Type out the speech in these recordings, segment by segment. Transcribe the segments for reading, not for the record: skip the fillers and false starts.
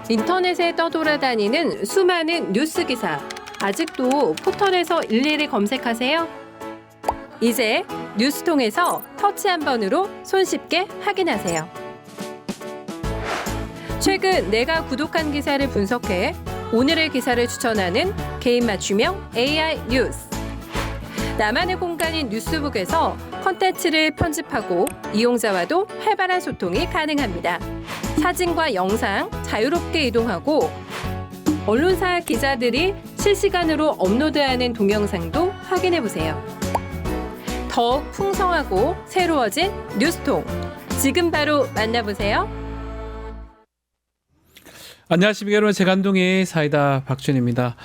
인터넷에 떠돌아다니는 수많은 뉴스 기사. 아직도 포털에서 일일이 검색하세요? 이제 뉴스통에서 터치 한 번으로 손쉽게 확인하세요. 최근 내가 구독한 기사를 분석해 오늘의 기사를 추천하는 개인 맞춤형 AI 뉴스. 나만의 공간인 뉴스북에서 컨텐츠를 편집하고 이용자와도 활발한 소통이 가능합니다. 사진과 영상 자유롭게 이동하고 언론사 기자들이 실시간으로 업로드하는 동영상도 확인해보세요. 더욱 풍성하고 새로워진 뉴스통. 지금 바로 만나보세요. 안녕하십니까 여러분. 재간둥이 사이다 박준입니다.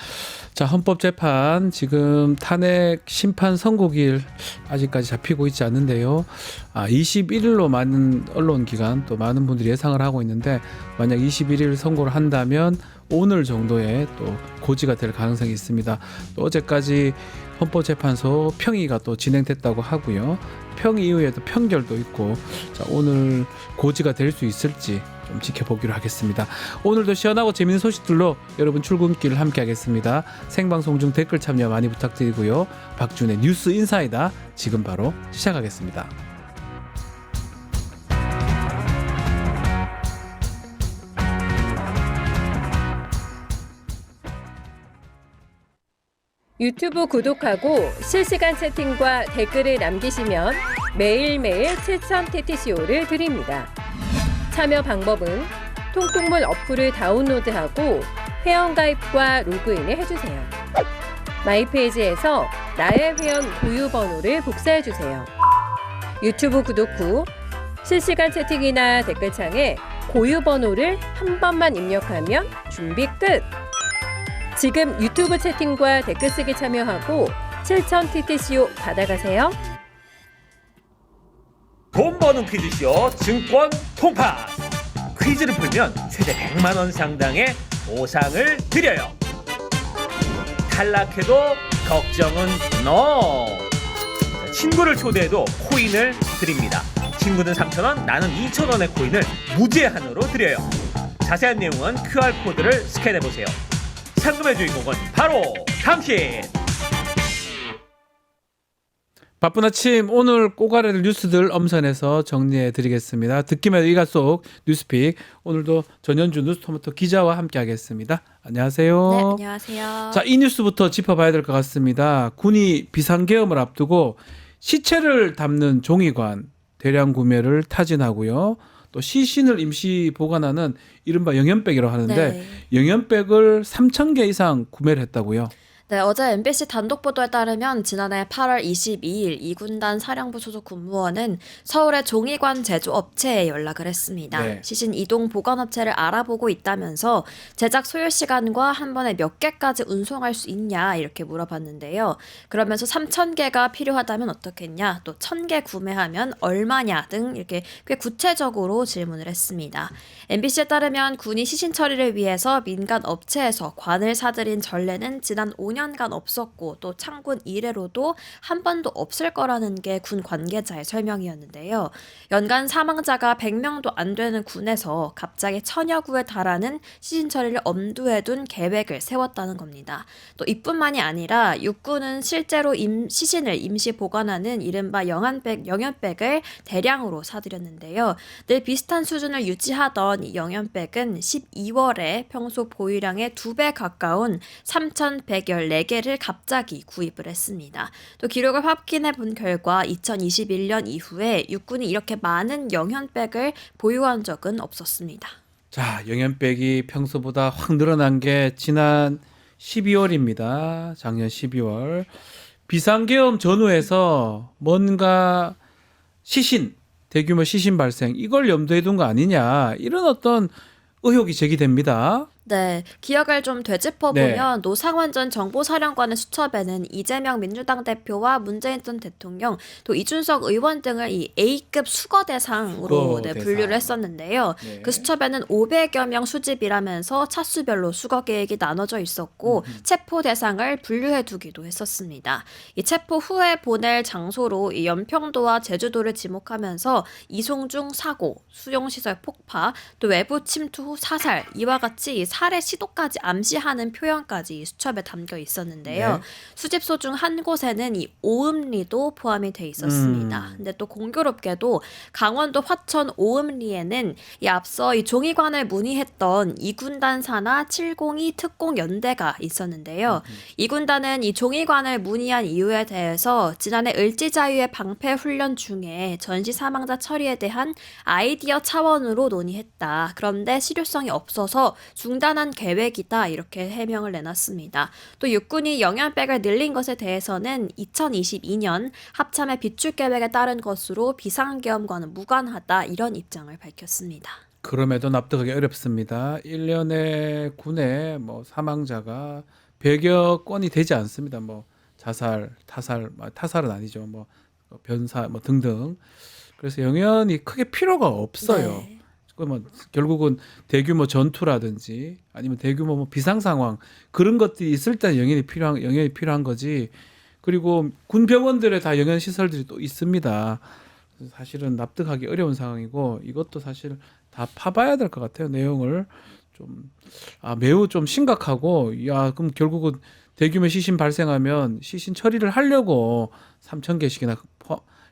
자, 헌법재판 지금 탄핵 심판 선고일 아직까지 잡히고 있지 않는데요. 21일로 많은 언론기관 또 많은 분들이 예상을 하고 있는데 만약 21일 선고를 한다면 오늘 정도에 또 고지가 될 가능성이 있습니다. 또 어제까지 헌법재판소 평의가 또 진행됐다고 하고요. 평의 이후에도 판결도 있고, 자, 오늘 고지가 될 수 있을지 좀 지켜보기로 하겠습니다. 오늘도 시원하고 재밌는 소식들로 여러분 출근길 함께 하겠습니다. 생방송 중 댓글 참여 많이 부탁드리고요. 박준의 뉴스 인사이다 지금 바로 시작하겠습니다. 유튜브 구독하고 실시간 채팅과 댓글을 남기시면 매일매일 7000TTCO를 드립니다. 참여 방법은 통통물 어플을 다운로드하고 회원가입과 로그인을 해주세요. 마이페이지에서 나의 회원 고유 번호를 복사해주세요. 유튜브 구독 후 실시간 채팅이나 댓글창에 고유 번호를 한 번만 입력하면 준비 끝! 지금 유튜브 채팅과 댓글 쓰기 참여하고 7000TTCO 받아가세요. 돈 버는 퀴즈쇼 증권 통파스. 퀴즈를 풀면 최대 100만 원 상당의 보상을 드려요. 탈락해도 걱정은 NO. 친구를 초대해도 코인을 드립니다. 친구는 3,000원, 나는 2,000원의 코인을 무제한으로 드려요. 자세한 내용은 QR코드를 스캔해보세요. 상금의 주인공은 바로 당신! 바쁜 아침 오늘 꼬가리를 뉴스들 엄선해서 정리해드리겠습니다. 듣기만 해도 이가 속 뉴스픽. 오늘도 전현주 뉴스토마토 기자와 함께하겠습니다. 안녕하세요. 네, 안녕하세요. 자, 이 뉴스부터 짚어봐야 될 것 같습니다. 군이 비상계엄을 앞두고 시체를 담는 종이관 대량 구매를 타진하고요. 또 시신을 임시 보관하는 이른바 영연백이라고 하는데 네. 영연백을 3,000개 이상 구매를 했다고요. 네, 어제 MBC 단독 보도에 따르면 지난해 8월 22일 2군단 사령부 소속 군무원은 서울의 종이관 제조업체에 연락을 했습니다. 네. 시신 이동 보관업체를 알아보고 있다면서 제작 소요 시간과 한 번에 몇 개까지 운송할 수 있냐 이렇게 물어봤는데요. 그러면서 3,000개가 필요하다면 어떻겠냐, 또 1,000개 구매하면 얼마냐 등 이렇게 꽤 구체적으로 질문을 했습니다. MBC에 따르면 군이 시신 처리를 위해서 민간 업체에서 관을 사들인 전례는 지난 5년간 없었고 또 창군 이래로도 한 번도 없을 거라는 게 군 관계자의 설명이었는데요. 연간 사망자가 100명도 안 되는 군에서 갑자기 1,000여 구에 달하는 시신 처리를 엄두에 둔 계획을 세웠다는 겁니다. 또 이뿐만이 아니라 육군은 실제로 시신을 임시 보관하는 이른바 영연백을 대량으로 사들였는데요. 늘 비슷한 수준을 유지하던 이 영연백은 12월에 평소 보유량의 2배 가까운 3,114개를 갑자기 구입을 했습니다. 또 기록을 확인해 본 결과 2021년 이후에 육군이 이렇게 많은 영연백을 보유한 적은 없었습니다. 자, 영연백이 평소보다 확 늘어난 게 지난 12월입니다. 작년 12월. 비상계엄 전후에서 뭔가 대규모 시신 발생, 이걸 염두에 둔 거 아니냐, 이런 어떤 의혹이 제기됩니다. 네, 기억을 좀 되짚어보면 노상원 전 정보사령관의 수첩에는 이재명 민주당 대표와 문재인 전 대통령 또 이준석 의원 등을 이 A급 수거 대상으로 수거 분류를 대상. 했었는데요. 네. 그 수첩에는 500여 명 수집이라면서 차수별로 수거 계획이 나눠져 있었고 체포 대상을 분류해 두기도 했었습니다. 이 체포 후에 보낼 장소로 이 연평도와 제주도를 지목하면서 이송중 사고, 수용시설 폭파, 또 외부 침투 후 사살 이와 같이 이 살해 시도까지 암시하는 표현까지 이 수첩에 담겨 있었는데요. 네. 수집소 중 한 곳에는 이 오음리도 포함이 돼 있었습니다. 근데 또 공교롭게도 강원도 화천 오음리에는 이 앞서 이 종이관을 문의했던 이군단 산하 702 특공연대가 있었는데요. 이군단은 이 종이관을 문의한 이유에 대해서 지난해 을지자유의 방패 훈련 중에 전시 사망자 처리에 대한 아이디어 차원으로 논의했다. 그런데 실효성이 없어서 중단한 계획이다. 이렇게 해명을 내놨습니다. 또 육군이 영양백을 늘린 것에 대해서는 2022년 합참의 비축 계획에 따른 것으로 비상계엄과는 무관하다. 이런 입장을 밝혔습니다. 그럼에도 납득하기 어렵습니다. 1년에 군에 뭐 사망자가 100여 건이 되지 않습니다. 뭐 자살, 타살은 아니죠. 뭐 변사 뭐 등등. 그래서 영연이 크게 필요가 없어요. 네. 그러면 결국은 대규모 전투라든지 아니면 대규모 뭐 비상 상황 그런 것들이 있을 때 영연이 필요한 거지. 그리고 군 병원들에 다 영연 시설들이 또 있습니다. 그래서 사실은 납득하기 어려운 상황이고 이것도 사실 다 파봐야 될 것 같아요. 내용을 좀 매우 좀 심각하고 그럼 결국은 대규모 시신 발생하면 시신 처리를 하려고 3,000개씩이나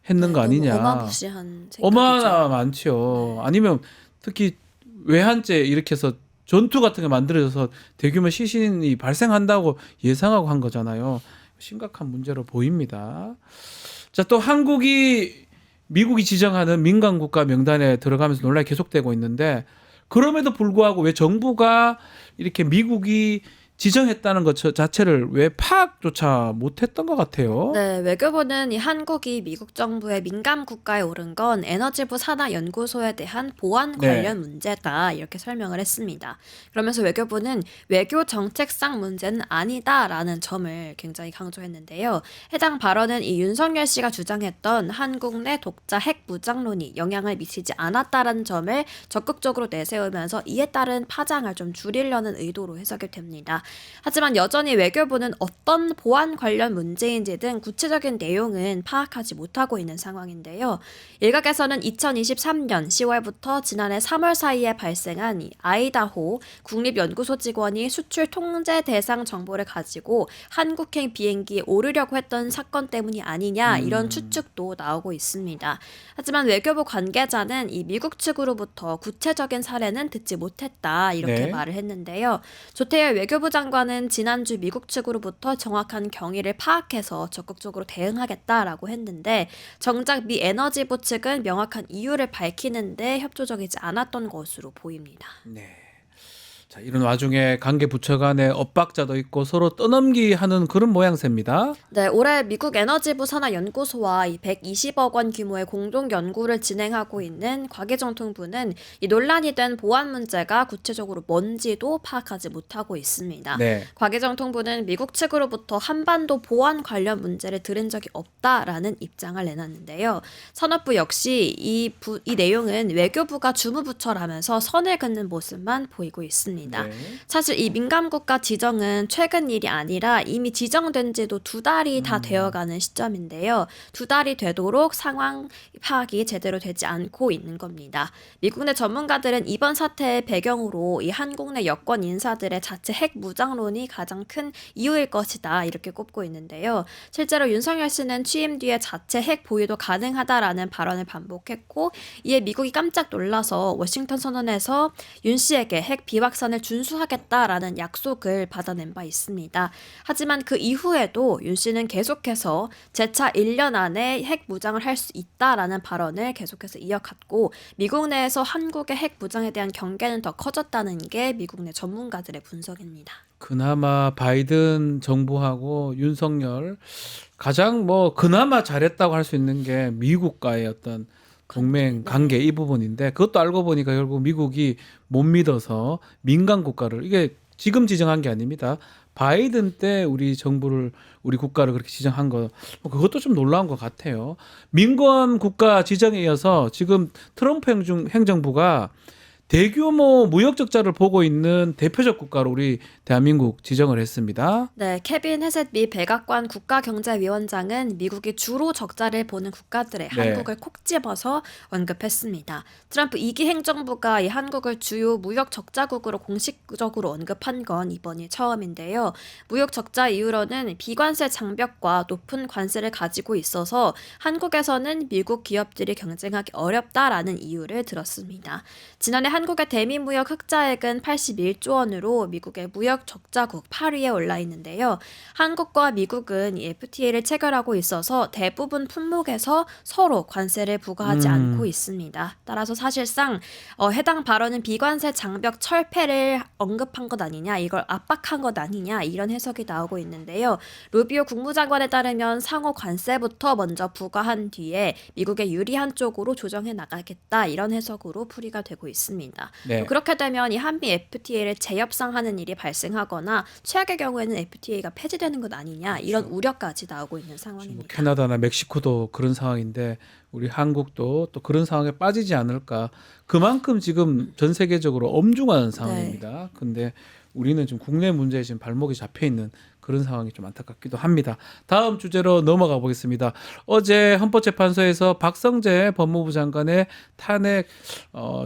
했는 거 아니냐. 어마무시한 생각이죠. 어마나 많죠. 아니면 특히 외환제 이렇게 해서 전투 같은 게 만들어져서 대규모 시신이 발생한다고 예상하고 한 거잖아요. 심각한 문제로 보입니다. 자, 또 미국이 지정하는 민간 국가 명단에 들어가면서 논란이 계속되고 있는데 그럼에도 불구하고 왜 정부가 이렇게 미국이 지정했다는 것 자체를 왜 파악조차 못했던 것 같아요. 네, 외교부는 이 한국이 미국 정부의 민감 국가에 오른 건 에너지부 산하연구소에 대한 보안 관련 문제다 이렇게 설명을 했습니다. 그러면서 외교부는 외교 정책상 문제는 아니다라는 점을 굉장히 강조했는데요. 해당 발언은 이 윤석열 씨가 주장했던 한국 내 독자 핵 무장론이 영향을 미치지 않았다라는 점을 적극적으로 내세우면서 이에 따른 파장을 좀 줄이려는 의도로 해석이 됩니다. 하지만 여전히 외교부는 어떤 보안 관련 문제인지 등 구체적인 내용은 파악하지 못하고 있는 상황인데요. 일각에서는 2023년 10월부터 지난해 3월 사이에 발생한 이 아이다호 국립연구소 직원이 수출 통제 대상 정보를 가지고 한국행 비행기에 오르려고 했던 사건 때문이 아니냐 이런 추측도 나오고 있습니다. 하지만 외교부 관계자는 이 미국 측으로부터 구체적인 사례는 듣지 못했다 이렇게 말을 했는데요. 조태열 외교부 장관은 지난주 미국 측으로부터 정확한 경위를 파악해서 적극적으로 대응하겠다라고 했는데 정작 미 에너지부 측은 명확한 이유를 밝히는데 협조적이지 않았던 것으로 보입니다. 네. 자, 이런 와중에 관계 부처 간의 엇박자도 있고 서로 떠넘기 하는 그런 모양새입니다. 네, 올해 미국 에너지부 산하연구소와 이 120억 원 규모의 공동 연구를 진행하고 있는 과기정통부는 이 논란이 된 보안 문제가 구체적으로 뭔지도 파악하지 못하고 있습니다. 네. 과기정통부는 미국 측으로부터 한반도 보안 관련 문제를 들은 적이 없다라는 입장을 내놨는데요. 산업부 역시 이 내용은 외교부가 주무부처라면서 선을 긋는 모습만 보이고 있습니다. 네. 사실 이 민감국가 지정은 최근 일이 아니라 이미 지정된 지도 2달이 다 되어가는 시점인데요. 2달이 되도록 상황 파악이 제대로 되지 않고 있는 겁니다. 미국 내 전문가들은 이번 사태의 배경으로 이 한국 내 여권 인사들의 자체 핵 무장론이 가장 큰 이유일 것이다 이렇게 꼽고 있는데요. 실제로 윤석열 씨는 취임 뒤에 자체 핵 보유도 가능하다라는 발언을 반복했고 이에 미국이 깜짝 놀라서 워싱턴 선언에서 윤 씨에게 핵 비확산을 준수하겠다라는 약속을 받아낸 바 있습니다. 하지만 그 이후에도 윤 씨는 계속해서 재차 1년 안에 핵 무장을 할 수 있다라는 발언을 계속해서 이어갔고 미국 내에서 한국의 핵 무장에 대한 경계는 더 커졌다는 게 미국 내 전문가들의 분석입니다. 그나마 바이든 정부하고 윤석열 가장 그나마 잘했다고 할 수 있는 게 미국과의 어떤 동맹 관계 이 부분인데 그것도 알고 보니까 결국 미국이 못 믿어서 민간 국가를 이게 지금 지정한 게 아닙니다. 바이든 때 우리 정부를 우리 국가를 그렇게 지정한 거 그것도 좀 놀라운 것 같아요. 민간 국가 지정에 이어서 지금 트럼프 행정부가 대규모 무역 적자를 보고 있는 대표적 국가로 우리 대한민국 지정을 했습니다. 네, 케빈 헤셋 미 백악관 국가경제위원장은 미국이 주로 적자를 보는 국가들의 네. 한국을 콕 집어서 언급했습니다. 트럼프 2기 행정부가 이 한국을 주요 무역 적자국으로 공식적으로 언급한 건 이번이 처음인데요. 무역 적자 이유로는 비관세 장벽과 높은 관세를 가지고 있어서 한국에서는 미국 기업들이 경쟁하기 어렵다라는 이유를 들었습니다. 지난해 한국의 대미 무역 흑자액은 81조 원으로 미국의 무역 적자국 8위에 올라 있는데요. 한국과 미국은 이 FTA를 체결하고 있어서 대부분 품목에서 서로 관세를 부과하지 않고 있습니다. 따라서 사실상 해당 발언은 비관세 장벽 철폐를 언급한 것 아니냐, 이걸 압박한 것 아니냐 이런 해석이 나오고 있는데요. 루비오 국무장관에 따르면 상호 관세부터 먼저 부과한 뒤에 미국에 유리한 쪽으로 조정해 나가겠다 이런 해석으로 풀이가 되고 있습니다. 네. 그렇게 되면 이 한미 FTA를 재협상하는 일이 발생하거나 최악의 경우에는 FTA가 폐지되는 것 아니냐 이런 우려까지 나오고 있는 뭐 상황입니다. 캐나다나 멕시코도 그런 상황인데 우리 한국도 또 그런 상황에 빠지지 않을까. 그만큼 지금 전 세계적으로 엄중한 상황입니다. 근데 우리는 지금 국내 문제에 지금 발목이 잡혀 있는 그런 상황이 좀 안타깝기도 합니다. 다음 주제로 넘어가 보겠습니다. 어제 헌법재판소에서 박성재 법무부 장관의 탄핵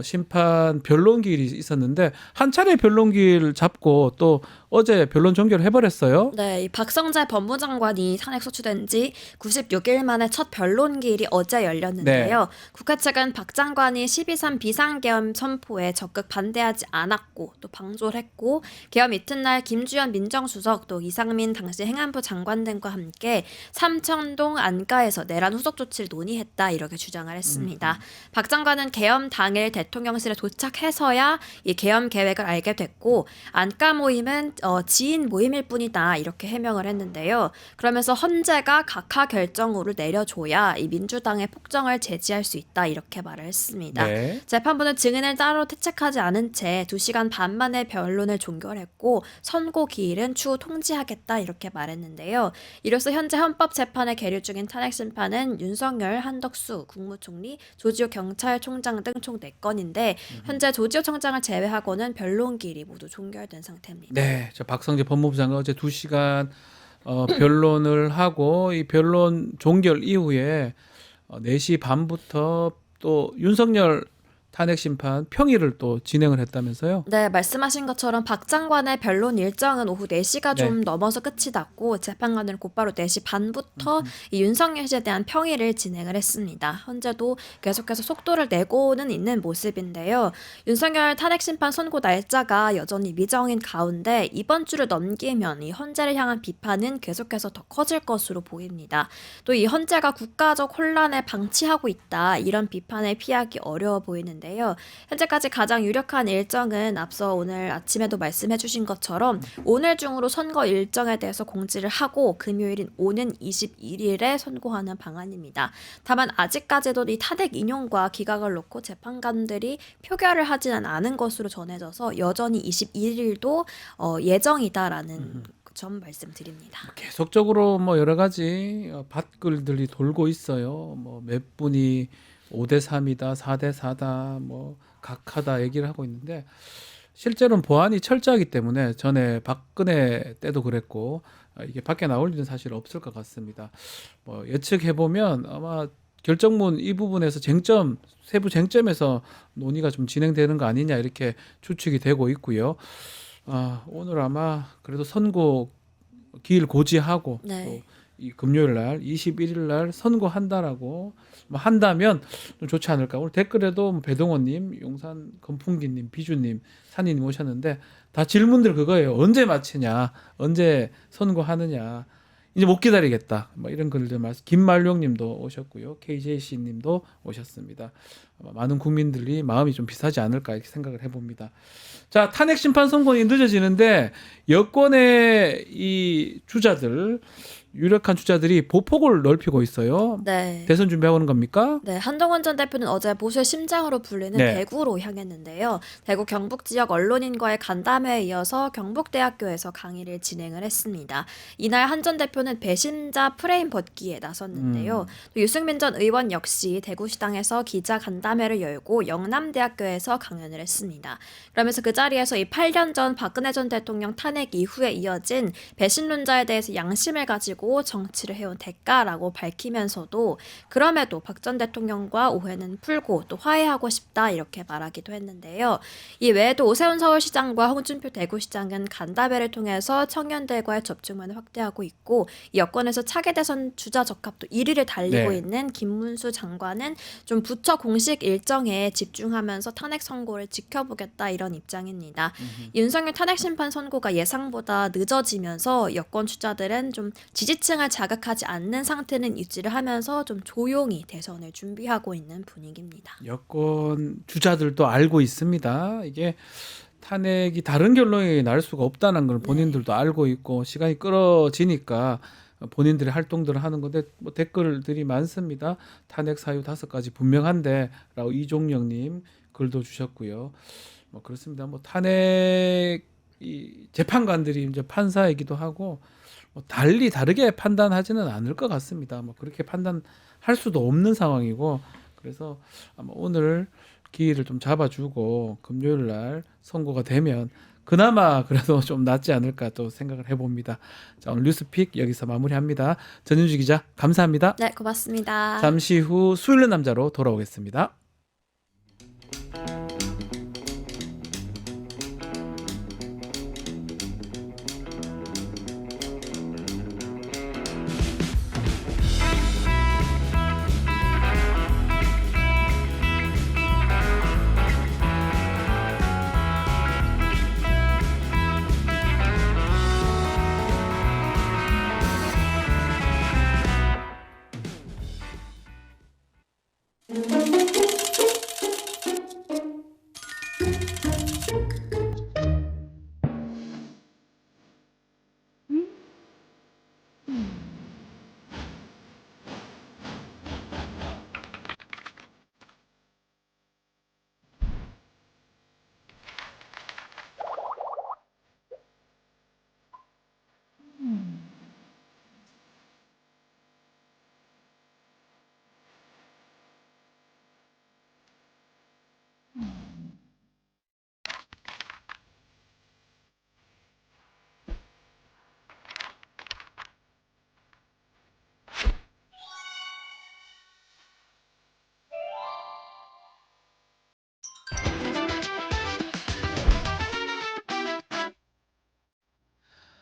심판 변론기일이 있었는데 한 차례 변론기일 잡고 또 어제 변론 종결을 해버렸어요. 네, 이 박성재 법무장관이 탄핵 소추된 지 96일 만에 첫 변론기일이 어제 열렸는데요. 국회 측은 박 장관이 12.3 비상계엄 선포에 적극 반대하지 않았고 또 방조를 했고 계엄 이튿날 김주현 민정수석 또 이상민 당시 행안부 장관 등과 함께 삼청동 안가에서 내란 후속 조치를 논의했다 이렇게 주장을 했습니다. 박 장관은 계엄 당일 대통령실에 도착해서야 이 계엄 계획을 알게 됐고 안가 모임은 지인 모임일 뿐이다 이렇게 해명을 했는데요. 그러면서 헌재가 각하 결정으로 내려줘야 이 민주당의 폭정을 제지할 수 있다 이렇게 말을 했습니다. 네. 재판부는 증인을 따로 채책하지 않은 채 2시간 반 만에 변론을 종결했고 선고 기일은 추후 통지하겠다 이렇게 말했는데요. 이로써 현재 헌법재판에 계류 중인 탄핵 심판은 윤석열, 한덕수 국무총리, 조지호 경찰총장 등 총 4건인데 현재 조지호 청장을 제외하고는 변론 기일이 모두 종결된 상태입니다. 네, 저 박성재 법무부 장관 어제 2시간 변론을 하고 이 변론 종결 이후에 4시 반부터 또 윤석열 탄핵 심판 평일을 또 진행을 했다면서요? 네, 말씀하신 것처럼 박 장관의 변론 일정은 오후 4시가 좀 넘어서 끝이 났고 재판관은 곧바로 4시 반부터 이 윤석열 씨에 대한 평일을 진행을 했습니다. 현재도 계속해서 속도를 내고는 있는 모습인데요. 윤석열 탄핵 심판 선고 날짜가 여전히 미정인 가운데 이번 주를 넘기면 이 헌재를 향한 비판은 계속해서 더 커질 것으로 보입니다. 또 이 헌재가 국가적 혼란을 방치하고 있다 이런 비판을 피하기 어려워 보이는데 현재까지 가장 유력한 일정은 앞서 오늘 아침에도 말씀해 주신 것처럼 오늘 중으로 선거 일정에 대해서 공지를 하고 금요일인 오는 21일에 선고하는 방안입니다. 다만 아직까지도 이 탄핵 인용과 기각을 놓고 재판관들이 표결을 하지는 않은 것으로 전해져서 여전히 21일도 예정이다라는 점 말씀드립니다. 계속적으로 뭐 여러 가지 밭글들이 돌고 있어요. 뭐 몇 분이 5대3이다, 4대4다, 뭐 각하다 얘기를 하고 있는데 실제로는 보안이 철저하기 때문에 전에 박근혜 때도 그랬고 이게 밖에 나올 일은 사실 없을 것 같습니다. 뭐 예측해 보면 아마 결정문 이 부분에서 쟁점, 세부 쟁점에서 논의가 좀 진행되는 거 아니냐 이렇게 추측이 되고 있고요. 오늘 아마 그래도 선고 기일 고지하고 또 이 금요일 날 21일 날 선고한다라고 한다면 좀 좋지 않을까. 오늘 댓글에도 배동원님, 용산 건풍기님, 비주님, 산이님 오셨는데 다 질문들 그거예요. 언제 마치냐, 언제 선고하느냐. 이제 못 기다리겠다. 뭐 이런 글들 말씀. 김말룡님도 오셨고요, KJC님도 오셨습니다. 아마 많은 국민들이 마음이 좀 비슷하지 않을까 이렇게 생각을 해봅니다. 자, 탄핵 심판 선고이 늦어지는데 여권의 이 주자들 유력한 주자들이 보폭을 넓히고 있어요. 네. 대선 준비하고 있는 겁니까? 네, 한동훈 전 대표는 어제 보수의 심장으로 불리는 네. 대구로 향했는데요. 대구 경북 지역 언론인과의 간담회에 이어서 경북대학교에서 강의를 진행을 했습니다. 이날 한 전 대표는 배신자 프레임 벗기에 나섰는데요. 또 유승민 전 의원 역시 대구시당에서 기자 간담회를 열고 영남대학교에서 강연을 했습니다. 그러면서 그 자리에서 이 8년 전 박근혜 전 대통령 탄핵 이후에 이어진 배신론자에 대해서 양심을 가지고 정치를 해온 대가라고 밝히면서도 그럼에도 박 전 대통령과 오해는 풀고 또 화해하고 싶다 이렇게 말하기도 했는데요. 이 외에도 오세훈 서울시장과 홍준표 대구시장은 간담회를 통해서 청년들과의 접촉면을 확대하고 있고 이 여권에서 차기 대선 주자 적합도 1위를 달리고 네. 있는 김문수 장관은 좀 부처 공식 일정에 집중하면서 탄핵 선고를 지켜보겠다 이런 입장입니다. 윤석열 탄핵 심판 선고가 예상보다 늦어지면서 여권 주자들은 좀 지지층을 자극하지 않는 상태는 유지를 하면서 좀 조용히 대선을 준비하고 있는 분위기입니다. 여권 주자들도 알고 있습니다. 이게 탄핵이 다른 결론이 날 수가 없다는 걸 본인들도 알고 있고 시간이 끌어지니까 본인들의 활동들을 하는 건데 뭐 댓글들이 많습니다. 탄핵 사유 5가지 분명한데라고 이종영님 글도 주셨고요. 뭐 그렇습니다. 뭐 탄핵 이 재판관들이 이제 판사이기도 하고 뭐 다르게 판단하지는 않을 것 같습니다. 뭐 그렇게 판단할 수도 없는 상황이고 그래서 아마 오늘 기일을 좀 잡아주고 금요일 날 선고가 되면 그나마 그래도 좀 낫지 않을까 또 생각을 해봅니다. 자, 오늘 뉴스픽 여기서 마무리합니다. 전윤주 기자 감사합니다. 네, 고맙습니다. 잠시 후 수요일 남자로 돌아오겠습니다.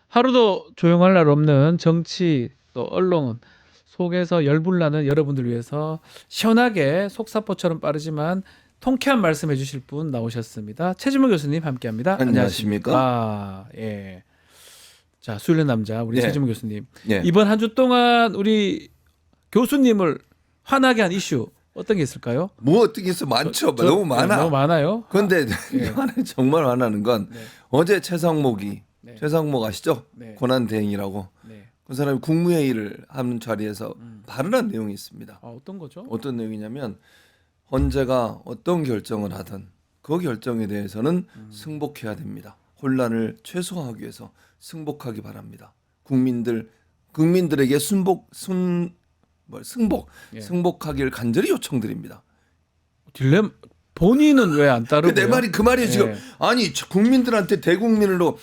하루도 조용할 날 없는 정치 또 언론 속에서 열불나는 여러분들 위해서 시원하게 속사포처럼 빠르지만 통쾌한 말씀해 주실 분 나오셨습니다. 최진모 교수님 함께합니다. 안녕하십니까? 아, 예. 자, 수요일 남자 우리 네. 최진모 교수님. 예. 이번 한 주 동안 우리 교수님을 화나게 한 이슈 어떤 게 있을까요? 뭐 어떻게 해서 많죠. 너무 많아. 너무 많아요. 그런데 예. 정말 화나는 건 네. 어제 최상목이 네. 최상목 아시죠? 네. 권한대행이라고 네. 그 사람이 국무회의를 하는 자리에서 발언한 내용이 있습니다. 아, 어떤 거죠? 어떤 내용이냐면 헌재가 어떤 결정을 하든 그 결정에 대해서는 승복해야 됩니다. 혼란을 최소화하기 위해서 승복하기 바랍니다. 국민들에게 예. 승복하기를 간절히 요청드립니다. 딜레마 본인은 왜 안 따르고요? 내 말이 그 말이에요. 지금 예. 아니 국민들한테 대국민으로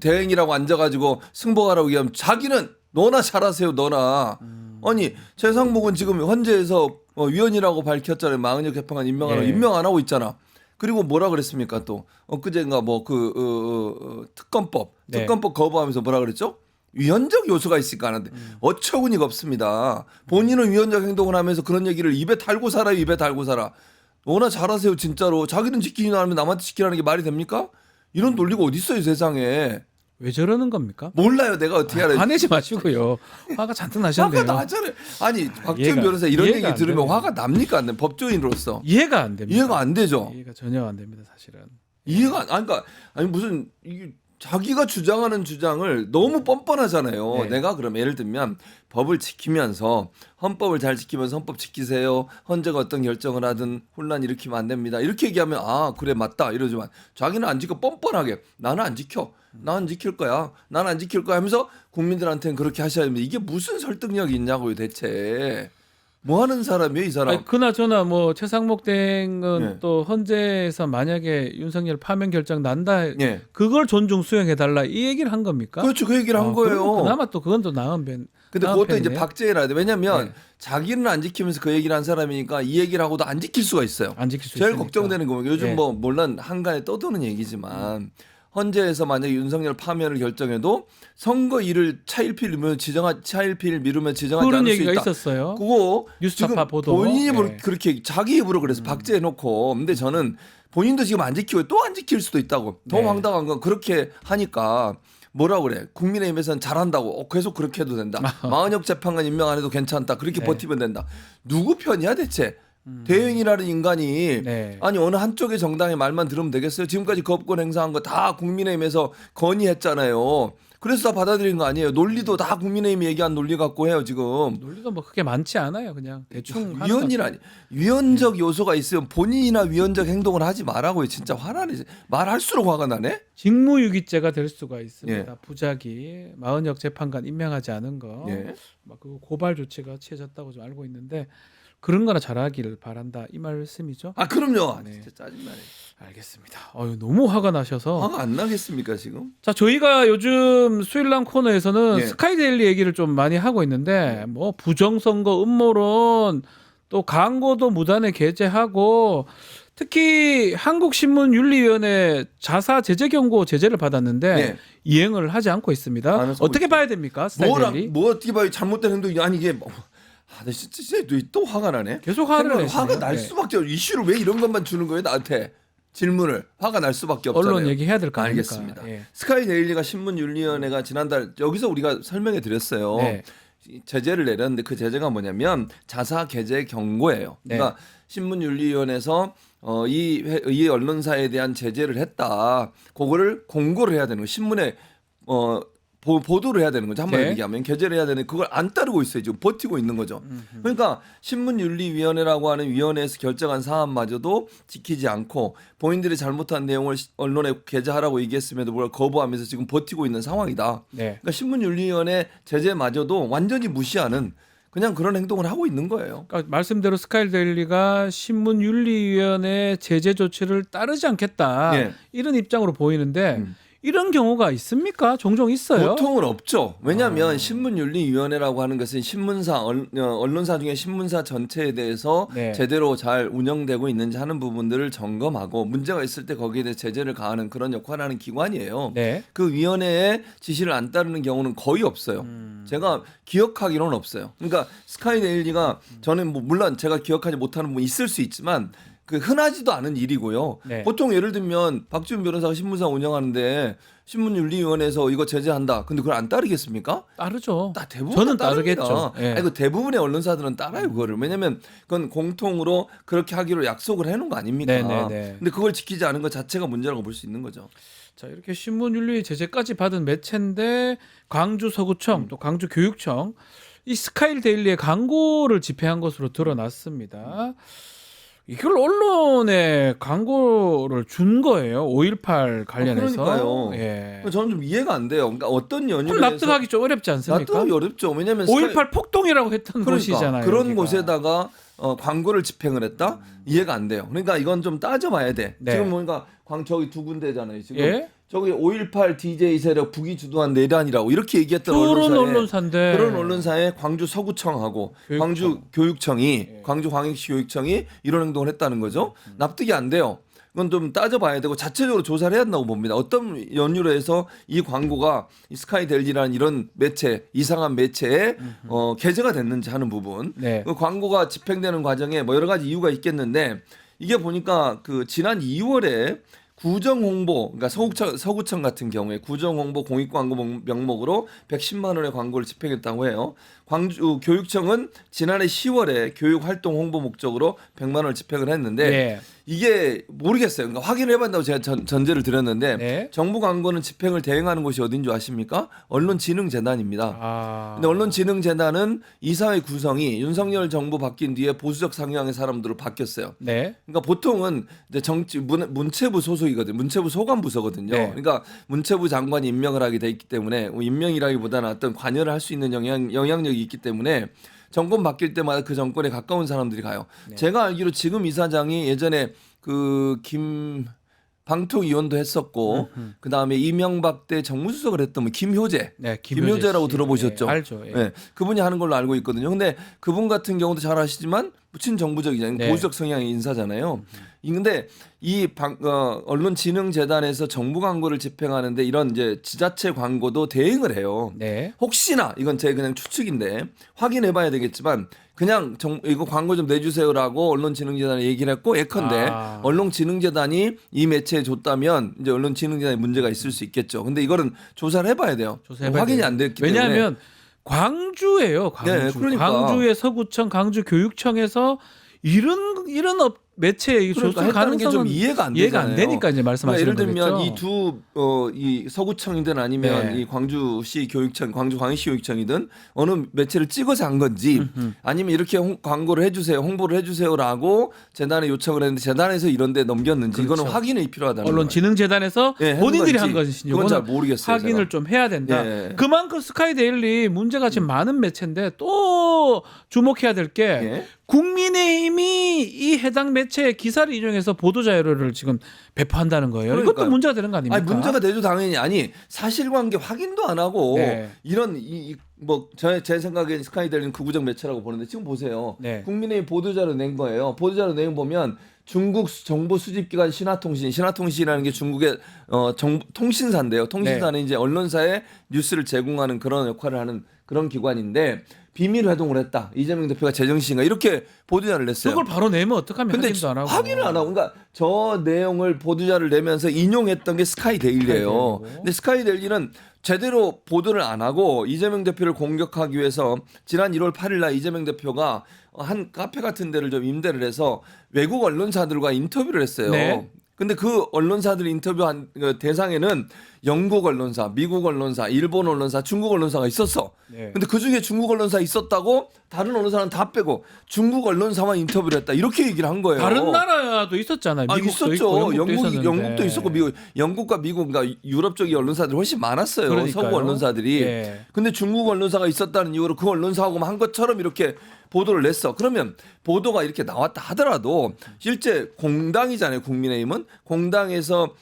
대행이라고 앉아가지고 승복하라고 얘기하면 자기는 너나 잘하세요. 너나 아니 최상목은 지금 헌재에서 위원이라고 밝혔잖아요. 망은혁 개판관 임명하라고 예. 임명 안 하고 있잖아. 그리고 뭐라 그랬습니까 또 엊그제인가 뭐 특검법 네. 특검법 거부하면서 뭐라 그랬죠? 위헌적 요소가 있을까 하는데 어처구니가 없습니다. 본인은 위헌적 행동을 하면서 그런 얘기를 입에 달고 살아요. 입에 달고 살아. 너나 잘하세요 진짜로. 자기는 지키지 않으면 남한테 지키라는 게 말이 됩니까? 이런 논리가 어디 있어요 세상에. 왜 저러는 겁니까? 몰라요 내가 어떻게 알아요. 화내지 마시고요. 화가 잔뜩 나셨네요. 화가 나잖아요. 아니 박지원 이해가- 변호사 이런 이해가 얘기 안 들으면 됩니다. 화가 납니까 안 돼? 법조인으로서 이해가 안 됩니다. 이해가 안 되죠. 이해가 전혀 안 됩니다, 사실은. 이해가 아니 그러니까 아니 무슨 이게 자기가 주장하는 주장을 너무 뻔뻔하잖아요. 네. 내가 그럼 예를 들면 법을 지키면서 헌법을 잘 지키면서 헌법 지키세요. 헌재가 어떤 결정을 하든 혼란 일으키면 안 됩니다. 이렇게 얘기하면 아 그래 맞다 이러지만 자기는 안 지켜 뻔뻔하게 나는 안 지켜. 나는 지킬 거야. 나는 안 지킬 거야 하면서 국민들한테는 그렇게 하셔야 됩니다. 이게 무슨 설득력이 있냐고요 대체. 뭐 하는 사람이에요 이 사람. 아니, 그나저나 뭐 최상목 대행은 네. 또 헌재에서 만약에 윤석열 파면 결정 난다, 예. 그걸 존중 수용해 달라 이 얘기를 한 겁니까? 그렇죠. 그 얘기를 한 거예요. 그러면 그나마 또 그건 또 나은 편. 근데 나은 그것도 이제 편이네요. 박제해라 돼. 왜냐면 네. 자기는 안 지키면서 그 얘기를 한 사람이니까 이 얘기를 하고도 안 지킬 수가 있어요. 안 지킬 수 제일 있으니까. 걱정되는 거 요즘 네. 뭐 물론 한간에 떠도는 얘기지만 헌재에서 만약에 윤석열 파면을 결정해도 선거일을 차일피일 미루면 지정하지 그런 않을 수 얘기가 있다. 있었어요. 그거 뉴스타파 지금 보도. 본인이 네. 그렇게 자기 입으로 그래서 박제해놓고 근데 저는 본인도 지금 안 지키고 또 안 지킬 수도 있다고. 더 네. 황당한 건 그렇게 하니까 뭐라 그래 국민의힘에서는 잘한다고 계속 그렇게 해도 된다. 마은혁 재판관 임명 안 해도 괜찮다. 그렇게 네. 버티면 된다. 누구 편이야 대체? 대행이라는 인간이 네. 아니 어느 한쪽의 정당의 말만 들으면 되겠어요? 지금까지 거부권 행사한 거 다 국민의힘에서 건의했잖아요. 그래서 다 받아들인 거 아니에요? 논리도 다 국민의힘이 얘기한 논리 갖고 해요 지금. 논리도 뭐 그렇게 많지 않아요. 그냥 대충 하는 위헌이라니 위헌적 요소가 있으면 본인이나 위헌적 행동을 하지 말라고요. 진짜 화나네. 말할수록 화가 나네. 직무유기죄가 될 수가 있습니다. 예. 부작위 마은혁 재판관 임명하지 않은 거, 예. 막 그 고발 조치가 취해졌다고 좀 알고 있는데 그런 거나 잘하기를 바란다 이 말씀이죠. 아 그럼요. 네. 진짜 짜증나네. 알겠습니다. 너무 화가 나셔서 화가 안 나겠습니까 지금? 자 저희가 요즘 수일남 코너에서는 예. 스카이데일리 얘기를 좀 많이 하고 있는데 뭐 부정선거 음모론 또 광고도 무단에 게재하고 특히 한국신문윤리위원회 자사 제재 경고 제재를 받았는데 네. 이행을 하지 않고 있습니다. 안 하고 어떻게 있죠. 봐야 됩니까? 스카이데일리 뭐 어떻게 봐요? 잘못된 행동이 아니 이게 뭐, 나 진짜 또 화가 나네. 계속 화를 생각- 내시네요. 화가 날 네. 수밖에 없. 이슈를 왜 이런 것만 주는 거예요 나한테? 질문을 화가 날 수밖에 없잖아요. 언론 얘기해야 될 거 아닙니까? 알겠습니다. 예. 스카이데일리가 신문윤리위원회가 지난달 여기서 우리가 설명해 드렸어요. 네. 제재를 내렸는데 그 제재가 뭐냐면 자사 게재 경고예요. 네. 그러니까 신문윤리위원회에서 이 언론사에 대한 제재를 했다. 그거를 공고를 해야 되는 거예요. 신문에 보도를 해야 되는 거죠. 한마디로 네. 얘기하면 게재를 해야 되는 그걸 안 따르고 있어요. 지금 버티고 있는 거죠. 그러니까 신문윤리위원회라고 하는 위원회에서 결정한 사안마저도 지키지 않고 본인들이 잘못한 내용을 언론에 게재하라고 얘기했음에도 불구하고 거부하면서 지금 버티고 있는 상황이다. 네. 그러니까 신문윤리위원회 제재마저도 완전히 무시하는 그냥 그런 행동을 하고 있는 거예요. 그러니까 말씀대로 스카이데일리가 신문윤리위원회 제재 조치를 따르지 않겠다 예. 이런 입장으로 보이는데 이런 경우가 있습니까? 종종 있어요. 보통은 없죠. 왜냐하면 신문윤리위원회라고 하는 것은 신문사 언론사 중에 신문사 전체에 대해서 네. 제대로 잘 운영되고 있는지 하는 부분들을 점검하고 문제가 있을 때 거기에 대해 제재를 가하는 그런 역할을 하는 기관이에요. 네. 그 위원회의 지시를 안 따르는 경우는 거의 없어요. 제가 기억하기로는 없어요. 그러니까 스카이데일리가 저는 뭐 물론 제가 기억하지 못하는 부분이 있을 수 있지만 그 흔하지도 않은 일이고요. 네. 보통 예를 들면 박지훈 변호사가 신문사 운영하는데 신문윤리위원회에서 이거 제재한다. 근데 그걸 안 따르겠습니까? 따르죠. 대부분 저는 다 따릅니다. 따르겠죠. 예. 아니, 그 대부분의 언론사들은 따라요 그거를. 왜냐하면 그건 공통으로 그렇게 하기로 약속을 해놓은 거 아닙니까? 네네네. 근데 그걸 지키지 않은 것 자체가 문제라고 볼 수 있는 거죠. 자 이렇게 신문윤리 제재까지 받은 매체인데 광주 서구청 또 광주 교육청 이 스카이데일리의 광고를 집행한 것으로 드러났습니다. 이걸 언론에 광고를 준 거예요. 5.18 관련해서. 그러니까요. 예. 저는 좀 이해가 안 돼요. 그러니까 어떤 연유로 그걸 납득하기 좀 어렵지 않습니까? 납득하기 어렵죠. 왜냐하면 5.18 폭동이라고 했던 그러니까 곳이잖아요. 그런 여기가. 곳에다가 광고를 집행을 했다? 이해가 안 돼요. 그러니까 이건 좀 따져봐야 돼. 네. 지금 뭔가 저기 두 군데잖아요. 지금 예? 저기 5.18 DJ 세력 북이 주도한 내란이라고 이렇게 얘기했던 그런 언론사에 언론사인데 그런 언론사에 광주 서구청하고 교육청. 광주 교육청이 예. 광주 광역시 교육청이 이런 행동을 했다는 거죠. 납득이 안 돼요. 그건 좀 따져봐야 되고 자체적으로 조사를 해야 한다고 봅니다. 어떤 연유로 해서 이 광고가 이 스카이데일리라는 이런 매체 이상한 매체에 게재가 됐는지 하는 부분. 네. 그 광고가 집행되는 과정에 뭐 여러 가지 이유가 있겠는데 이게 보니까 그 지난 2월에 구정 홍보, 그러니까 서구청 같은 경우에 구정 홍보 공익 광고 명목으로 110만 원의 광고를 집행했다고 해요. 광주 교육청은 지난해 10월에 교육 활동 홍보 목적으로 100만 원을 집행을 했는데 예. 이게 모르겠어요. 그러니까 확인을 해봤다고 제가 전제를 드렸는데 네. 정부 광고는 집행을 대행하는 곳이 어딘 줄 아십니까? 언론진흥재단입니다. 아. 근데 언론진흥재단은 이사회 구성이 윤석열 정부 바뀐 뒤에 보수적 성향의 사람들로 바뀌었어요. 네. 그러니까 보통은 이제 문체부 소속이거든요. 문체부 소관부서거든요. 네. 그러니까 문체부 장관이 임명을 하게 돼 있기 때문에 임명이라기보다는 어떤 관여를 할 수 있는 영향력이 있기 때문에 정권 바뀔 때마다 그 정권에 가까운 사람들이 가요. 네. 제가 알기로 지금 이사장이 예전에 그 방통위원도 했었고 그 다음에 이명박 때 정무수석을 했던 뭐 김효재, 네, 김효재라고 씨. 들어보셨죠? 네, 알죠. 예. 네, 그분이 하는 걸로 알고 있거든요. 근데 그분 같은 경우도 잘 아시지만 친정부적이잖아요. 네. 보수적 성향의 인사잖아요. 근데 이 언론진흥재단에서 정부 광고를 집행하는데 이런 이제 지자체 광고도 대행을 해요. 네. 혹시나 이건 제 그냥 추측인데 확인해봐야 되겠지만 그냥 이거 광고 좀 내주세요라고 언론진흥재단에 얘기를 했고 예컨대 아. 언론진흥재단이 이 매체에 줬다면 이제 언론진흥재단에 문제가 있을 수 있겠죠. 근데 이거는 조사를 해봐야 돼요. 조사해봐야 확인이 돼요. 안 됐기 때문에. 왜냐하면 광주예요. 광주. 네, 그러니까. 광주의 서구청, 광주교육청에서 이런 매체에 줄 그러니까 했다는 게 좀 가능성은 이해가 안 이해가 안 되잖아요. 되니까 이제 말씀하시는 예를 들면 거겠죠. 이 서구청이든 아니면 네. 이 광주시 교육청, 광주광역시 교육청이든 어느 매체를 찍어서 한 건지 아니면 이렇게 광고를 해주세요, 홍보를 해주세요라고 재단에 요청을 했는데 재단에서 이런데 넘겼는지 그렇죠. 이거는 확인이 필요하다는 거예요. 언론진흥재단에서 예, 본인들이 한 한 건지 것인지 그건 잘 이거는 모르겠어요. 확인을 제가. 좀 해야 된다. 예. 그만큼 스카이데일리 문제가 지금 많은 매체인데 또 주목해야 될 게 예. 국민의힘이 이 해당 매체의 기사를 인용해서 보도 자료를 지금 배포한다는 거예요. 이것도 그러니까요. 문제가 되는 거 아닙니까? 아니 문제가 되죠 당연히. 아니 사실관계 확인도 안 하고 네. 이런 제 생각엔 스카이델리는 극우적 매체라고 보는데 지금 보세요. 네. 국민의힘 보도자료 낸 거예요. 보도자료 내용 보면 중국 정보 수집기관 신화통신이라는 게 중국의 통신사인데요. 통신사는 이제 언론사에 뉴스를 제공하는 그런 역할을 하는 그런 기관인데 비밀 회동을 했다. 이재명 대표가 제정신인가 이렇게 보도자를 냈어요. 그걸 바로 내면 어떡하면 근데 확인도 안 하고. 확인을 안 하고 그러니까 저 내용을 보도자를 내면서 인용했던 게 스카이데일리예요. 스카이데일리고. 근데 스카이데일리는 제대로 보도를 안 하고 이재명 대표를 공격하기 위해서 지난 1월 8일 날 이재명 대표가 한 카페 같은 데를 좀 임대를 해서 외국 언론사들과 인터뷰를 했어요. 네. 근데 그 언론사들 인터뷰한 그 대상에는 영국 언론사, 미국 언론사, 일본 언론사, 중국 언론사가 있었어. 네. 근데 그 중에 중국 언론사 있었다고 다른 언론사는 다 빼고 중국 언론사만 인터뷰를 했다. 이렇게 얘기를 한 거예요. 다른 나라도 있었잖아요. 아, 미국도 있었죠. 있고, 영국도 있었고 영국과 미국 그러니까 유럽 쪽의 언론사들이 훨씬 많았어요. 그러니까요. 서구 언론사들이. 네. 근데 중국 언론사가 있었다는 이유로 그 언론사하고만 한 것처럼 이렇게 보도를 냈어. 그러면 보도가 이렇게 나왔다 하더라도 실제 공당이잖아요. 국민의힘은 공당에서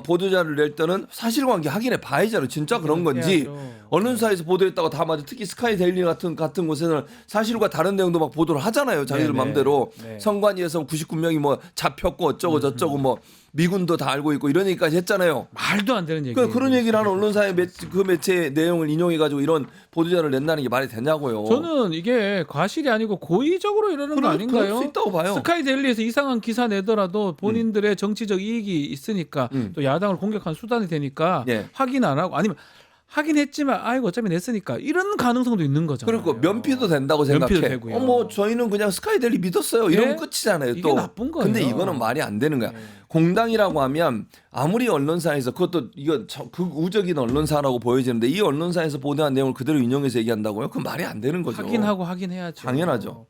보도자를 낼 때는 사실관계 확인해 봐야잖아요. 진짜 그런 건지. 해야죠. 언론사에서 보도했다고 다 맞아. 특히 스카이데일리 같은 곳에서는 사실과 다른 내용도 막 보도를 하잖아요. 자기들 네네. 맘대로. 네. 선관위에서 99명이 뭐 잡혔고 어쩌고 저쩌고 뭐 미군도 다 알고 있고 이런 얘기까지 했잖아요. 말도 안 되는 얘기. 그런 얘기를 하는 언론사의 그 매체의 내용을 인용해가지고 이런 보도자를 낸다는 게 말이 되냐고요. 저는 이게 과실이 아니고 고의적으로 이러는 거 아닌가요? 그럴 수 있다고 봐요. 스카이데일리에서 이상한 기사 내더라도 본인들의 정치적 이익이 있으니까 또 야당을 공격한 수단이 되니까 예. 확인 안 하고 아니면 확인했지만 아이고 어차피 냈으니까 이런 가능성도 있는 거잖아요. 그리고 면피도 된다고 면피도 생각해. 되고요. 뭐 저희는 그냥 스카이데일리 믿었어요. 이러면 예? 끝이잖아요. 이게 또. 나쁜 거예요. 근데 이거는 말이 안 되는 거야. 예. 공당이라고 하면 아무리 언론사에서 그것도 이거 극우적인 언론사라고 보여지는데 이 언론사에서 보도한 내용을 그대로 인용해서 얘기한다고요? 그건 말이 안 되는 거죠. 확인하고 확인해야죠. 당연하죠.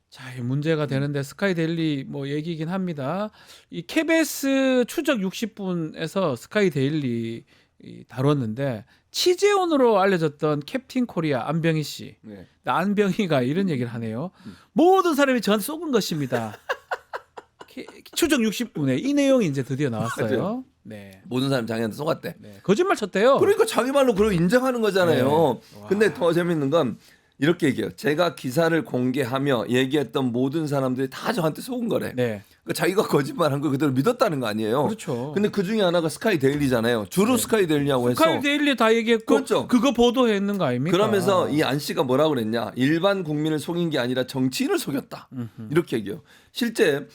자, 이 문제가 되는데 스카이데일리 뭐 얘기긴 합니다. 이 KBS 추적 60분에서 스카이데일리 다뤘는데 취재원으로 알려졌던 캡틴 코리아 안병희 씨. 네. 안병희가 이런 얘기를 하네요. 모든 사람이 저한테 속은 것입니다. 추적 60분에 이 내용이 이제 드디어 나왔어요. 맞아요. 네. 모든 사람 자기한테 속았대. 네. 거짓말 쳤대요. 그러니까 자기 말로 그걸 인정하는 거잖아요. 네. 근데 더 재밌는 건 이렇게 얘기해요. 제가 기사를 공개하며 얘기했던 모든 사람들이 다 저한테 속은 거래. 네. 그러니까 자기가 거짓말한 걸 그대로 믿었다는 거 아니에요. 그렇죠. 근데 그 중에 하나가 스카이데일리잖아요. 주로 스카이데일리하고 해서 스카이데일리 다 얘기했고 그렇죠. 그거 보도했는 거 아닙니까? 그러면서 이 안 씨가 뭐라고 그랬냐? 일반 국민을 속인 게 아니라 정치인을 속였다. 이렇게 얘기해요. 실제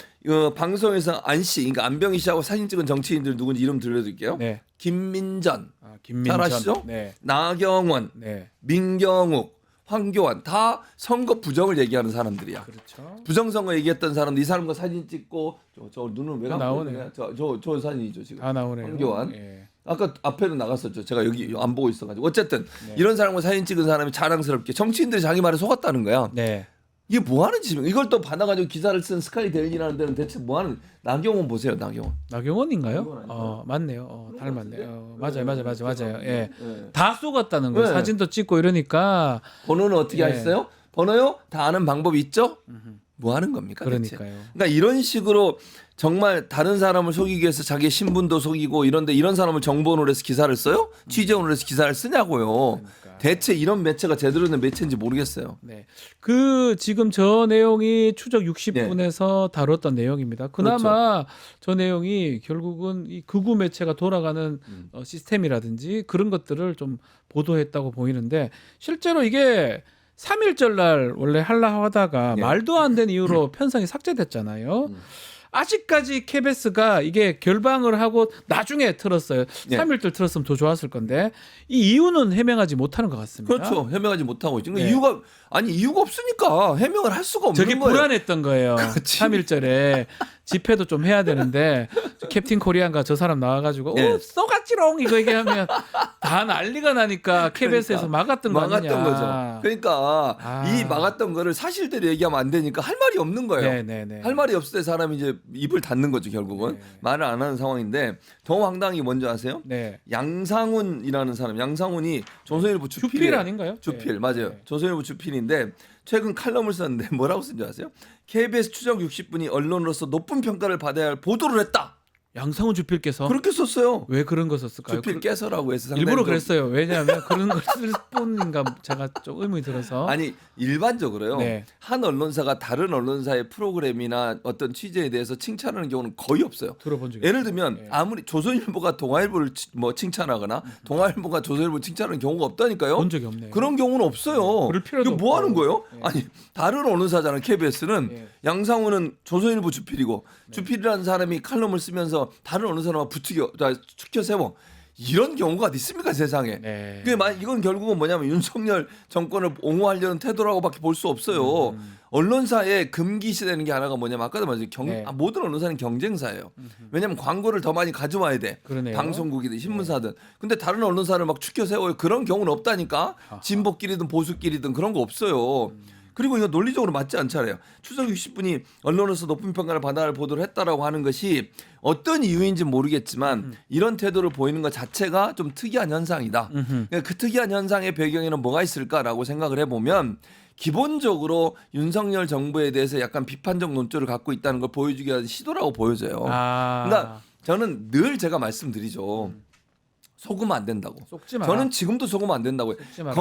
방송에서 안 씨, 그러니까 안병희 씨하고 사진 찍은 정치인들 누군지 이름 들려드릴게요. 네. 김민전, 김민전. 잘 아시죠? 네. 나경원, 네. 민경욱, 황교안 다 선거 부정을 얘기하는 사람들이야. 그렇죠. 부정선거 얘기했던 사람들 이 사람과 사진 찍고 저 눈은 왜 나오네요. 저 사진이죠 지금. 다 나오네요. 황교안. 예. 아까 앞에는 나갔었죠. 제가 여기 안 보고 있어가지고 어쨌든 이런 사람과 사진 찍은 사람이 자랑스럽게 정치인들이 자기 말에 속았다는 거야. 네. 이게 뭐 하는 짓입니까? 이걸 또 받아가지고 기사를 쓴 스카이 데일리라는 데는 대체 뭐 하는 나경원 보세요. 나경원. 나경원인가요? 나경원 아닌가요? 맞네요. 닮았네요. 맞아요. 예. 네. 다 쏘갔다는 거예요. 네. 사진도 찍고 이러니까. 번호는 어떻게 예. 하셨어요? 번호요? 다 아는 방법이 있죠? 뭐 하는 겁니까? 대체? 그러니까요. 그러니까 이런 식으로 정말 다른 사람을 속이기 위해서 자기 신분도 속이고 이런데 이런 사람을 정보원으로 해서 기사를 써요? 취재원으로 해서 기사를 쓰냐고요. 그러니까. 대체 이런 매체가 제대로 된 매체인지 모르겠어요. 네. 그 지금 저 내용이 추적 60분에서 다뤘던 내용입니다. 그나마 저 내용이 결국은 이 극우 매체가 돌아가는 시스템이라든지 그런 것들을 좀 보도했다고 보이는데 실제로 이게 3.1절 날 원래 하려 하다가 예. 말도 안 되는 이유로 편성이 삭제됐잖아요. 아직까지 KBS가 이게 결방을 하고 나중에 틀었어요. 예. 3.1절 틀었으면 더 좋았을 건데 이 이유는 해명하지 못하는 것 같습니다. 그렇죠. 해명하지 못하고 있죠. 그러니까 네. 이유가 없으니까 해명을 할 수가 없는 저게 거예요. 불안했던 거예요. 그렇지. 3.1절에 집회도 좀 해야 되는데 캡틴 코리안가 저 사람 나와가지고 예. 오 쏘갔지롱 이거 얘기하면 다 난리가 나니까 KBS에서 막았던 거 아니냐. 막았던 거죠. 그러니까 아. 이 막았던 거를 사실대로 얘기하면 안 되니까 할 말이 없는 거예요. 네네네. 할 말이 없을 때 사람이 이제 입을 닫는 거죠 결국은. 네. 말을 안 하는 상황인데 더 황당한 게 뭔지 아세요? 네. 양상훈이라는 사람. 양상훈이 조선일보 주필 주필이에요. 아닌가요? 주필 네. 맞아요. 네. 조선일보 주필인데 최근 칼럼을 썼는데 뭐라고 쓴 줄 아세요? KBS 추적 60분이 언론으로서 높은 평가를 받아야 할 보도를 했다. 양상훈 주필께서 그렇게 썼어요. 왜 그런 거 썼을까요? 주필 깨서라고 해서 상당히 일부러 좀- 그랬어요. 왜냐하면 그런 걸 쓸 뿐인가 제가 좀 의문이 들어서. 아니 일반적으로요. 네. 한 언론사가 다른 언론사의 프로그램이나 어떤 취재에 대해서 칭찬하는 경우는 거의 없어요. 들어본 적이 예를 들면 네. 아무리 조선일보가 동아일보를 칭찬하거나 동아일보가 조선일보를 칭찬하는 경우가 없다니까요. 본 적이 없네요. 그런 경우는 없어요. 그럴 필요도 이거 뭐 없고. 하는 거예요? 네. 아니 다른 언론사잖아요. KBS는 네. 양상우는 조선일보 주필이고 주필이라는 사람이 칼럼을 쓰면서 다른 언론사랑 추켜 세워 이런 경우가 어디 있습니까 세상에? 네. 이건 결국은 뭐냐면 윤석열 정권을 옹호하려는 태도라고밖에 볼 수 없어요. 언론사에 금기시되는 게 하나가 뭐냐면 아까도 말했죠. 네. 모든 언론사는 경쟁사예요. 왜냐하면 광고를 더 많이 가져와야 돼. 그러네요. 방송국이든 신문사든. 근데 다른 언론사를 막 추켜 세워요. 그런 경우는 없다니까. 아하. 진보끼리든 보수끼리든 그런 거 없어요. 그리고 이거 논리적으로 맞지 않잖아요. 추석 60분이 언론으로서 높은 평가를 받아야 할 보도를 했다라고 하는 것이 어떤 이유인지 모르겠지만 이런 태도를 보이는 것 자체가 좀 특이한 현상이다. 그러니까 그 특이한 현상의 배경에는 뭐가 있을까라고 생각을 해보면 기본적으로 윤석열 정부에 대해서 약간 비판적 논조를 갖고 있다는 걸 보여주기 위한 시도라고 보여져요. 아. 그러니까 저는 늘 제가 말씀드리죠. 속으면 안 된다고. 속지 마라. 저는 지금도 속으면 안 된다고요. 속지 마라.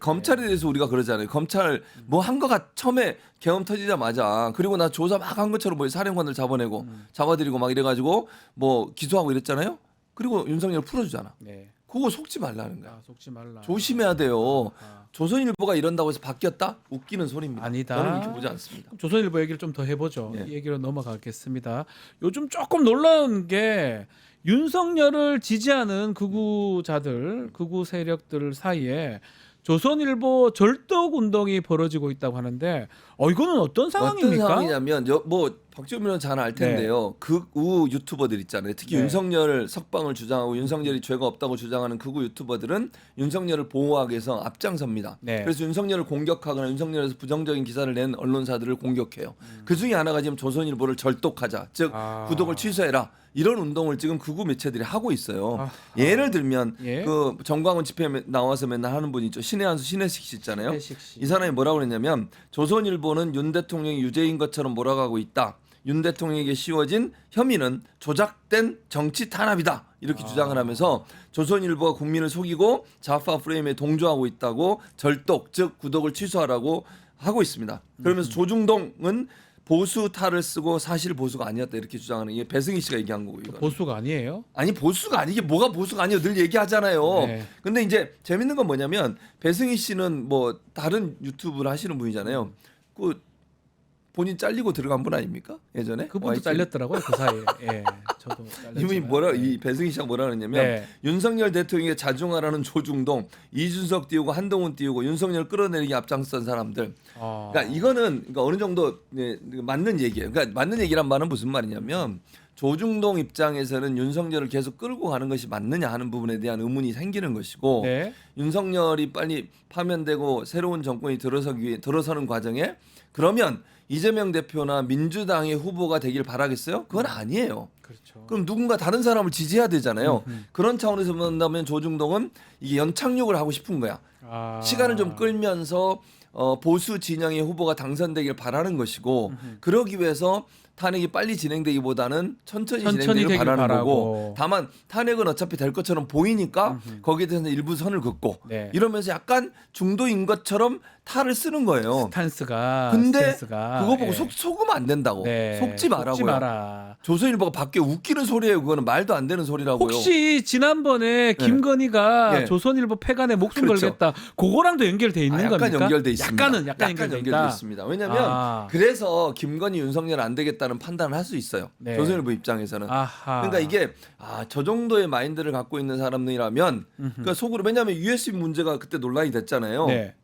검찰에 대해서 우리가 그러잖아요. 검찰 뭐 한 거가 처음에 계엄 터지자마자 그리고 나 조사 막 한 것처럼 뭐 사령관들 잡아내고 잡아들이고 막 이래가지고 뭐 기소하고 이랬잖아요. 그리고 윤석열 풀어주잖아. 네. 그거 속지 말라는 거야. 아, 속지 말라. 조심해야 돼요. 아. 조선일보가 이런다고 해서 바뀌었다? 웃기는 소리입니다. 아니다. 저는 그렇게 보지 않습니다. 조선일보 얘기를 좀 더 해보죠. 예. 이 얘기로 넘어가겠습니다. 요즘 조금 놀라운 게 윤석열을 지지하는 극우자들, 극우 세력들 사이에 조선일보 절독 운동이 벌어지고 있다고 하는데, 이거는 어떤 상황입니까? 어떤 상황이냐면 뭐 박지원 잘 알 텐데요. 극우 유튜버들 있잖아요. 특히 네. 윤석열 석방을 주장하고 윤석열이 죄가 없다고 주장하는 극우 유튜버들은 윤석열을 보호하기 위해서 앞장섭니다. 네. 그래서 윤석열을 공격하거나 윤석열에서 부정적인 기사를 낸 언론사들을 공격해요. 그 중에 하나가 지금 조선일보를 절독하자, 즉 아. 구독을 취소해라. 이런 운동을 지금 극우 매체들이 하고 있어요. 아하. 예를 들면 예. 그 정광훈 집회 나와서 맨날 하는 분 있죠. 신의 한수 신혜식 씨 있잖아요. 신혜식 씨. 이 사람이 뭐라고 그랬냐면 조선일보는 윤 대통령이 유죄인 것처럼 몰아가고 있다. 윤 대통령에게 씌워진 혐의는 조작된 정치 탄압이다. 이렇게 주장을 하면서 조선일보가 국민을 속이고 좌파 프레임에 동조하고 있다고 절독, 즉 구독을 취소하라고 하고 있습니다. 그러면서 조중동은 보수 탈을 쓰고 사실 보수가 아니었다 이렇게 주장하는 게 배승희 씨가 얘기한 거고 이거. 보수가 아니에요? 아니 보수가 아니게 뭐가 보수가 아니에요. 늘 얘기하잖아요. 네. 근데 이제 재밌는 건 뭐냐면 배승희 씨는 뭐 다른 유튜브를 하시는 분이잖아요. 그 본인 잘리고 들어간 분 아닙니까? 예전에 그분도 YTN. 잘렸더라고요 그 사이에. 예, 저도 이분이 잘렸지만. 이 배승희 씨가 뭐라 그랬냐면 네. 윤석열 대통령에게 자중하라는 조중동, 이준석 띄우고 한동훈 띄우고 윤석열 끌어내리기 앞장선 사람들. 그러니까 이거는 그러니까 어느 정도 맞는 얘기예요. 그러니까 맞는 얘기란 말은 무슨 말이냐면 조중동 입장에서는 윤석열을 계속 끌고 가는 것이 맞느냐 하는 부분에 대한 의문이 생기는 것이고 네. 윤석열이 빨리 파면되고 새로운 정권이 들어서는 과정에 그러면 이재명 대표나 민주당의 후보가 되길 바라겠어요? 그건 아니에요. 그렇죠. 그럼 누군가 다른 사람을 지지해야 되잖아요. 그런 차원에서 본다면 조중동은 이게 연착륙을 하고 싶은 거야. 시간을 좀 끌면서 보수 진영의 후보가 당선되길 바라는 것이고 그러기 위해서 탄핵이 빨리 진행되기보다는 천천히 진행되길 되길 바라는 바라고. 거고 다만 탄핵은 어차피 될 것처럼 보이니까 거기에 대해서 일부 선을 긋고 네. 이러면서 약간 중도인 것처럼 탈을 쓰는 거예요. 근데 스탠스가 그거 보고 예. 속으면 안 된다고. 네. 속지 말라고요. 속지 마라. 조선일보가 밖에 웃기는 소리예요. 그거는 말도 안 되는 소리라고요. 혹시 지난번에 김건희가 네. 조선일보 폐간에 목숨 그렇죠. 걸겠다. 그거랑도 연결돼 있는 약간 겁니까? 연결돼 있습니다. 약간 연결돼 있다. 있습니다. 왜냐하면 그래서 김건희 윤석열 안 되겠다는 판단을 할 수 있어요. 네. 조선일보 입장에서는. 아하. 그러니까 이게 저 정도의 마인드를 갖고 있는 사람이라면 그러니까 속으로 왜냐하면 USB 문제가 그때 논란이 됐잖아요. 네.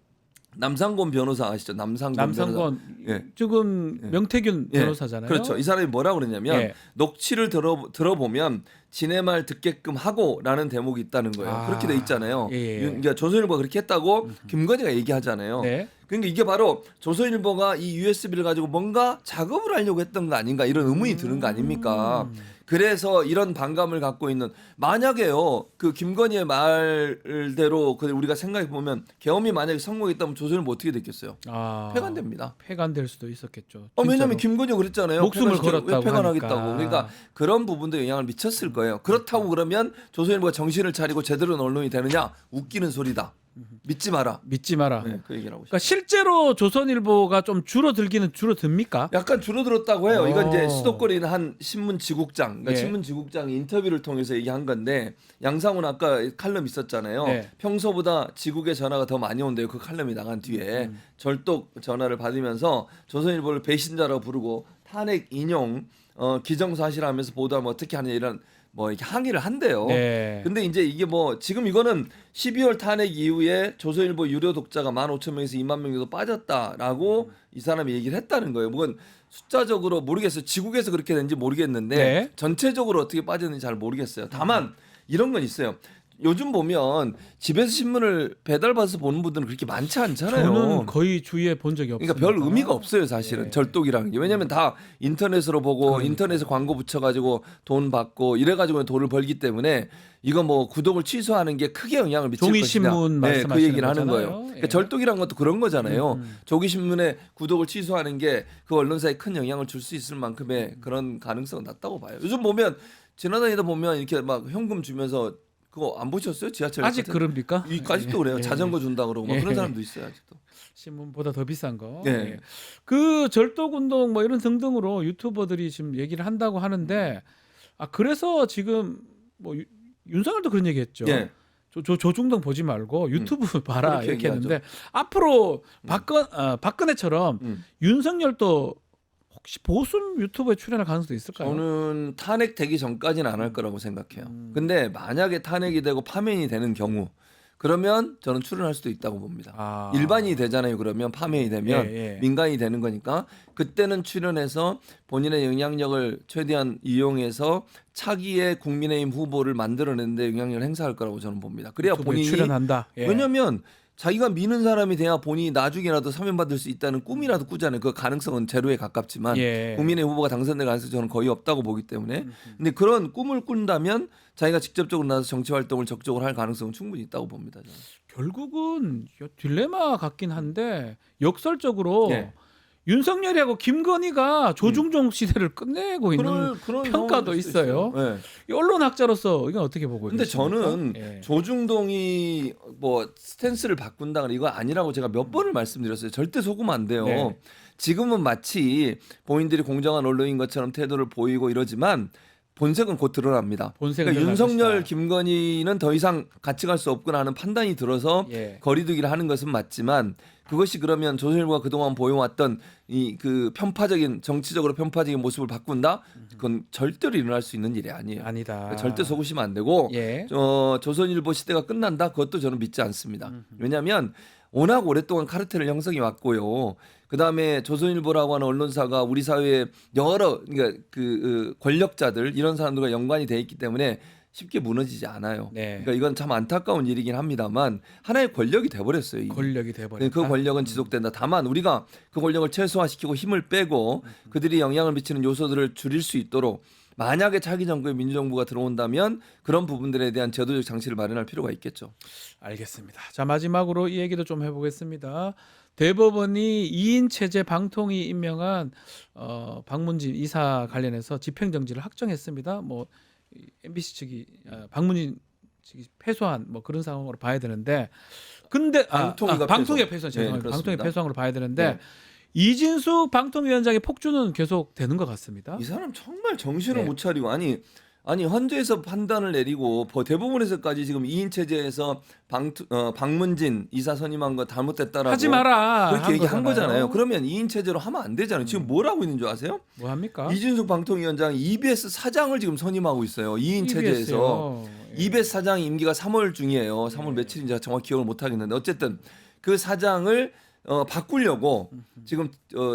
남상권 변호사 아시죠? 남상권 남상권 예. 지금 명태균 예. 변호사잖아요. 그렇죠. 이 사람이 뭐라 그러냐면 예. 녹취를 들어보면 지네 말 듣게끔 하고라는 대목이 있다는 거예요. 그렇게 돼 있잖아요. 예. 그러니까 조선일보가 그렇게 했다고 김건희가 얘기하잖아요. 네. 그러니까 이게 바로 조선일보가 이 USB를 가지고 뭔가 작업을 하려고 했던 거 아닌가 이런 의문이 드는 거 아닙니까? 그래서 이런 반감을 갖고 있는 만약에요 그 김건희의 말대로 우리가 생각해 보면 계엄이 만약에 성공했다면 조선일보 어떻게 됐겠어요? 폐간됩니다. 폐간될 수도 있었겠죠. 왜냐하면 진짜로. 김건희가 그랬잖아요. 목숨을 폐간시켜- 걸었다고 왜 폐간하겠다고. 하니까. 그러니까 그런 부분도 영향을 미쳤을 거예요. 그렇다고 그러면 조선일보가 정신을 차리고 제대로 된 언론이 되느냐? 웃기는 소리다. 믿지 마라. 믿지 마라. 네, 그 얘기를 하고 싶어요. 그러니까 실제로 조선일보가 좀 줄어들기는 줄어듭니까? 약간 줄어들었다고 해요. 이건 이제 오. 수도권에 한 신문 지국장, 그러니까 예. 신문 지국장이 인터뷰를 통해서 얘기한 건데 양상훈 아까 칼럼 있었잖아요. 네. 평소보다 지국의 전화가 더 많이 온대요. 그 칼럼이 나간 뒤에 절독 전화를 받으면서 조선일보를 배신자라고 부르고 탄핵 인용 기정사실하면서 보도하면 어떻게 하느냐 이런 뭐 이렇게 항의를 한대요. 네. 근데 이제 이게 뭐 지금 이거는 12월 탄핵 이후에 조선일보 유료 독자가 15,000명에서 2만 명 정도 빠졌다라고 이 사람이 얘기를 했다는 거예요. 뭐건 숫자적으로 모르겠어요. 지국에서 그렇게 된지 모르겠는데 네. 전체적으로 어떻게 빠졌는지 잘 모르겠어요. 다만 이런 건 있어요. 요즘 보면 집에서 신문을 배달받아서 보는 분들은 그렇게 많지 않잖아요. 저는 거의 주위에 본 적이 없습니다. 그러니까 별 의미가 없어요, 사실은. 네. 절독이라는 게. 왜냐하면 다 인터넷으로 보고 인터넷에 광고 붙여가지고 돈 받고 이래가지고 돈을 벌기 때문에 이거 뭐 구독을 취소하는 게 크게 영향을 미칠 것이냐. 종이신문 네, 말씀하시는 그 얘기를 하는 거잖아요. 거예요. 그러니까 예. 절독이라는 것도 그런 거잖아요. 조기신문에 구독을 취소하는 게 그 언론사에 큰 영향을 줄 수 있을 만큼의 그런 가능성은 낮다고 봐요. 요즘 보면 지나다니다 보면 이렇게 막 현금 주면서 그거 안 보셨어요? 지하철 아직 같은? 그럽니까? 아직도 그래요. 예. 자전거 준다 그러고 막 예. 그런 사람도 있어요. 아직도. 신문보다 더 비싼 거. 예. 예. 그 절독 운동 뭐 이런 등등으로 유튜버들이 지금 얘기를 한다고 하는데 그래서 지금 뭐 윤석열도 그런 얘기했죠. 예. 조중동 보지 말고 유튜브 봐라 그렇게 이렇게 얘기하죠. 했는데 앞으로 박근혜처럼 윤석열도 혹시 보수 유튜브에 출연할 가능성도 있을까요? 저는 탄핵 되기 전까지는 안 할 거라고 생각해요. 근데 만약에 탄핵이 되고 파면이 되는 경우 그러면 저는 출연할 수도 있다고 봅니다. 일반인이 되잖아요. 그러면 파면이 되면 예. 민간이 되는 거니까 그때는 출연해서 본인의 영향력을 최대한 이용해서 차기의 국민의힘 후보를 만들어내는데 영향력을 행사할 거라고 저는 봅니다. 그래야 유튜브에 본인이 출연한다. 예. 왜냐하면 자기가 미는 사람이 돼야 본인이 나중에라도 사면받을 수 있다는 꿈이라도 꾸잖아요. 그 가능성은 제로에 가깝지만 예. 국민의 후보가 당선될 가능성이 저는 거의 없다고 보기 때문에 근데 그런 꿈을 꾼다면 자기가 직접적으로 나서 정치 활동을 적극적으로 할 가능성은 충분히 있다고 봅니다. 저는. 결국은 딜레마 같긴 한데 역설적으로 예. 윤석열이하고 김건희가 조중동 시대를 끝내고 있는 그런 평가도 상황일 수도 있어요. 네. 이 언론학자로서 이건 어떻게 보고 근데 계십니까? 저는 예. 조중동이 뭐 스탠스를 바꾼다거나 이거 아니라고 제가 몇 번을 말씀드렸어요. 절대 속으면 안 돼요. 네. 지금은 마치 본인들이 공정한 언론인 것처럼 태도를 보이고 이러지만 본색은 곧 드러납니다. 본색은 그러니까 드러날 윤석열, 것이다. 김건희는 더 이상 같이 갈 수 없구나 하는 판단이 들어서 예. 거리두기를 하는 것은 맞지만 그것이 그러면 조선일보가 그동안 보여왔던 이 그 편파적인 정치적으로 편파적인 모습을 바꾼다? 그건 절대로 일어날 수 있는 일이 아니에요. 아니다. 그러니까 절대 속으시면 안 되고 예. 조선일보 시대가 끝난다? 그것도 저는 믿지 않습니다. 왜냐하면 워낙 오랫동안 카르텔을 형성해 왔고요. 그다음에 조선일보라고 하는 언론사가 우리 사회에 여러 그러니까 그 권력자들 이런 사람들과 연관이 돼 있기 때문에 쉽게 무너지지 않아요. 네. 그러니까 이건 참 안타까운 일이긴 합니다만 하나의 권력이 돼버렸어요. 이미. 권력이 돼버렸다. 그 권력은 지속된다. 다만 우리가 그 권력을 최소화시키고 힘을 빼고 그들이 영향을 미치는 요소들을 줄일 수 있도록 만약에 차기 정부의 민주정부가 들어온다면 그런 부분들에 대한 제도적 장치를 마련할 필요가 있겠죠. 알겠습니다. 자, 마지막으로 이 얘기도 좀 해보겠습니다. 대법원이 2인 체제 방통위 임명한 박문진 이사 관련해서 집행정지를 확정했습니다. 뭐 MBC 측이 박문진 측이 패소한 뭐 그런 상황으로 봐야 되는데, 근데 방통위가 방통위가 패소, 네, 죄송합니다. 방통위 그렇습니다. 패소한 걸로 봐야 되는데 네. 이진숙 방통위원장의 폭주는 계속 되는 것 같습니다. 이 사람 정말 정신을 네. 못 차리고 아니 헌재에서 판단을 내리고 대법원에서까지 지금 2인 체제에서 박문진 이사 선임한 거 잘못됐다라고 하지 마라 그렇게 한 얘기한 거잖아요. 거잖아요. 그러면 2인 체제로 하면 안 되잖아요. 지금 뭘 하고 있는 줄 아세요? 뭐 합니까? 이준석 방통위원장 EBS 사장을 지금 선임하고 있어요. 2인 체제에서. 예. EBS 사장 임기가 3월 중이에요. 3월 며칠인지 제가 정확히 기억을 못 하겠는데 어쨌든 그 사장을 바꾸려고 지금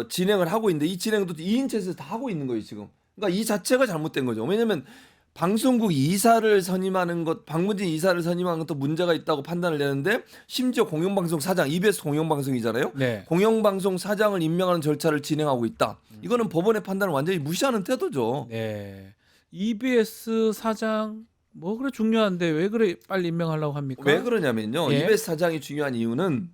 진행을 하고 있는데 이 진행도 2인 체제에서 다 하고 있는 거예요, 지금. 그러니까 이 자체가 잘못된 거죠. 왜냐면 방송국 이사를 선임하는 것, 박문진 이사를 선임하는 것도 문제가 있다고 판단을 내는데 심지어 공영방송 사장, EBS 공영방송이잖아요. 네. 공영방송 사장을 임명하는 절차를 진행하고 있다. 이거는 법원의 판단을 완전히 무시하는 태도죠. 네. EBS 사장 뭐 그래 중요한데 왜 그래 빨리 임명하려고 합니까? 왜 그러냐면요. 예. EBS 사장이 중요한 이유는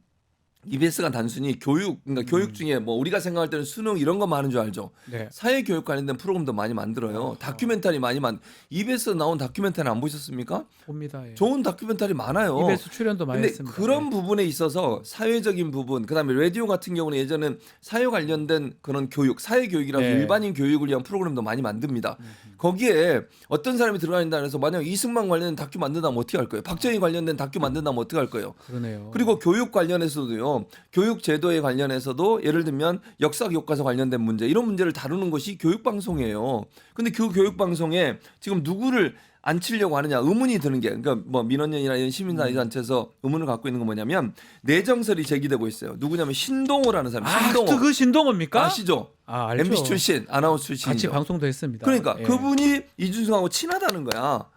EBS가 단순히 그러니까 교육 중에 뭐 우리가 생각할 때는 수능 이런 거 많은 줄 알죠. 네. 사회 교육 관련된 프로그램도 많이 만들어요. 다큐멘터리 많이 EBS 나온 다큐멘터리 안 보셨습니까? 봅니다. 예. 좋은 다큐멘터리 많아요. EBS 출연도 많이 근데 했습니다. 그런 예. 부분에 있어서 사회적인 부분, 그다음에 라디오 같은 경우는 예전엔 사회 관련된 그런 교육, 사회 교육이라고 네. 일반인 교육을 위한 프로그램도 많이 만듭니다. 거기에 어떤 사람이 들어가 있다 해서 만약 이승만 관련된 다큐 만든다면 어떻게 할 거예요? 박정희 관련된 다큐 만든다면 어떻게 할 거예요? 그러네요. 그리고 교육 관련해서도요. 교육 제도에 관련해서도 예를 들면 역사 교과서 관련된 문제 이런 문제를 다루는 것이 교육 방송이에요. 근데 그 교육 방송에 지금 누구를 앉히려고 하느냐 의문이 드는 게 그러니까 뭐 민원연이나 이런 시민단체에서 의문을 갖고 있는 건 뭐냐면 내정설이 제기되고 있어요. 누구냐면 신동호라는 사람. 신동호. 그 신동호입니까? 아시죠? 알죠. MBC 출신, 아나운서 출신이죠. 같이 방송도 했습니다. 그러니까 예. 그분이 이준석하고 친하다는 거야.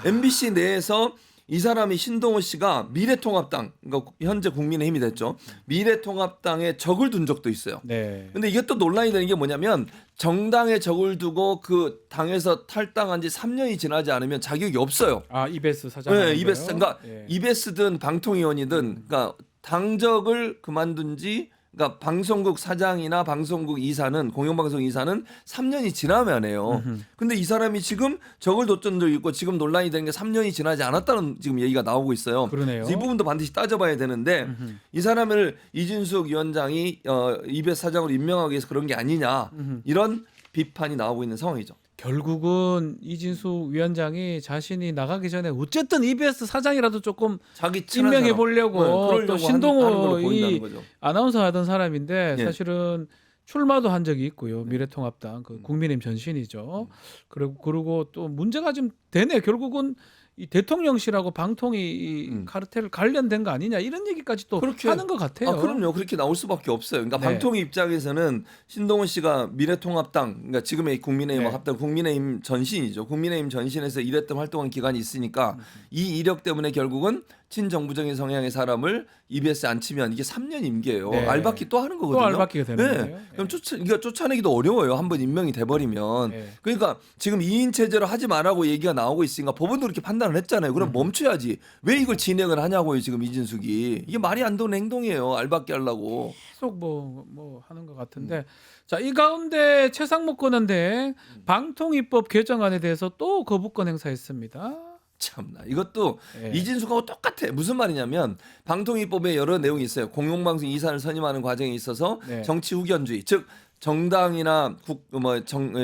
MBC 내에서 이 사람이 신동호 씨가 미래통합당, 그러니까 현재 국민의힘이 됐죠. 미래통합당에 적을 둔 적도 있어요. 네. 근데 이게 또 논란이 되는 게 뭐냐면 정당에 적을 두고 그 당에서 탈당한 지 3년이 지나지 않으면 자격이 없어요. EBS 사장. 네, EBS 그러니까 예. EBS든 방통위원이든 그러니까 당적을 그만둔 지 그러니까 방송국 사장이나 방송국 이사는 공영방송 이사는 3년이 지나면 해요. 근데 이 사람이 지금 적을 뒀던 적이 있고 지금 논란이 되는 게 3년이 지나지 않았다는 지금 얘기가 나오고 있어요. 그러네요. 그래서 이 부분도 반드시 따져봐야 되는데 이 사람을 이준석 위원장이 EBS 사장으로 임명하기 위해서 그런 게 아니냐 이런 비판이 나오고 있는 상황이죠. 결국은 이진숙 위원장이 자신이 나가기 전에 어쨌든 EBS 사장이라도 조금 자기 친한 임명해 사람. 보려고 그러려고 또 하는 신동호 걸로 보인다는 이 거죠. 아나운서 하던 사람인데 예. 사실은 출마도 한 적이 있고요. 미래통합당 그 국민의힘 전신이죠. 그리고 또 문제가 좀 되네. 결국은 이 대통령실하고 방통위 이 카르텔 관련된 거 아니냐 이런 얘기까지 또 그렇게 하는 것 같아요. 그럼요. 그렇게 나올 수밖에 없어요. 그러니까 네. 방통위 입장에서는 신동훈 씨가 미래통합당, 그러니까 지금의 국민의힘 네. 합당 국민의힘 전신이죠. 국민의힘 전신에서 일했던 활동한 기간이 있으니까 이 이력 때문에 결국은 친정부적인 성향의 사람을 EBS에 앉히면 이게 3년 임기예요. 네. 알바끼 또 하는 거거든요. 또 알바끼가 되는 거예요. 그럼 쫓아내기도 어려워요. 한번 임명이 돼버리면. 네. 그러니까 지금 2인 체제로 하지 말라고 얘기가 나오고 있으니까 법원도 그렇게 판단을 했잖아요. 그럼 멈춰야지. 왜 이걸 진행을 하냐고요. 지금 이진숙이. 이게 말이 안 되는 행동이에요. 알바끼 하려고. 계속 뭐 하는 것 같은데 자, 이 가운데 최상목 권한대행 방통위법 개정안에 대해서 또 거부권 행사했습니다. 참나 이것도 예. 이진숙하고 똑같아. 무슨 말이냐면 방통위법에 여러 내용이 있어요. 공영방송 이사를 선임하는 과정에 있어서 네. 정치 후견주의 즉 정당이나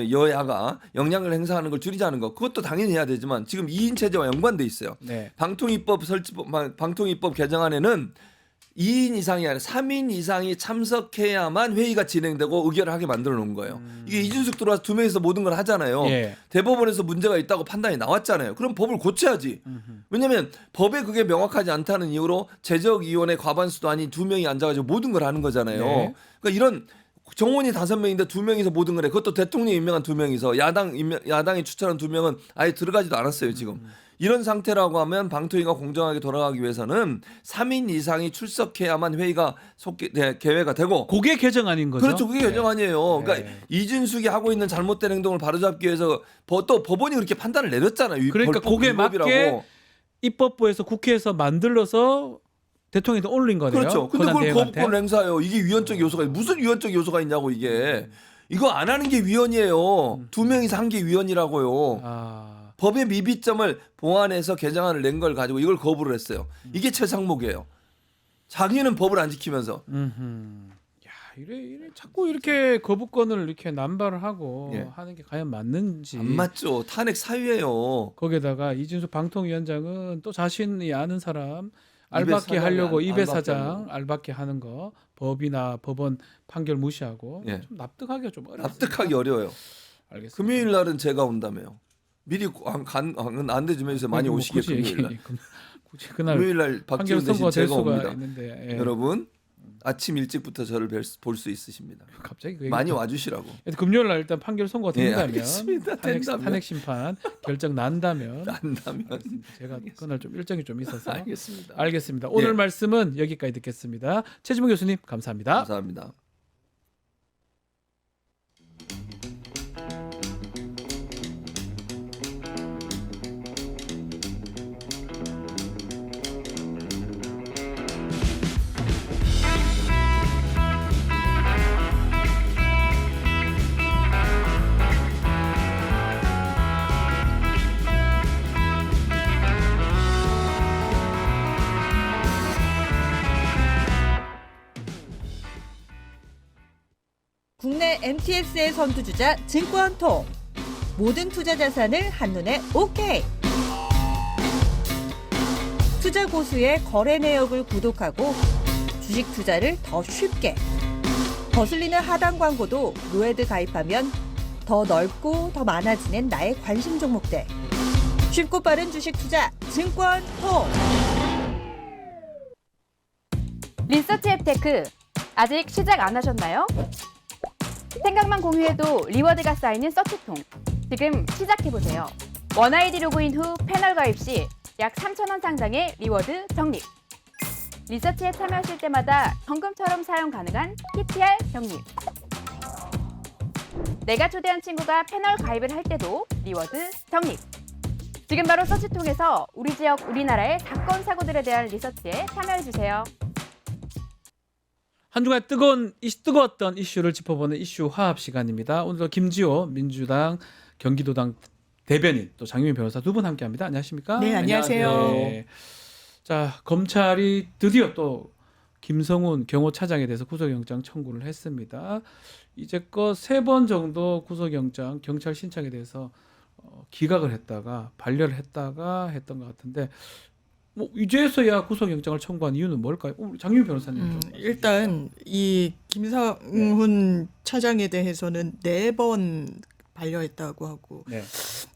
여야가 영향을 행사하는 걸 줄이자는 거 그것도 당연히 해야 되지만 지금 2인 체제와 연관돼 있어요. 네. 방통위법 개정안에는 2인 이상이 아니라 3인 이상이 참석해야만 회의가 진행되고 의결을 하게 만들어 놓은 거예요. 이게 이준석 들어와서 2명이서 모든 걸 하잖아요. 예. 대법원에서 문제가 있다고 판단이 나왔잖아요. 그럼 법을 고쳐야지. 왜냐하면 법에 그게 명확하지 않다는 이유로 제적위원회 과반수도 아닌 2명이 앉아가지고 모든 걸 하는 거잖아요. 네. 그러니까 이런 정원이 5명인데 2명이서 모든 걸 해. 그것도 대통령이 임명한 2명이서 야당이 추천한 2명은 아예 들어가지도 않았어요 지금. 이런 상태라고 하면 방통위가 공정하게 돌아가기 위해서는 3인 이상이 출석해야만 회의가 개회가 되고 그게 개정안인 거죠. 그렇죠. 그게 네. 개정안이에요. 네. 그러니까 이준숙이 하고 있는 잘못된 행동을 바로잡기 위해서 또 법원이 그렇게 판단을 내렸잖아요. 그러니까 그게 맞게 위법이라고. 입법부에서 국회에서 만들어서 대통령한테 올린 거네요. 그렇죠. 근데 권한 그걸 대행한테. 거부권 행사해요. 이게 위헌적 요소가 무슨 위헌적 요소가 있냐고 이게. 이거 안 하는 게 위헌이에요. 2명이서 한 게 위헌이라고요. 아. 법의 미비점을 보완해서 개정안을 낸 걸 가지고 이걸 거부를 했어요. 이게 최상목이에요. 자기는 법을 안 지키면서. 야, 이래 자꾸 이렇게 거부권을 이렇게 남발을 하고 예. 하는 게 과연 맞는지. 안 맞죠. 탄핵 사유예요. 거기다가 이준석 방통위원장은 또 자신이 아는 사람 알받게 사장이 하려고 입에 알받게 사장 하려고. 알받게 하는 거 법이나 법원 판결 무시하고 예. 좀 납득하기가 좀 어렵습니다. 납득하기 어려워요. 알겠습니다. 금요일 날은 제가 온다며요. 미리 안내 좀 해주세요. 많이 뭐 오시게 굳이 금요일 날. 굳이 그날 금요일 날 판결 박지원 대신 선고가 될 제가 수가 옵니다. 있는데 예. 여러분 아침 일찍부터 저를 볼 수 있습니다. 갑자기 그 많이 와주시라고. 금요일 날 일단 판결 선고가 예, 된다면 알겠습니다. 된다면. 탄핵 심판 결정 난다면 안다면 제가 그날 좀 일정이 좀 있어서 알겠습니다. 알겠습니다. 오늘 예. 말씀은 여기까지 듣겠습니다. 최지문 교수님 감사합니다. 감사합니다. 국내 MTS의 선두주자 증권통. 모든 투자 자산을 한눈에 오케이. 투자 고수의 거래 내역을 구독하고 주식 투자를 더 쉽게. 거슬리는 하단 광고도 로에드 가입하면 더 넓고 더 많아지는 나의 관심 종목들. 쉽고 빠른 주식 투자 증권통. 리서치 앱테크 아직 시작 안 하셨나요? 생각만 공유해도 리워드가 쌓이는 서치통. 지금 시작해보세요. 원아이디 로그인 후 패널 가입 시 약 3,000원 상당의 리워드 적립. 리서치에 참여하실 때마다 현금처럼 사용 가능한 PTR 적립. 내가 초대한 친구가 패널 가입을 할 때도 리워드 적립. 지금 바로 서치통에서 우리 지역, 우리나라의 사건, 사고들에 대한 리서치에 참여해주세요. 한 주간 뜨거웠던 이슈를 짚어보는 이슈 화합 시간입니다. 오늘도 김지호 민주당 경기도당 대변인 또 장유민 변호사 두 분 함께합니다. 안녕하십니까? 네, 안녕하세요. 네. 자, 검찰이 드디어 또 김성훈 경호차장에 대해서 구속영장 청구를 했습니다. 이제껏 3번 정도 구속영장 경찰 신청에 대해서 기각을 했다가 반려를 했다가 했던 것 같은데 뭐 이제서야 구속영장을 청구한 이유는 뭘까요? 장유민 변호사님. 일단 이 김성훈 차장에 대해서는 4번 반려했다고 하고 네.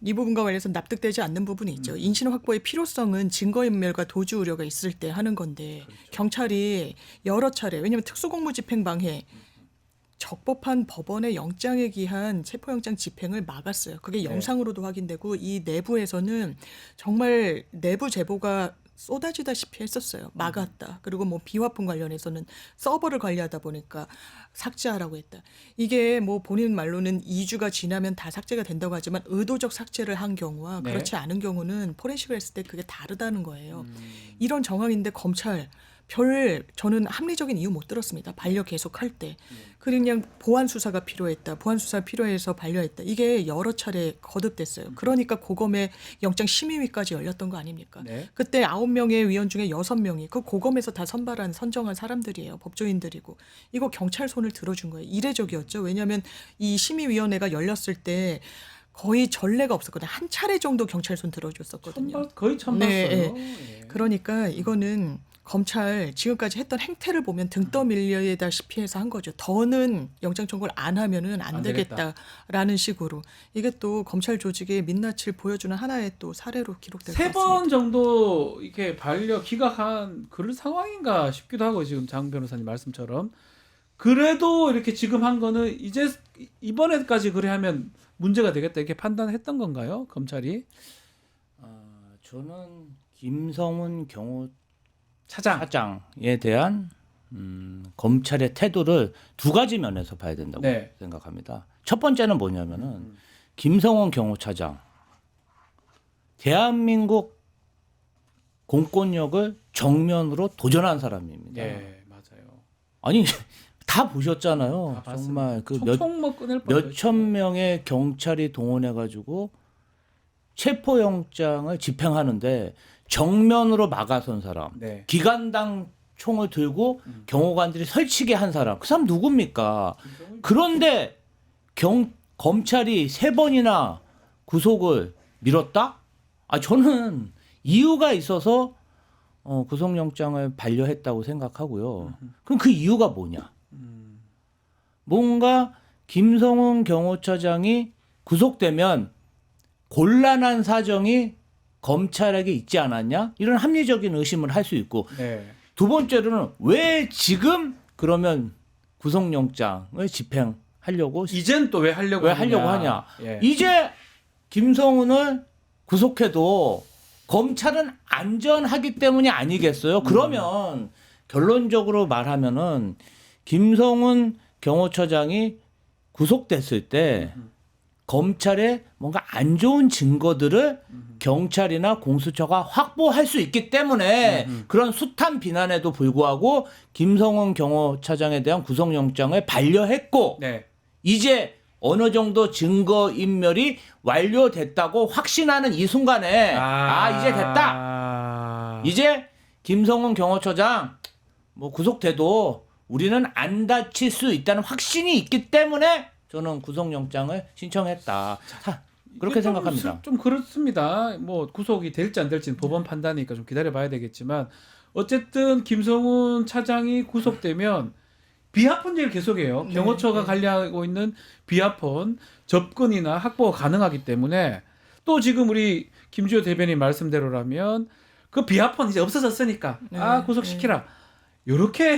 이 부분과 관련해서 납득되지 않는 부분이 있죠. 인신 확보의 필요성은 증거인멸과 도주 우려가 있을 때 하는 건데 경찰이 여러 차례 왜냐하면 특수공무집행방해 적법한 법원의 영장에 기한 체포영장 집행을 막았어요. 그게 영상으로도 확인되고 이 내부에서는 정말 내부 제보가 쏟아지다시피 했었어요. 막았다. 그리고 뭐 비화품 관련해서는 서버를 관리하다 보니까 삭제하라고 했다. 이게 뭐 본인 말로는 2주가 지나면 다 삭제가 된다고 하지만 의도적 삭제를 한 경우와 네. 그렇지 않은 경우는 포렌식을 했을 때 그게 다르다는 거예요. 이런 정황인데 검찰 저는 합리적인 이유 못 들었습니다. 반려 계속할 때. 그냥 보안 수사가 필요했다. 보안 수사 필요해서 반려했다. 이게 여러 차례 거듭됐어요. 그러니까 고검의 영장 심의위까지 열렸던 거 아닙니까? 네. 그때 9명의 위원 중에 6명이 그 고검에서 다 선정한 사람들이에요. 법조인들이고. 이거 경찰 손을 들어준 거예요. 이례적이었죠. 왜냐하면 이 심의위원회가 열렸을 때 거의 전례가 없었거든요. 한 차례 정도 경찰 손 들어줬었거든요. 거의 처음 네, 봤어요. 네. 예. 그러니까 이거는 검찰 지금까지 했던 행태를 보면 등 떠밀려다시피 해서 한 거죠. 더는 영장 청구를 안 하면은 안 되겠다. 되겠다라는 식으로. 이게 또 검찰 조직의 민낯을 보여주는 하나의 또 사례로 기록될 것 세 같습니다. 번 정도 이렇게 반려 기각한 그런 상황인가 싶기도 하고 지금 장 변호사님 말씀처럼 그래도 이렇게 지금 한 거는 이제 이번에까지 그래 하면 문제가 되겠다 이렇게 판단했던 건가요? 검찰이 저는 김성훈 차장 경호차장에 대한 검찰의 태도를 두 가지 면에서 봐야 된다고 네. 생각합니다. 첫 번째는 뭐냐면은 김성훈 경호차장 대한민국 공권력을 정면으로 도전한 사람입니다. 예 맞아요. 아니 다 보셨잖아요. 다 봤습니다. 정말 그 총총 뭐 끊을 뻔했죠. 몇천 명의 경찰이 동원해가지고 체포영장을 집행하는데 정면으로 막아선 사람, 네. 기관당 총을 들고 경호관들이 설치게 한 사람, 그 사람 누굽니까? 그런데 검찰이 3번이나 구속을 미뤘다? 저는 이유가 있어서 구속영장을 반려했다고 생각하고요. 그럼 그 이유가 뭐냐? 뭔가 김성훈 경호처장이 구속되면 곤란한 사정이 검찰에게 있지 않았냐? 이런 합리적인 의심을 할 수 있고 네. 두 번째로는 왜 지금 그러면 구속영장을 집행하려고 이젠 또 왜 하려고 하냐? 예. 이제 김성훈을 구속해도 검찰은 안전하기 때문이 아니겠어요? 그러면 결론적으로 말하면은 김성훈 경호처장이 구속됐을 때 검찰에 뭔가 안 좋은 증거들을 경찰이나 공수처가 확보할 수 있기 때문에 그런 숱한 비난에도 불구하고 김성훈 경호차장에 대한 구속영장을 반려했고 네. 이제 어느 정도 증거인멸이 완료됐다고 확신하는 이 순간에 이제 됐다. 이제 김성훈 경호처장 뭐 구속돼도 우리는 안 다칠 수 있다는 확신이 있기 때문에 저는 구속영장을 신청했다. 그렇게 생각합니다. 좀 그렇습니다. 뭐 구속이 될지 안 될지는 법원 판단이니까 좀 기다려봐야 되겠지만 어쨌든 김성훈 차장이 구속되면 비하폰제를 계속해요. 경호처가 관리하고 있는 비하폰 접근이나 확보가 가능하기 때문에 또 지금 우리 김주호 대변인 말씀대로라면 그 비하폰 이제 없어졌으니까 구속시키라. 이렇게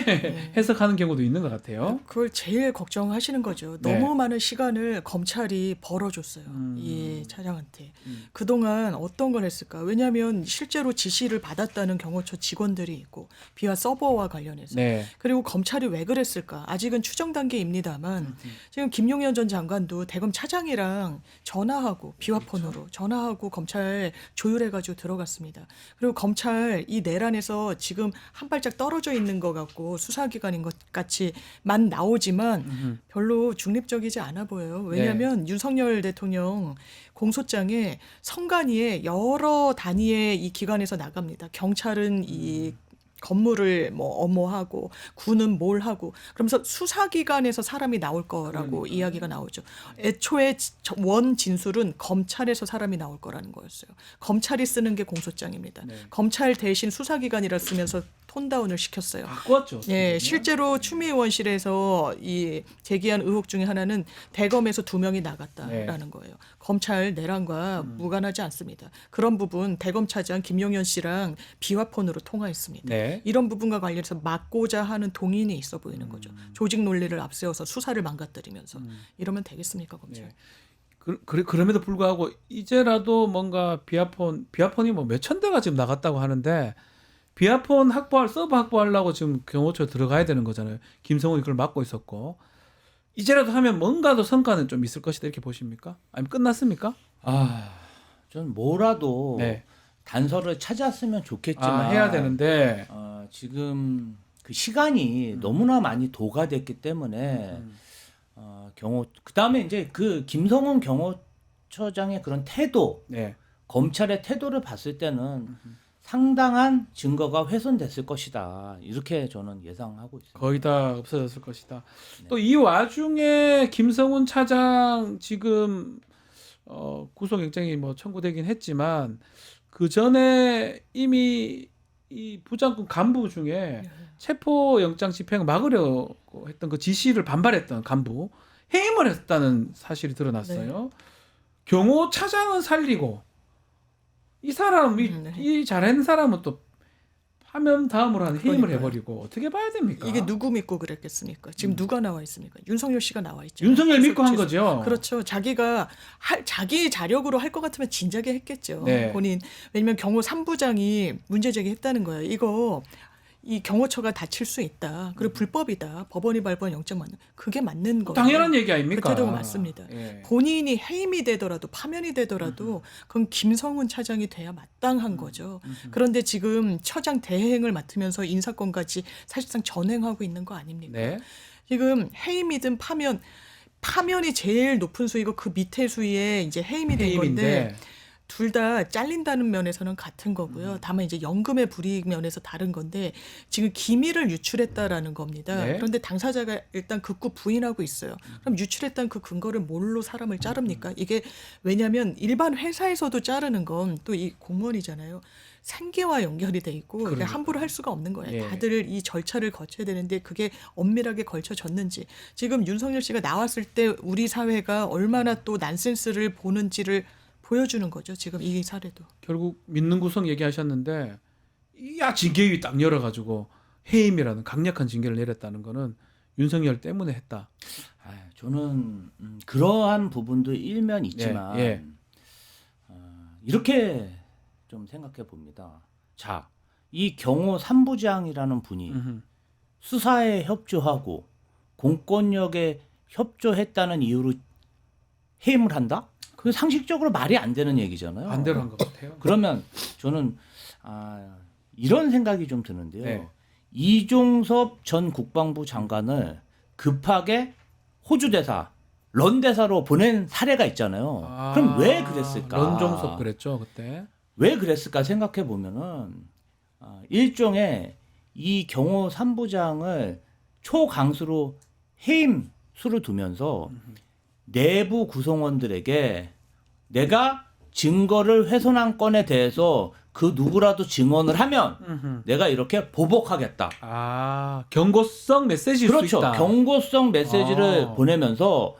해석하는 경우도 있는 것 같아요. 그걸 제일 걱정하시는 거죠. 너무 많은 시간을 검찰이 벌어줬어요. 이 차장한테. 그동안 어떤 걸 했을까? 왜냐하면 실제로 지시를 받았다는 경호처 직원들이 있고 비화 서버와 관련해서. 네. 그리고 검찰이 왜 그랬을까? 아직은 추정 단계입니다만 지금 김용현 전 장관도 대검 차장이랑 전화하고 비화폰으로 전화하고 검찰 조율해가지고 들어갔습니다. 그리고 검찰 이 내란에서 지금 한 발짝 떨어져 있는 것 같고 수사기관인 것 같이만 나오지만 별로 중립적이지 않아 보여요. 왜냐하면 윤석열 대통령 공소장에 선관위에 여러 단위의 이 기관에서 나갑니다. 경찰은 이 건물을 뭐 엄호하고 군은 뭘 하고 그러면서 수사기관에서 사람이 나올 거라고 이야기가 나오죠. 애초에 원 진술은 검찰에서 사람이 나올 거라는 거였어요. 검찰이 쓰는 게 공소장입니다. 검찰 대신 수사기관이라 쓰면서 톤다운을 시켰어요. 바꿨죠. 예, 실제로 추미애 의원실에서 이 제기한 의혹 중에 하나는 대검에서 2명이 나갔다라는 거예요. 검찰 내란과 무관하지 않습니다. 그런 부분 대검 차장 김용현 씨랑 비화폰으로 통화했습니다. 네. 이런 부분과 관련해서 막고자 하는 동인이 있어 보이는 거죠. 조직 논리를 앞세워서 수사를 망가뜨리면서 이러면 되겠습니까, 검찰? 그럼에도 불구하고 이제라도 뭔가 비하폰이 뭐 몇천 대가 지금 나갔다고 하는데 비하폰 서버 확보하려고 지금 경호처 들어가야 되는 거잖아요. 김성훈이 그걸 막고 있었고 이제라도 하면 뭔가 더 성과는 좀 있을 것이다 이렇게 보십니까? 아니면 끝났습니까? 전 뭐라도 네. 단서를 찾았으면 좋겠지만 해야 되는데 지금 그 시간이 너무나 많이 도가됐기 때문에 경호 그다음에 이제 그 김성훈 경호처장의 그런 태도, 네. 검찰의 태도를 봤을 때는 상당한 증거가 훼손됐을 것이다. 이렇게 저는 예상하고 있습니다. 거의 다 없어졌을 것이다. 네. 또 이 와중에 김성훈 차장 지금 구속영장이 뭐 청구되긴 했지만 그 전에 이미 이 부장급 간부 중에 체포영장 집행을 막으려고 했던 그 지시를 반발했던 간부 해임을 했다는 사실이 드러났어요. 경호 차장은 살리고 이 사람 이 잘한 사람은 또 하면 다음으로 한 해임을 그러니까요. 해버리고 어떻게 봐야 됩니까? 이게 누구 믿고 그랬겠습니까? 지금 누가 나와 있습니까? 윤석열 씨가 나와 있죠. 윤석열 믿고 한 거죠. 그렇죠. 자기가 자기 자력으로 할 것 같으면 진작에 했겠죠. 네. 본인 왜냐면 경호 3부장이 문제 제기했다는 거예요. 이거 이 경호처가 다칠 수 있다. 그리고 불법이다. 법원이 발부한 영장 맞는 그게 맞는 거예요. 당연한 얘기 아닙니까? 그 태도가 맞습니다. 예. 본인이 해임이 되더라도 파면이 되더라도 그건 김성훈 차장이 돼야 마땅한 거죠. 그런데 지금 처장 대행을 맡으면서 인사권까지 사실상 전행하고 있는 거 아닙니까? 네. 지금 해임이든 파면이 제일 높은 수위고 그 밑에 수위에 이제 해임이 된 건데 해임인데 둘 다 잘린다는 면에서는 같은 거고요. 다만 이제 연금의 불이익 면에서 다른 건데 지금 기밀을 유출했다라는 겁니다. 네. 그런데 당사자가 일단 극구 부인하고 있어요. 그럼 유출했다는 그 근거를 뭘로 사람을 자릅니까? 이게 왜냐하면 일반 회사에서도 자르는 건 또 이 공무원이잖아요. 생계와 연결이 돼 있고 그러니까. 함부로 할 수가 없는 거예요. 예. 다들 이 절차를 거쳐야 되는데 그게 엄밀하게 걸쳐졌는지 지금 윤석열 씨가 나왔을 때 우리 사회가 얼마나 또 난센스를 보는지를 보여주는 거죠. 지금 이 사례도. 결국 믿는 구성 얘기하셨는데 징계위 딱 열어가지고 해임이라는 강력한 징계를 내렸다는 거는 윤석열 때문에 했다. 저는 그러한 부분도 일면 있지만 예. 이렇게 좀 생각해 봅니다. 자, 이 경호 3부장이라는 분이 수사에 협조하고 공권력에 협조했다는 이유로 해임을 한다? 그 상식적으로 말이 안 되는 얘기잖아요. 반대로 한 것 같아요. 그러면 저는 이런 생각이 좀 드는데요. 네. 이종섭 전 국방부 장관을 급하게 호주 대사, 런 대사로 보낸 사례가 있잖아요. 그럼 왜 그랬을까? 런종섭 그랬죠 그때. 왜 그랬을까 생각해 보면은 일종의 이 경호 3부장을 초강수로 해임 수를 두면서 내부 구성원들에게 내가 증거를 훼손한 건에 대해서 그 누구라도 증언을 하면 내가 이렇게 보복하겠다. 경고성 메시지일 수 그렇죠. 있다. 경고성 메시지를 보내면서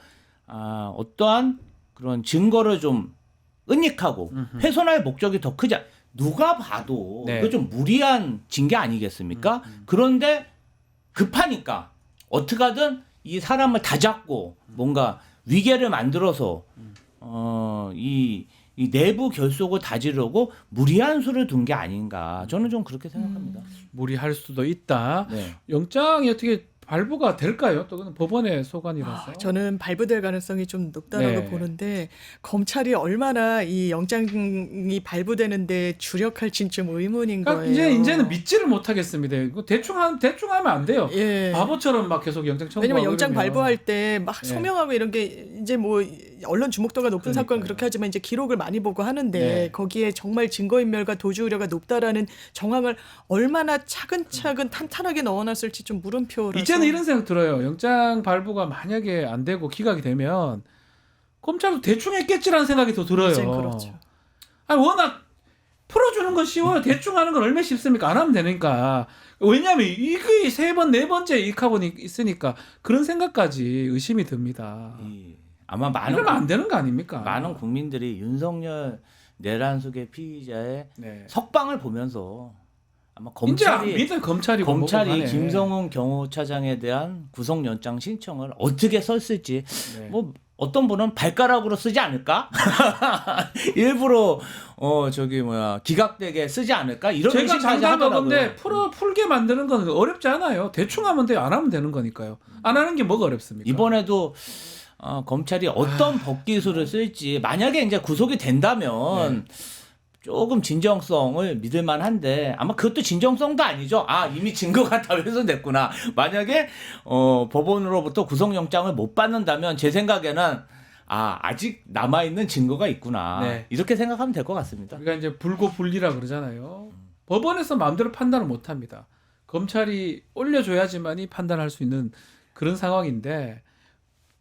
어떠한 그런 증거를 좀 은닉하고 훼손할 목적이 더 크지 누가 봐도 네. 그 좀 무리한 징계 아니겠습니까? 그런데 급하니까 어떻게든 이 사람을 다잡고 뭔가 위계를 만들어서 이 내부 결속을 다지려고 무리한 수를 둔 게 아닌가 저는 좀 그렇게 생각합니다. 무리할 수도 있다. 네. 영장이 어떻게 발부가 될까요? 또 그건 법원의 소관이라서. 저는 발부될 가능성이 좀 높다라고 네. 보는데 검찰이 얼마나 이 영장이 발부되는데 주력할지 좀 의문인 그러니까 거예요. 이제는 믿지를 못하겠습니다. 이거 대충 하면 안 돼요. 예. 바보처럼 막 계속 영장 청구하고. 왜냐면 영장 이러면. 발부할 때 막 예. 소명하고 이런 게 이제 뭐 언론 주목도가 높은 그러니까요. 사건은 그렇게 하지만 이제 기록을 많이 보고 하는데 네. 거기에 정말 증거인멸과 도주 우려가 높다라는 정황을 얼마나 차근차근 탄탄하게 넣어놨을지 좀 물음표라서. 이제는 이런 생각 들어요. 영장 발부가 만약에 안 되고 기각이 되면 검찰도 대충 했겠지라는 생각이 더 들어요. 이젠 그렇죠. 워낙 풀어주는 건 쉬워요. 대충 하는 건 얼마나 쉽습니까? 안 하면 되니까. 왜냐하면 이게 3번, 4번째 이카본이 있으니까 그런 생각까지 의심이 듭니다. 아마 이러면 안 되는 거 아닙니까? 많은 국민들이 윤석열 내란숙의 피의자의 네. 석방을 보면서 아마 이제 안 믿은 검찰이 김성훈 경호차장에 대한 구속영장 신청을 어떻게 썼을지 네. 뭐 어떤 분은 발가락으로 쓰지 않을까? 일부러 기각되게 쓰지 않을까? 이런 제가 의심까지 장담하건데 하더라고요. 풀게 만드는 건 어렵지 않아요. 대충 하면 돼요. 안 하면 되는 거니까요. 안 하는 게 뭐가 어렵습니까? 이번에도 검찰이 어떤 법기술을 쓸지 만약에 이제 구속이 된다면 조금 진정성을 믿을 만한데 아마 그것도 진정성도 아니죠. 아 이미 증거가 다 훼손됐구나. 만약에 법원으로부터 구속영장을 못 받는다면 제 생각에는 아직 남아있는 증거가 있구나. 네. 이렇게 생각하면 될 것 같습니다. 우리가 이제 불고불리라 그러잖아요. 법원에서 마음대로 판단을 못 합니다. 검찰이 올려줘야지만이 판단할 수 있는 그런 상황인데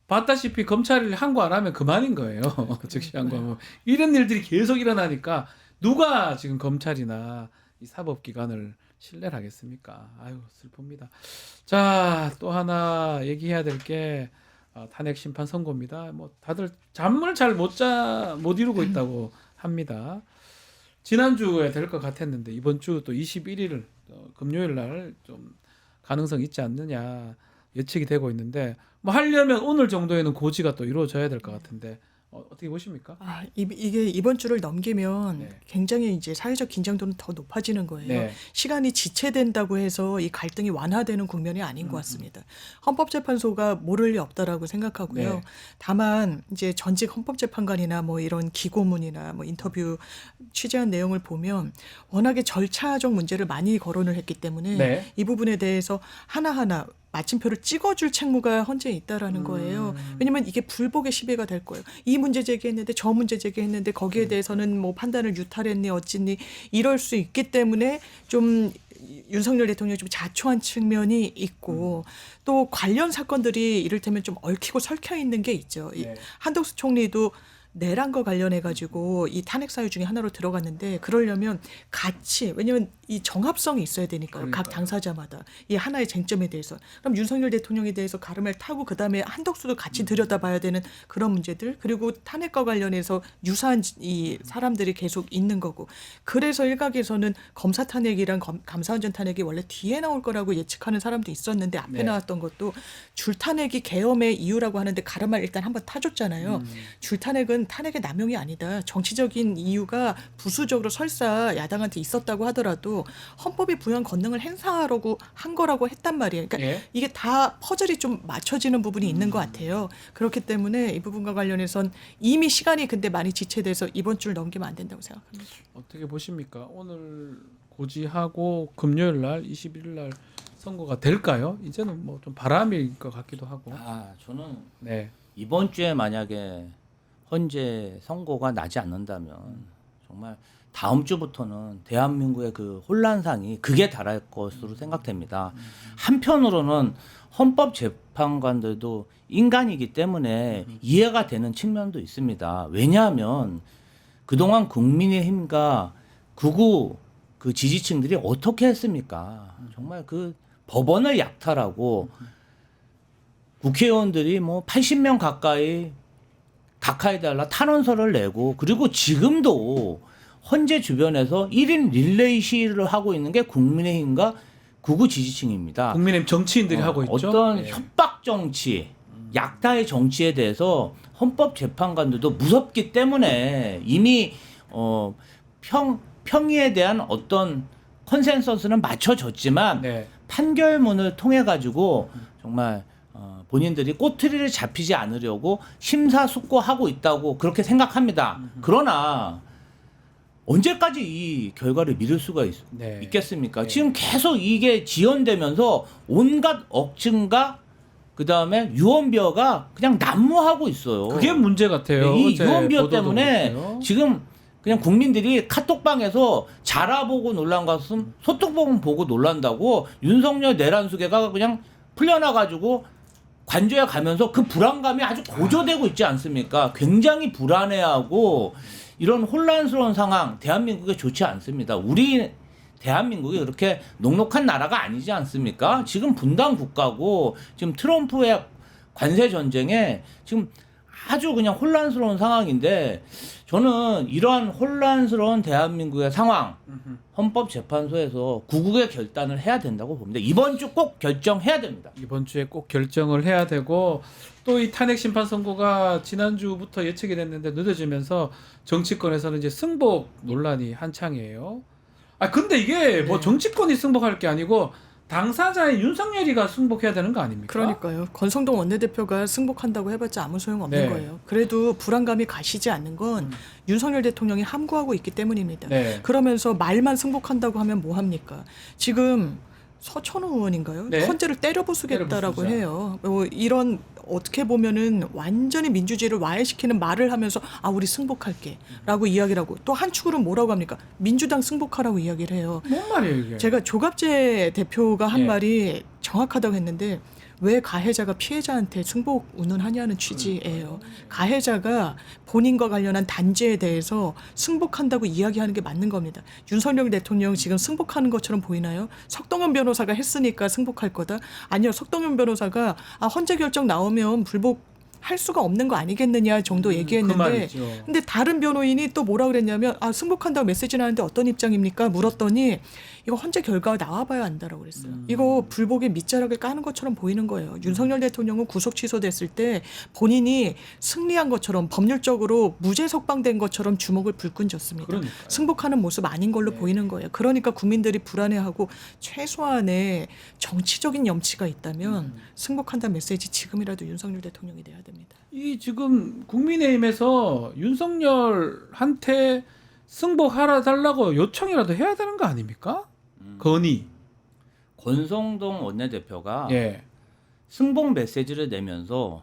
봤다시피 검찰이 항고 안 하면 그만인 거예요. 즉시 항고하면 이런 일들이 계속 일어나니까 누가 지금 검찰이나 이 사법기관을 신뢰를 하겠습니까? 아유 슬픕니다. 자, 또 하나 얘기해야 될 게 탄핵 심판 선고입니다. 뭐 다들 잠을 잘 못 이루고 있다고 합니다. 지난주에 될 것 같았는데 이번 주 또 21일 금요일 날 좀 가능성 있지 않느냐 예측이 되고 있는데 뭐 하려면 오늘 정도에는 고지가 또 이루어져야 될 것 같은데 어떻게 보십니까? 이게 이번 주를 넘기면 네. 굉장히 이제 사회적 긴장도는 더 높아지는 거예요. 네. 시간이 지체된다고 해서 이 갈등이 완화되는 국면이 아닌 것 같습니다. 헌법재판소가 모를 리 없다라고 생각하고요. 네. 다만 이제 전직 헌법재판관이나 뭐 이런 기고문이나 뭐 인터뷰 취재한 내용을 보면 워낙에 절차적 문제를 많이 거론을 했기 때문에 네. 이 부분에 대해서 하나하나 마침표를 찍어줄 책무가 헌재에 있다라는 거예요. 왜냐하면 이게 불복의 시비가 될 거예요. 이 문제 제기했는데 저 문제 제기했는데 거기에 대해서는 뭐 판단을 유탈했니 어찌니 이럴 수 있기 때문에 좀 윤석열 대통령이 좀 자초한 측면이 있고 또 관련 사건들이 이를테면 좀 얽히고 설켜 있는 게 있죠. 네. 한덕수 총리도 내란과 관련해 가지고 이 탄핵 사유 중에 하나로 들어갔는데 그러려면 같이 왜냐하면 이 정합성이 있어야 되니까요. 각 당사자마다 이 하나의 쟁점에 대해서 그럼 윤석열 대통령에 대해서 가름을 타고 그다음에 한덕수도 같이 들여다봐야 되는 그런 문제들 그리고 탄핵과 관련해서 유사한 이 사람들이 계속 있는 거고 그래서 일각에서는 검사 탄핵이랑 감사원전 탄핵이 원래 뒤에 나올 거라고 예측하는 사람도 있었는데 앞에 네. 나왔던 것도 줄탄핵이 계엄의 이유라고 하는데 가름을 일단 한번 타줬잖아요. 줄탄핵은 탄핵의 남용이 아니다. 정치적인 이유가 부수적으로 설사 야당한테 있었다고 하더라도 헌법이 부여한 권능을 행사하려고 한 거라고 했단 말이에요. 그러니까 예. 이게 다 퍼즐이 좀 맞춰지는 부분이 있는 것 같아요. 그렇기 때문에 이 부분과 관련해선 이미 시간이 근데 많이 지체돼서 이번 주를 넘기면 안 된다고 생각합니다. 어떻게 보십니까? 오늘 고지하고 금요일 날 21일 날 선고가 될까요? 이제는 뭐 좀 바람일 것 같기도 하고. 저는 네. 이번 주에 만약에 헌재 선고가 나지 않는다면 정말 다음 주부터는 대한민국의 그 혼란상이 극에 달할 것으로 생각됩니다. 한편으로는 헌법재판관들도 인간이기 때문에 이해가 되는 측면도 있습니다. 왜냐하면 그동안 국민의힘과 극우 그 지지층들이 어떻게 했습니까? 정말 그 법원을 약탈하고 국회의원들이 뭐 80명 가까이 각하해달라 탄원서를 내고 그리고 지금도 헌재 주변에서 1인 릴레이 시위를 하고 있는 게 국민의힘과 극우 지지층입니다. 국민의힘 정치인들이 하고 있죠. 어떤 네. 협박 정치, 약탈의 정치에 대해서 헌법재판관들도 무섭기 때문에 이미 평의에 대한 어떤 컨센서스는 맞춰졌지만 네. 판결문을 통해 가지고 정말 본인들이 꼬투리를 잡히지 않으려고 심사숙고하고 있다고 그렇게 생각합니다. 그러나 언제까지 이 결과를 미룰 수가 네. 있겠습니까? 네. 지금 계속 이게 지연되면서 온갖 억증과 그다음에 유언비어가 그냥 난무하고 있어요. 그게 문제 같아요. 이 어제 유언비어 보도도 때문에 그렇고요. 지금 그냥 국민들이 카톡방에서 자라보고 놀란 것은 소떡봉 보고 놀란다고 윤석열 내란 수계가 그냥 풀려나가지고 관저에 가면서 그 불안감이 아주 고조되고 있지 않습니까? 굉장히 불안해하고 이런 혼란스러운 상황 대한민국에 좋지 않습니다. 우리 대한민국이 그렇게 녹록한 나라가 아니지 않습니까? 지금 분단 국가고 지금 트럼프의 관세 전쟁에 지금 아주 그냥 혼란스러운 상황인데 저는 이러한 혼란스러운 대한민국의 상황 헌법재판소에서 구국의 결단을 해야 된다고 봅니다. 이번 주 꼭 결정해야 됩니다. 이번 주에 꼭 결정을 해야 되고 또 이 탄핵 심판 선고가 지난주부터 예측이 됐는데 늦어지면서 정치권에서는 이제 승복 논란이 한창이에요. 근데 이게 뭐 정치권이 승복할 게 아니고 당사자의 윤석열이가 승복해야 되는 거 아닙니까? 그러니까요. 권성동 원내대표가 승복한다고 해봤자 아무 소용없는 네. 거예요. 그래도 불안감이 가시지 않는 건 윤석열 대통령이 함구하고 있기 때문입니다. 네. 그러면서 말만 승복한다고 하면 뭐 합니까? 지금 서천호 의원인가요? 네. 헌재를 때려 부수겠다라고 때려 부수자. 해요. 이런 어떻게 보면은 완전히 민주주의를 와해시키는 말을 하면서 아 우리 승복할게라고 이야기를 하고 또 한축으로는 뭐라고 합니까? 민주당 승복하라고 이야기를 해요. 뭔 말이에요 이게? 제가 조갑재 대표가 한 예. 말이 정확하다고 했는데 왜 가해자가 피해자한테 승복 운운하냐는 취지예요. 가해자가 본인과 관련한 단죄에 대해서 승복한다고 이야기하는 게 맞는 겁니다. 윤석열 대통령 지금 승복하는 것처럼 보이나요? 석동현 변호사가 했으니까 승복할 거다? 아니요. 석동현 변호사가 헌재 결정 나오면 불복 할 수가 없는 거 아니겠느냐 정도 그 얘기했는데 말이죠. 근데 다른 변호인이 또 뭐라 그랬냐면 승복한다고 메시지 나는데 어떤 입장입니까? 물었더니 이거 헌재 결과가 나와봐야 안다라고 그랬어요. 이거 불복의 밑자락을 까는 것처럼 보이는 거예요. 윤석열 대통령은 구속 취소됐을 때 본인이 승리한 것처럼 법률적으로 무죄 석방된 것처럼 주먹을 불끈 쥐었습니다. 그러니까요. 승복하는 모습 아닌 걸로 보이는 거예요. 그러니까 국민들이 불안해하고 최소한의 정치적인 염치가 있다면 승복한다는 메시지 지금이라도 윤석열 대통령이 내야 됩니다. 이 지금 국민의힘에서 윤석열한테 승복하라 달라고 요청이라도 해야 되는 거 아닙니까? 건의. 권성동 원내대표가 예. 승복 메시지를 내면서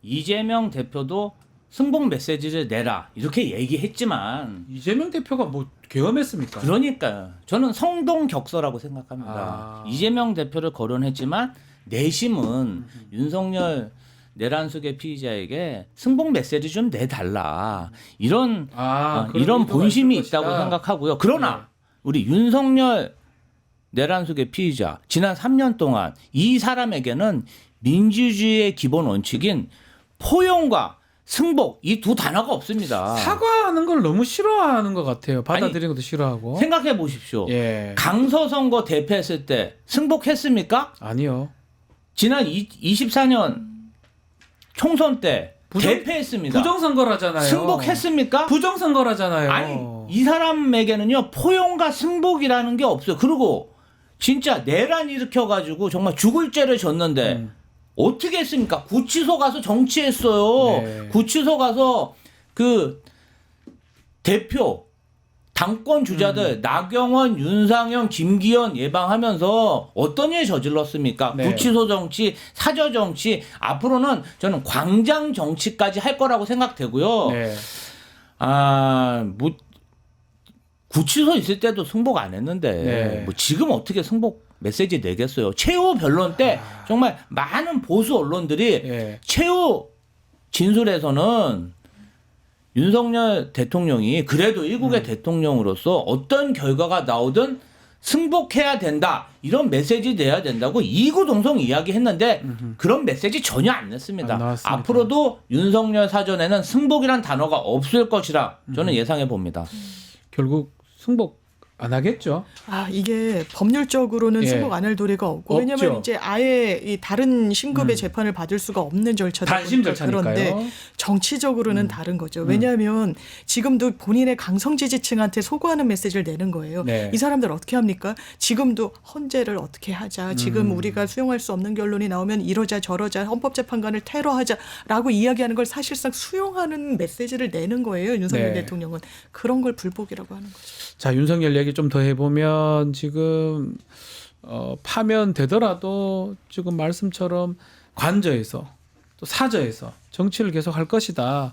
이재명 대표도 승복 메시지를 내라 이렇게 얘기했지만 이재명 대표가 뭐 계엄했습니까? 그러니까요. 저는 성동격서라고 생각합니다. 아. 이재명 대표를 거론했지만 내심은 윤석열 내란숙의 피의자에게 승복 메시지 좀 내달라 이런 그런 이런 의도가 본심이 있을 있다고 것이다. 생각하고요. 그러나 우리 윤석열 내란숙의 피의자 지난 3년 동안 이 사람에게는 민주주의의 기본 원칙인 포용과 승복 이 두 단어가 없습니다. 사과하는 걸 너무 싫어하는 것 같아요. 받아들이는 것도 싫어하고. 생각해 보십시오. 예. 강서선거 대패했을 때 승복했습니까? 아니요. 지난 24년 총선 때 대패했습니다. 부정선거라잖아요. 승복했습니까? 부정선거라잖아요. 아니 이 사람에게는요 포용과 승복이라는 게 없어요. 그리고 진짜 내란 일으켜가지고 정말 죽을 죄를 졌는데 어떻게 했습니까? 구치소 가서 정치했어요. 네. 구치소 가서 그 대표 당권 주자들 나경원, 윤상현, 김기현 예방하면서 어떤 일 저질렀습니까? 네. 구치소 정치, 사저 정치 앞으로는 저는 광장 정치까지 할 거라고 생각되고요. 네. 뭐 구치소 있을 때도 승복 안 했는데 네. 뭐 지금 어떻게 승복 메시지 내겠어요? 최후 변론 때 정말 많은 보수 언론들이 예. 최후 진술에서는 윤석열 대통령이 그래도 일국의 대통령으로서 어떤 결과가 나오든 승복해야 된다 이런 메시지 내야 된다고 이구동성 이야기했는데 그런 메시지 전혀 안 냈습니다. 안 나왔습니다. 앞으로도 윤석열 사전에는 승복이란 단어가 없을 것이라 저는 예상해 봅니다. 결국 승복 안 하겠죠. 이게 법률적으로는 예. 승복 안 할 도리가 없고 없죠. 왜냐하면 이제 아예 이 다른 신급의 재판을 받을 수가 없는 절차다 단심 보니까 절차니까요. 그런데 정치적으로는 다른 거죠. 왜냐하면 지금도 본인의 강성 지지층한테 소구하는 메시지를 내는 거예요. 네. 이 사람들 어떻게 합니까? 지금도 헌재를 어떻게 하자. 지금 우리가 수용할 수 없는 결론이 나오면 이러자 저러자 헌법재판관을 테러하자라고 이야기하는 걸 사실상 수용하는 메시지를 내는 거예요. 윤석열 네. 대통령은. 그런 걸 불복이라고 하는 거죠. 자, 윤석열 얘기 좀 더 해보면 지금 파면되더라도 지금 말씀처럼 관저에서 또 사저에서 정치를 계속 할 것이다.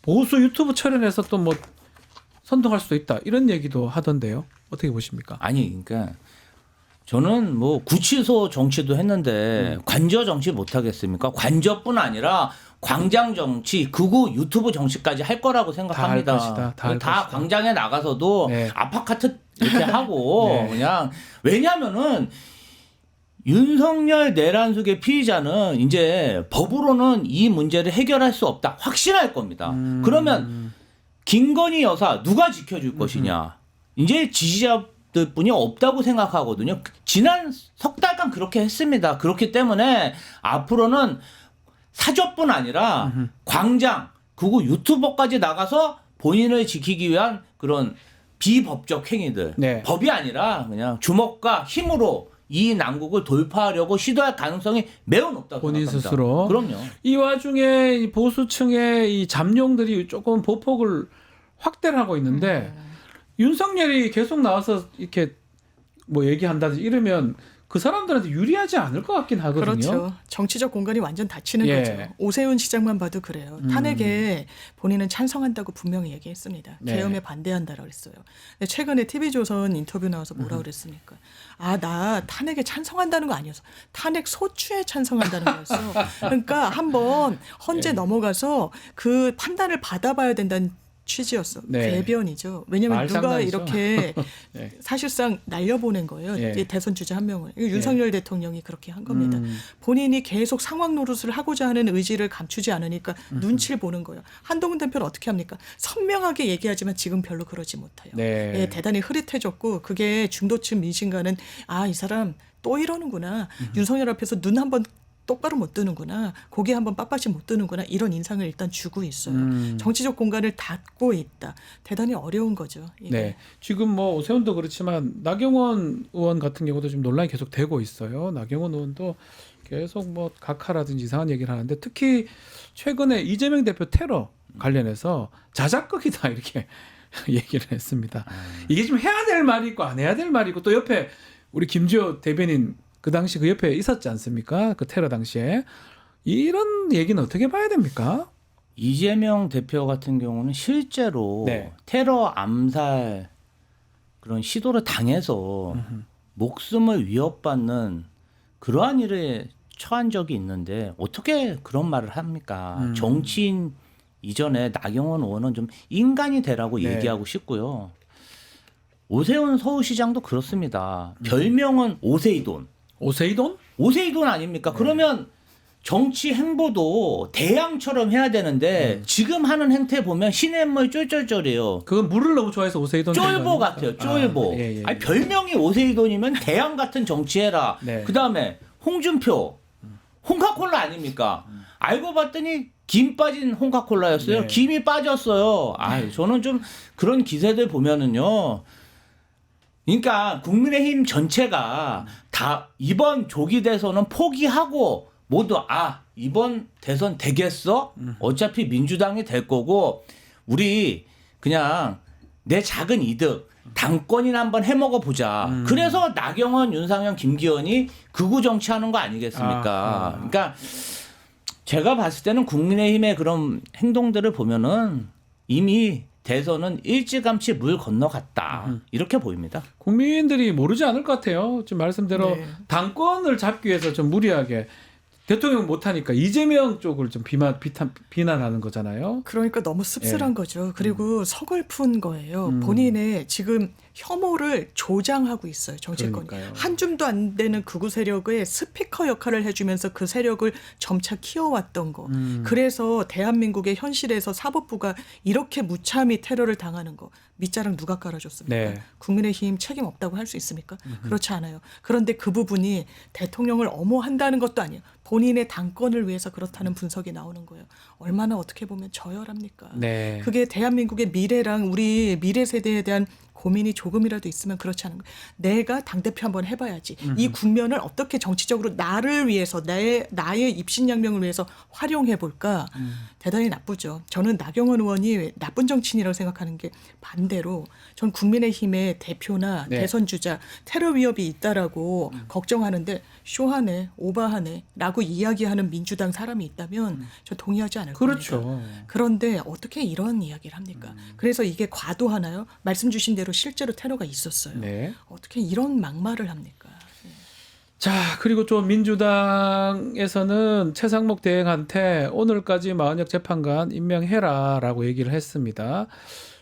보수 유튜브 촬영해서 또 뭐 선동할 수도 있다. 이런 얘기도 하던데요. 어떻게 보십니까? 아니 그러니까 저는 뭐 구치소 정치도 했는데 관저 정치 못 하겠습니까? 관저뿐 아니라 광장 정치, 극우 유튜브 정치까지 할 거라고 생각합니다. 다 할 것이다. 다 할 것이다. 광장에 나가서도 네. 아파카트 이렇게 하고 네. 그냥 왜냐하면은 윤석열 내란숙의 피의자는 이제 법으로는 이 문제를 해결할 수 없다. 확신할 겁니다. 그러면 김건희 여사 누가 지켜줄 것이냐. 이제 지지자들뿐이 없다고 생각하거든요. 지난 석 달간 그렇게 했습니다. 그렇기 때문에 앞으로는 사저뿐 아니라 광장, 그리고 유튜버까지 나가서 본인을 지키기 위한 그런 비법적 행위들. 네. 법이 아니라 그냥 주먹과 힘으로 이 난국을 돌파하려고 시도할 가능성이 매우 높다고 본인 생각합니다. 스스로. 그럼요. 이 와중에 이 보수층의 이 잠룡들이 조금 보폭을 확대를 하고 있는데 윤석열이 계속 나와서 이렇게 뭐 얘기한다든지 이러면 그 사람들한테 유리하지 않을 것 같긴 하거든요. 그렇죠. 정치적 공간이 완전 닫히는 예. 거죠. 오세훈 시장만 봐도 그래요. 탄핵에 본인은 찬성한다고 분명히 얘기했습니다. 네. 계엄에 반대한다라고 했어요. 근데 최근에 TV조선 인터뷰 나와서 뭐라 그랬습니까? 아, 나 탄핵에 찬성한다는 거 아니었어. 탄핵 소추에 찬성한다는 거였어. 그러니까 한번 헌재 넘어가서 그 판단을 받아봐야 된다는 취지였어. 네. 궤변이죠. 왜냐하면 누가 말장난이죠. 이렇게 네. 사실상 날려보낸 거예요. 예. 이 대선 주자 한 명을. 이거 윤석열 대통령이 그렇게 한 겁니다. 본인이 계속 상황 노릇을 하고자 하는 의지를 감추지 않으니까 눈치를 보는 거예요. 한동훈 대표는 어떻게 합니까? 선명하게 얘기하지만 지금 별로 그러지 못해요. 네. 예, 대단히 흐릿해졌고 그게 중도층 민심가는 아, 이 사람 또 이러는구나. 윤석열 앞에서 눈 한번 똑바로 못 뜨는구나. 고개 한번 빳빳이 못 뜨는구나. 이런 인상을 일단 주고 있어요. 정치적 공간을 닫고 있다. 대단히 어려운 거죠. 이게. 네. 지금 뭐 오세훈도 그렇지만 나경원 의원 같은 경우도 지금 논란이 계속 되고 있어요. 나경원 의원도 계속 뭐 각하라든지 이상한 얘기를 하는데 특히 최근에 이재명 대표 테러 관련해서 자작극이다 이렇게 얘기를 했습니다. 이게 좀 해야 될 말이 있고 안 해야 될 말이 있고 또 옆에 우리 김주호 대변인 그 당시 그 옆에 있었지 않습니까? 그 테러 당시에. 이런 얘기는 어떻게 봐야 됩니까? 이재명 대표 같은 경우는 실제로 네. 테러 암살 그런 시도를 당해서 목숨을 위협받는 그러한 일에 처한 적이 있는데 어떻게 그런 말을 합니까? 정치인 이전에 나경원 의원은 좀 인간이 되라고 네. 얘기하고 싶고요. 오세훈 서울시장도 그렇습니다. 별명은 오세이돈. 오세이돈? 오세이돈 아닙니까? 그러면 정치 행보도 대양처럼 해야 되는데 지금 하는 행태 보면 시냇물 쫄쫄쫄이에요. 그건 물을 너무 좋아해서 오세이돈. 쫄보 같아요. 쫄보. 아, 예, 예. 아니, 별명이 오세이돈이면 대양 같은 정치해라. 네. 그다음에 홍준표. 홍카콜라 아닙니까? 알고 봤더니 김 빠진 홍카콜라였어요. 네. 김이 빠졌어요. 아, 저는 좀 그런 기세들 보면은요. 그러니까 국민의힘 전체가 다 이번 조기 대선은 포기하고 모두 이번 대선 되겠어? 어차피 민주당이 될 거고 우리 그냥 내 작은 이득 당권이나 한번 해먹어 보자. 그래서 나경원, 윤상현, 김기현이 극우 정치하는 거 아니겠습니까? 그러니까 제가 봤을 때는 국민의힘의 그런 행동들을 보면은 이미 대선은 일찌감치 물 건너갔다. 이렇게 보입니다. 국민들이 모르지 않을 것 같아요. 지금 말씀대로 네. 당권을 잡기 위해서 좀 무리하게 대통령 못하니까 이재명 쪽을 좀 비난하는 거잖아요. 그러니까 너무 씁쓸한 예. 거죠. 그리고 서글픈 거예요. 본인의 지금 혐오를 조장하고 있어요. 정치권이. 그러니까요. 한 줌도 안 되는 극우 세력의 스피커 역할을 해주면서 그 세력을 점차 키워왔던 거. 그래서 대한민국의 현실에서 사법부가 이렇게 무참히 테러를 당하는 거. 밑자락 누가 깔아줬습니까? 네. 국민의힘 책임 없다고 할 수 있습니까? 그렇지 않아요. 그런데 그 부분이 대통령을 엄호한다는 것도 아니에요. 본인의 당권을 위해서 그렇다는 분석이 나오는 거예요. 얼마나 어떻게 보면 저열합니까? 네. 그게 대한민국의 미래랑 우리 미래 세대에 대한 고민이 조금이라도 있으면 그렇지 않은 거예요. 내가 당대표 한번 해봐야지. 이 국면을 어떻게 정치적으로 나를 위해서 나의 입신양명을 위해서 활용해볼까. 대단히 나쁘죠. 저는 나경원 의원이 나쁜 정치인이라고 생각하는 게 반대로 전 국민의힘의 대표나 네. 대선 주자 테러 위협이 있다라고 걱정하는데 쇼하네, 오바하네 라고 이야기하는 민주당 사람이 있다면 저 동의하지 않을 겁니다. 그렇죠. 그런데 어떻게 이런 이야기를 합니까? 그래서 이게 과도하나요? 말씀 주신 대로 실제로 테러가 있었어요. 네. 어떻게 이런 막말을 합니까? 자, 그리고 좀 민주당에서는 최상목 대행한테 오늘까지 마은혁 재판관 임명해라라고 얘기를 했습니다.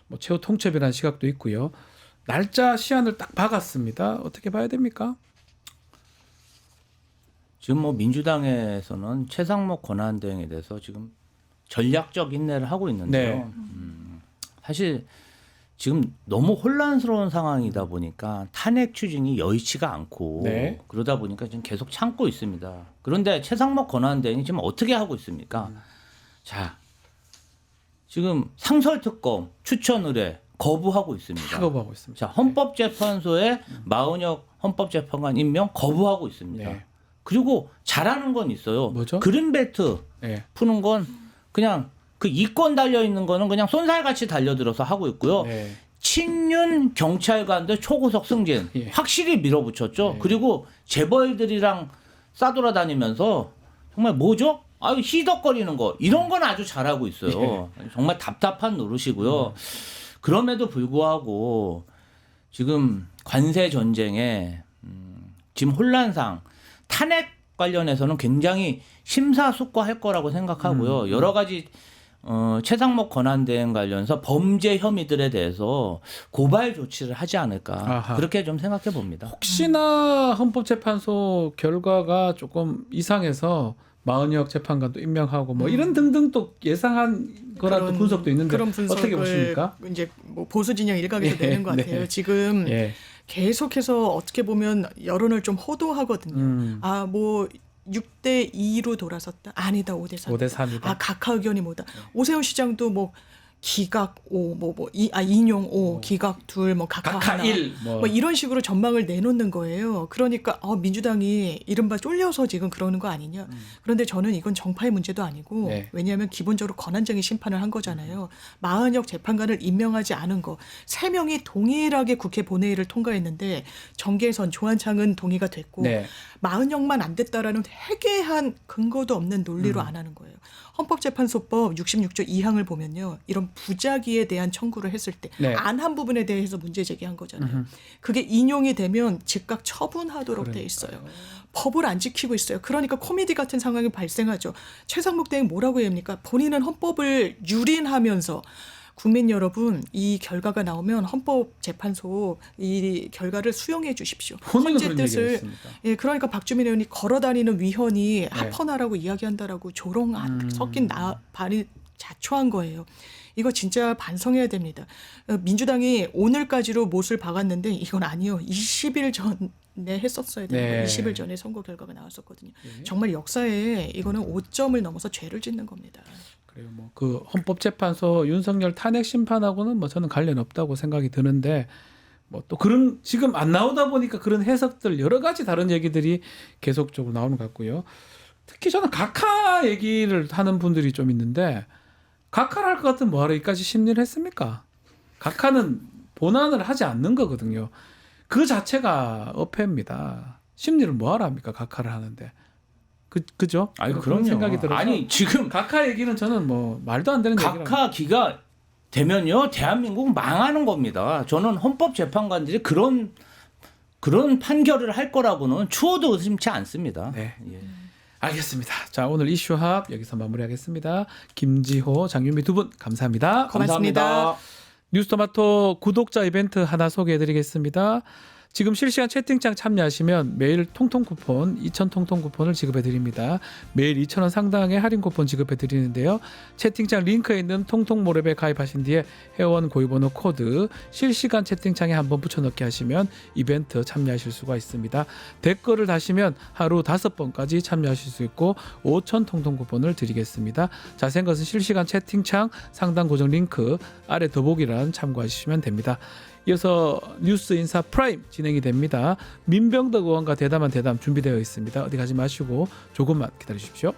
뭐 최후 통첩이라는 시각도 있고요. 날짜 시한을 딱 박았습니다. 어떻게 봐야 됩니까? 지금 뭐 민주당에서는 최상목 권한대행에 대해서 지금 전략적 인내를 하고 있는데요. 네. 사실 지금 너무 혼란스러운 상황이다 보니까 탄핵 추진이 여의치가 않고 네. 그러다 보니까 지금 계속 참고 있습니다. 그런데 최상목 권한대행이 지금 어떻게 하고 있습니까? 자, 지금 상설특검 추천 의뢰 거부하고 있습니다. 다 거부하고 있습니다. 자, 헌법재판소에 마은혁 헌법재판관 임명 거부하고 있습니다. 네. 그리고 잘하는 건 있어요. 뭐죠? 그린벨트 네. 푸는 건 그냥 그 이권 달려 있는 거는 그냥 쏜살같이 달려들어서 하고 있고요. 네. 친윤 경찰관들 초고속 승진 예. 확실히 밀어붙였죠. 네. 그리고 재벌들이랑 싸돌아다니면서 정말 뭐죠? 아유 희덕거리는 거 이런 건 아주 잘하고 있어요. 정말 답답한 노릇이고요. 그럼에도 불구하고 지금 관세 전쟁에 지금 혼란상 탄핵 관련해서는 굉장히 심사숙고할 거라고 생각하고요. 여러 가지 최상목 권한대행 관련해서 범죄 혐의들에 대해서 고발 조치를 하지 않을까 아하. 그렇게 좀 생각해 봅니다. 혹시나 헌법재판소 결과가 조금 이상해서 마은혁 재판관도 임명하고 뭐 이런 등등 또 예상한 거라도 그런- 분석도 있는데 그런 분석을 어떻게 보십니까? 이제 뭐 보수 진영 일각에서 예, 내는 것 네. 같아요. 지금 예. 계속해서 어떻게 보면 여론을 좀 호도하거든요. 아, 뭐 6대 2로 돌아섰다. 아니다. 5대 3. 5대 3이다. 아, 각하 의견이 뭐다. 오세훈 시장도 뭐 기각 5, 인용 5, 기각 2, 뭐 각하 각하 하나. 1 뭐 이런 식으로 전망을 내놓는 거예요. 그러니까 민주당이 이른바 쫄려서 지금 그러는 거 아니냐. 그런데 저는 이건 정파의 문제도 아니고 네. 왜냐하면 기본적으로 권한쟁의 심판을 한 거잖아요. 마은혁 재판관을 임명하지 않은 거 3명이 동일하게 국회 본회의를 통과했는데 정계선, 조한창은 동의가 됐고 네. 마은혁만 안 됐다라는 회개한 근거도 없는 논리로 안 하는 거예요. 헌법재판소법 66조 2항을 보면요. 이런 부작위에 대한 청구를 했을 때 네. 안 한 부분에 대해서 문제 제기한 거잖아요. 그게 인용이 되면 즉각 처분하도록 돼 있어요. 법을 안 지키고 있어요. 그러니까 코미디 같은 상황이 발생하죠. 최상목 대행 뭐라고 해야 합니까? 본인은 헌법을 유린하면서 국민 여러분 이 결과가 나오면 헌법재판소 이 결과를 수용해 주십시오. 본인은 헌재 그런 얘기를 뜻을 했습니다. 예, 그러니까 박주민 의원이 걸어다니는 위헌이 합헌하라고 이야기한다라고 조롱 섞인 발이 자초한 거예요. 이거 진짜 반성해야 됩니다. 민주당이 오늘까지로 못을 박았는데 이건 아니요. 20일 전에 했었어야 되는 거예요. 20일 전에 선거 결과가 나왔었거든요. 정말 역사에 이거는 5점을 넘어서 죄를 짓는 겁니다. 그래요. 뭐 그 헌법재판소 윤석열 탄핵 심판하고는 뭐 저는 관련 없다고 생각이 드는데 뭐 또 그런 지금 안 나오다 보니까 그런 해석들 여러 가지 다른 얘기들이 계속적으로 나오는 것 같고요. 특히 저는 각하 얘기를 하는 분들이 좀 있는데 각하를 할 것 같으면 뭐하러 여기까지 심리를 했습니까? 각하는 본안을 하지 않는 거거든요. 그 자체가 어폐입니다. 심리를 뭐하러 합니까? 각하를 하는데. 그죠? 아니 그런 그런 생각이 들어서 아니 지금 각하 얘기는 저는 뭐 말도 안 되는 얘기라고. 각하 기가 되면요 대한민국 망하는 겁니다. 저는 헌법재판관들이 그런 판결을 할 거라고는 추호도 의심치 않습니다. 네. 예. 알겠습니다. 자, 오늘 이슈합 여기서 마무리하겠습니다. 김지호, 장윤미 두 분 감사합니다. 고맙습니다. 감사합니다. 뉴스토마토 구독자 이벤트 하나 소개해드리겠습니다. 지금 실시간 채팅창 참여하시면 매일 통통 쿠폰 2,000 통통 쿠폰을 지급해 드립니다. 매일 2,000원 상당의 할인 쿠폰 지급해 드리는데요. 채팅창 링크에 있는 통통모랩에 가입하신 뒤에 회원 고유번호 코드 실시간 채팅창에 한번 붙여넣기 하시면 이벤트 참여하실 수가 있습니다. 댓글을 다시면 하루 5번까지 참여하실 수 있고 5,000 통통 쿠폰을 드리겠습니다. 자세한 것은 실시간 채팅창 상단 고정 링크 아래 더보기란 참고하시면 됩니다. 이어서 뉴스 인사 프라임 진행이 됩니다. 민병덕 의원과 대담한 대담 준비되어 있습니다. 어디 가지 마시고 조금만 기다려 주십시오.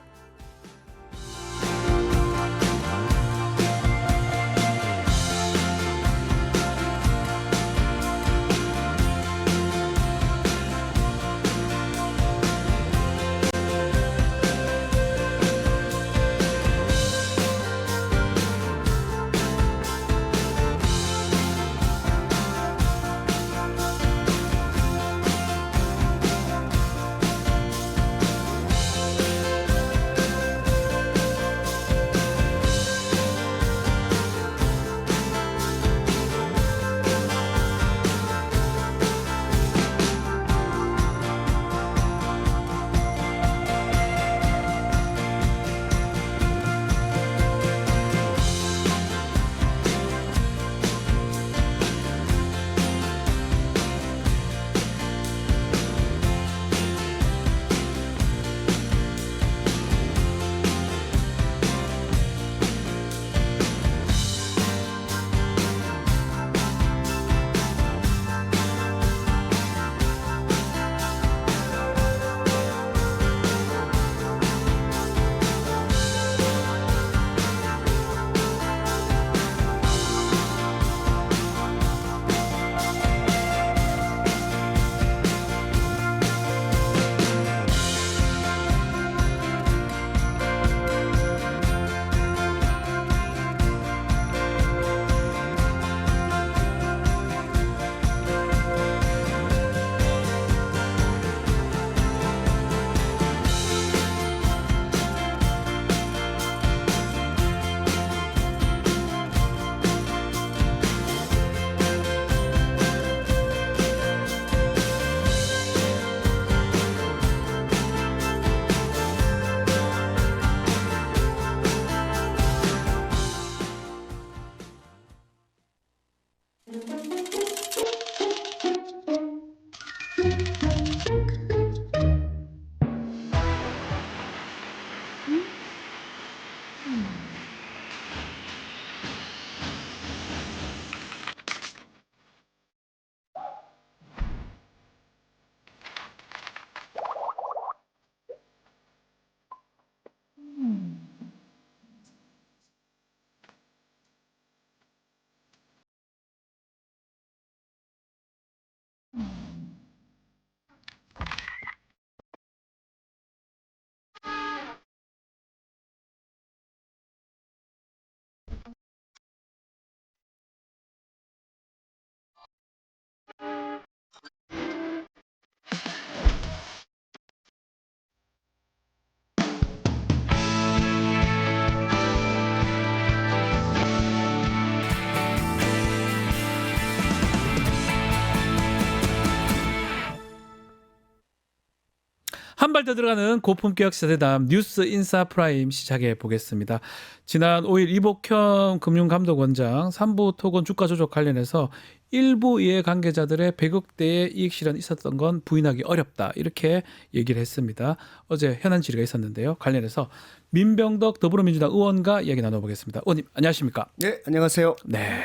발 더 들어가는 고품격 시사대담 뉴스 인사 프라임 시작해 보겠습니다. 지난 5일 이복현 금융감독원장 3부 토건 주가 조작 관련해서 일부 이해관계자들의 100억대의 이익 실현이 있었던 건 부인하기 어렵다 이렇게 얘기를 했습니다. 어제 현안 질의가 있었는데요. 관련해서 민병덕 더불어민주당 의원과 이야기 나눠보겠습니다. 의원님 안녕하십니까? 네, 안녕하세요. 네.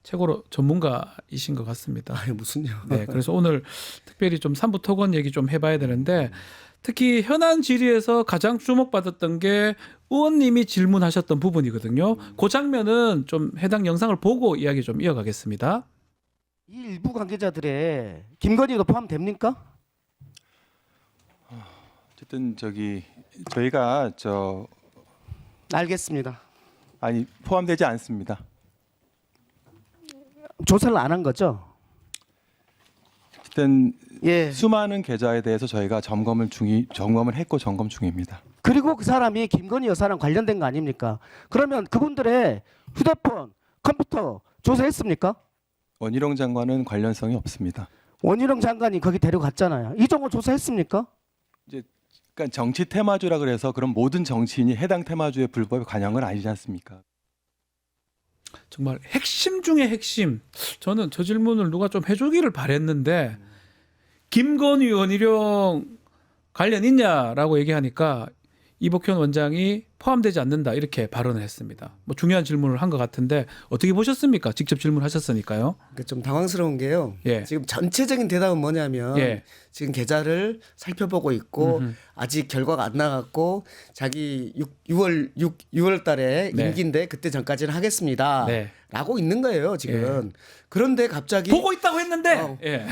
최고로 전문가이신 것 같습니다. 아니, 무슨요? 네, 그래서 오늘 특별히 좀 3부 토건 얘기 좀 해봐야 되는데 특히 현안 질의에서 가장 주목받았던 게 의원님이 질문하셨던 부분이거든요. 그 장면은 좀 해당 영상을 보고 이야기 좀 이어가겠습니다. 이 일부 관계자들의 김건희도 포함됩니까? 어쨌든 저희가 알겠습니다. 아니 포함되지 않습니다. 조사를 안 한 거죠? 어쨌든 예. 수많은 계좌에 대해서 저희가 점검을 했고 점검 중입니다. 그리고 그 사람이 김건희 여사랑 관련된 거 아닙니까? 그러면 그분들의 휴대폰, 컴퓨터 조사했습니까? 원희룡 장관은 관련성이 없습니다. 원희룡 장관이 거기 데려갔잖아요. 이종호 조사했습니까? 그러니까 정치 테마주라 그래서 그럼 모든 정치인이 해당 테마주의 불법에 관여한 건 아니지 않습니까? 정말 핵심 중에 핵심. 저는 저 질문을 누가 좀 해주기를 바랬는데 김건희 원희룡 관련 있냐라고 얘기하니까 이복현 원장이 포함되지 않는다 이렇게 발언을 했습니다. 뭐 중요한 질문을 한 것 같은데 어떻게 보셨습니까? 직접 질문하셨으니까요. 좀 당황스러운 게요. 예. 지금 전체적인 대답은 뭐냐면 예. 지금 계좌를 살펴보고 있고 아직 결과가 안 나갔고 자기 6월 달에 네. 임기인데 그때 전까지는 하겠습니다. 네. 라고 있는 거예요, 지금. 그런데 갑자기 보고 있다고 했는데 예.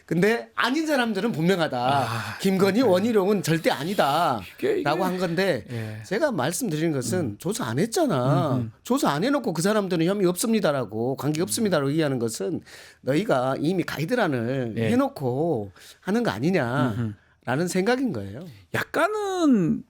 근데 아닌 사람들은 분명하다. 김건희 원희룡은 절대 아니다. 이게 라고 한 건데 예. 제가 말씀드리는 것은 조사 안 했잖아. 조사 안 해놓고 그 사람들은 혐의 없습니다라고 관계 없습니다라고 얘기하는 것은 너희가 이미 가이드란을 예. 해놓고 하는 거 아니냐라는 생각인 거예요. 약간은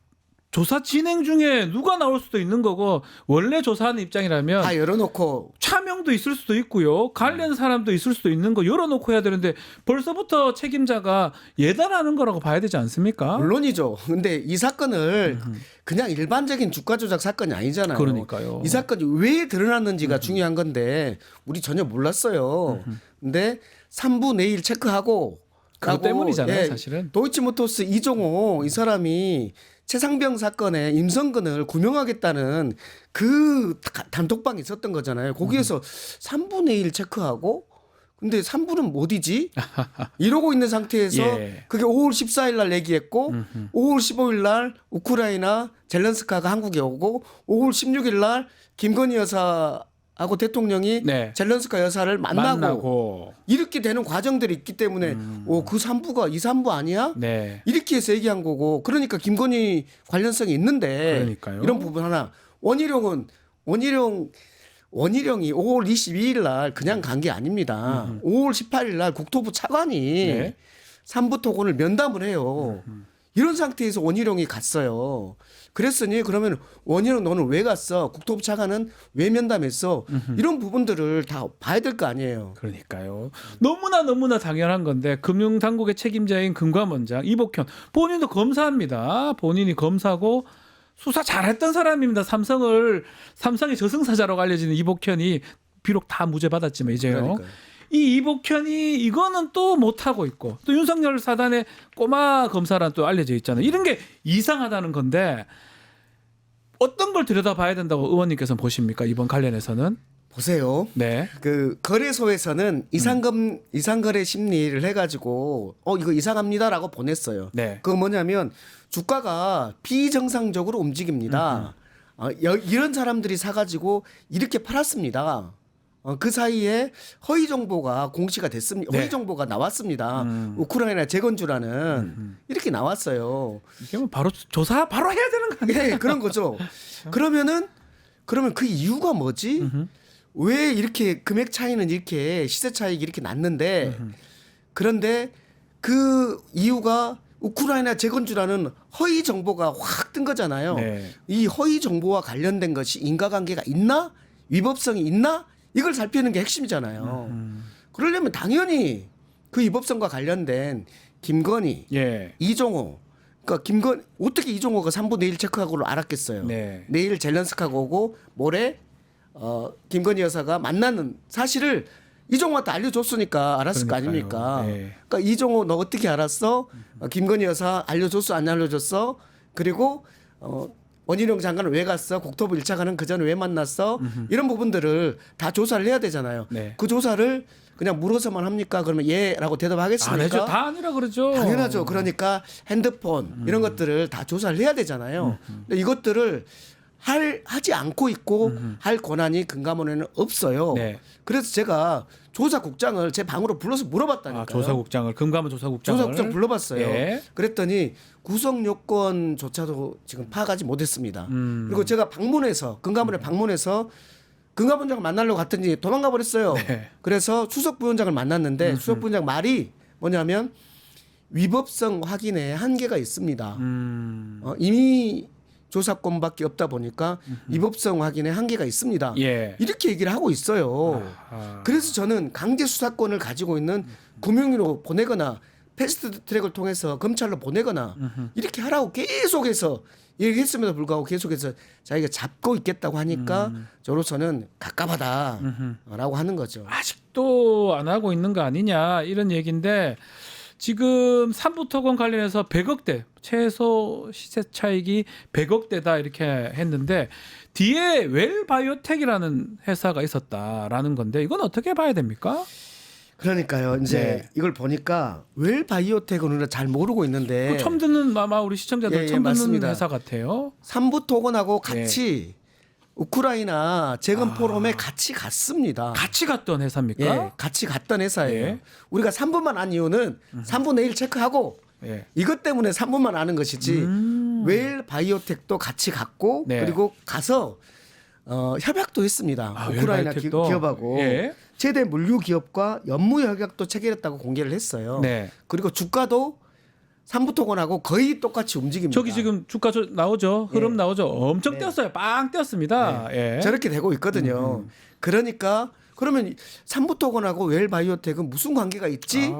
조사 진행 중에 누가 나올 수도 있는 거고 원래 조사하는 입장이라면 다 열어놓고 차명도 있을 수도 있고요. 관련 사람도 있을 수도 있는 거 열어놓고 해야 되는데 벌써부터 책임자가 예단하는 거라고 봐야 되지 않습니까? 물론이죠. 근데 이 사건을 그냥 일반적인 주가 조작 사건이 아니잖아요. 그러니까요. 이 사건이 왜 드러났는지가 중요한 건데 우리 전혀 몰랐어요. 근데 3부 내일 체크하고 그것 라고, 때문이잖아요, 사실은. 도이치모터스 이종호 이 사람이 최상병 사건에 임성근을 구명하겠다는 그 단톡방이 있었던 거잖아요. 거기에서 3분의 1 체크하고 근데 3부는 어디지? 이러고 있는 상태에서 예. 그게 5월 14일 날 얘기했고 5월 15일 날 우크라이나 젤렌스카가 한국에 오고 5월 16일 날 김건희 여사하고 대통령이 네. 젤렌스카 여사를 만나고 이렇게 되는 과정들이 있기 때문에 그 3부가 2, 3부 아니야? 네. 이렇게 해서 얘기한 거고 그러니까 김건희 관련성이 있는데 그러니까요. 이런 부분 하나 원희룡이 5월 22일 날 그냥 간 게 아닙니다. 5월 18일 날 국토부 차관이 네. 3부 토건을 면담을 해요. 이런 상태에서 원희룡이 갔어요. 그랬으니 그러면 원희룡 너는 왜 갔어? 국토부 차관은 왜 면담했어? 이런 부분들을 다 봐야 될 거 아니에요. 그러니까요. 너무나 당연한 건데 금융당국의 책임자인 금감원장 이복현 본인도 검사입니다. 본인이 검사고 수사 잘했던 사람입니다. 삼성의 저승사자라고 알려지는 이복현이 비록 다 무죄 받았지만 이제요. 그러니까요. 이 이복현이 이거는 또 못하고 있고 또 윤석열 사단의 꼬마 검사란 또 알려져 있잖아요. 이런 게 이상하다는 건데 어떤 걸 들여다봐야 된다고 의원님께서는 보십니까? 이번 관련해서는? 보세요. 네. 그 거래소에서는 이상거래 심리를 해가지고 이거 이상합니다라고 보냈어요. 네. 그거 뭐냐면 주가가 비정상적으로 움직입니다. 이런 사람들이 사가지고 이렇게 팔았습니다. 그 사이에 허위 정보가 공시가 됐습니다. 네. 허위 정보가 나왔습니다. 우크라이나 재건주라는 이렇게 나왔어요. 이게 뭐 바로 조사 바로 해야 되는 거 아니에요? 네, 그런 거죠. 그러면 그 이유가 뭐지? 왜 이렇게 금액 차이는 이렇게 시세 차익이 이렇게 났는데 그런데 그 이유가 우크라이나 재건주라는 허위 정보가 확 뜬 거잖아요. 네. 이 허위 정보와 관련된 것이 인과관계가 있나? 위법성이 있나? 이걸 살피는 게 핵심이잖아요. 그러려면 당연히 그 위법성과 관련된 김건희, 예. 이종호 그러니까 어떻게 이종호가 3분의 1 체크하고를 알았겠어요. 네. 내일 젤렌스카가 오고 모레 김건희 여사가 만나는 사실을 이종호한테 알려줬으니까 알았을 거 그러니까요. 아닙니까? 네. 그러니까 이종호 너 어떻게 알았어? 김건희 여사 알려줬어 안 알려줬어? 그리고 원희룡 장관은 왜 갔어? 국토부 1차 가는 그 전에 왜 만났어? 이런 부분들을 다 조사를 해야 되잖아요. 네. 그 조사를 그냥 물어서만 합니까? 그러면 예라고 대답하겠습니까? 아니죠. 다 아니라 그러죠. 당연하죠. 그러니까 핸드폰 이런 것들을 다 조사를 해야 되잖아요. 근데 이것들을 하지 않고 있고 할 권한이 금감원에는 없어요. 네. 그래서 제가 조사국장을 제 방으로 불러서 물어봤다니까요. 조사국장을 금감원 조사국장을 조사국장 불러봤어요. 예. 그랬더니 구성 요건조차도 지금 파악하지 못했습니다. 음. 그리고 제가 금감원에 방문해서 금감원장을 만나려고 갔더니 도망가 버렸어요. 네. 그래서 수석 부원장을 만났는데 수석 부원장 말이 뭐냐면 위법성 확인에 한계가 있습니다. 이미 조사권밖에 없다 보니까 위법성 확인에 한계가 있습니다. 예. 이렇게 얘기를 하고 있어요. 그래서 저는 강제 수사권을 가지고 있는 금융위로 보내거나 패스트 트랙을 통해서 검찰로 보내거나 이렇게 하라고 계속해서 얘기했음에도 불구하고 계속해서 자기가 잡고 있겠다고 하니까 저로서는 갑갑하다라고 하는 거죠. 아직도 안 하고 있는 거 아니냐 이런 얘기인데 지금 삼부토건 관련해서 100억대 최소 시세 차익이 100억대다 이렇게 했는데 뒤에 웰바이오텍이라는 회사가 있었다라는 건데 이건 어떻게 봐야 됩니까? 그러니까요. 이제 네. 이걸 보니까 웰바이오텍은 우리가 잘 모르고 있는데 처음 듣는 아마 우리 시청자들 예, 처음 듣는 맞습니다. 회사 같아요. 삼부토건하고 같이 우크라이나 재건 포럼에 같이 갔습니다. 같이 갔던 회사입니까? 예, 같이 갔던 회사예요. 예. 우리가 3분만 안 이유는 3분의 1 체크하고 예. 이것 때문에 3분만 아는 것이지 웰바이오텍도 같이 갔고 네. 그리고 가서 협약도 했습니다. 아, 우크라이나 웰바이오텍도? 기업하고 예. 최대 물류 기업과 연무 협약도 체결했다고 공개를 했어요. 네. 그리고 주가도 삼부토건하고 거의 똑같이 움직입니다. 저기 지금 주가 나오죠. 흐름 예. 나오죠. 엄청 네. 뛰었어요. 빵 뛰었습니다. 예. 저렇게 되고 있거든요. 그러니까 그러면 삼부토건하고 웰바이오텍은 무슨 관계가 있지?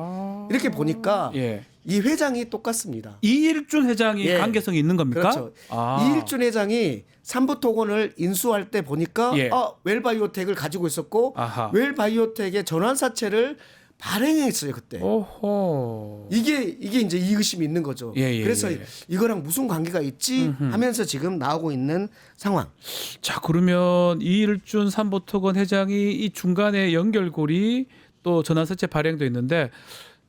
이렇게 보니까 예. 이 회장이 똑같습니다. 이일준 회장이 예. 관계성이 있는 겁니까? 그렇죠. 아. 이일준 회장이 삼부토건을 인수할 때 보니까 예. 웰바이오텍을 가지고 있었고 아하. 웰바이오텍의 전환사채를 발행했어요 그때. 오호. 이게 이제 이 의심이 있는 거죠. 예, 그래서 예. 이거랑 무슨 관계가 있지 하면서 지금 나오고 있는 상황. 자 그러면 이일준 삼부토건 회장이 이 중간에 연결고리 또 전환사채 발행도 있는데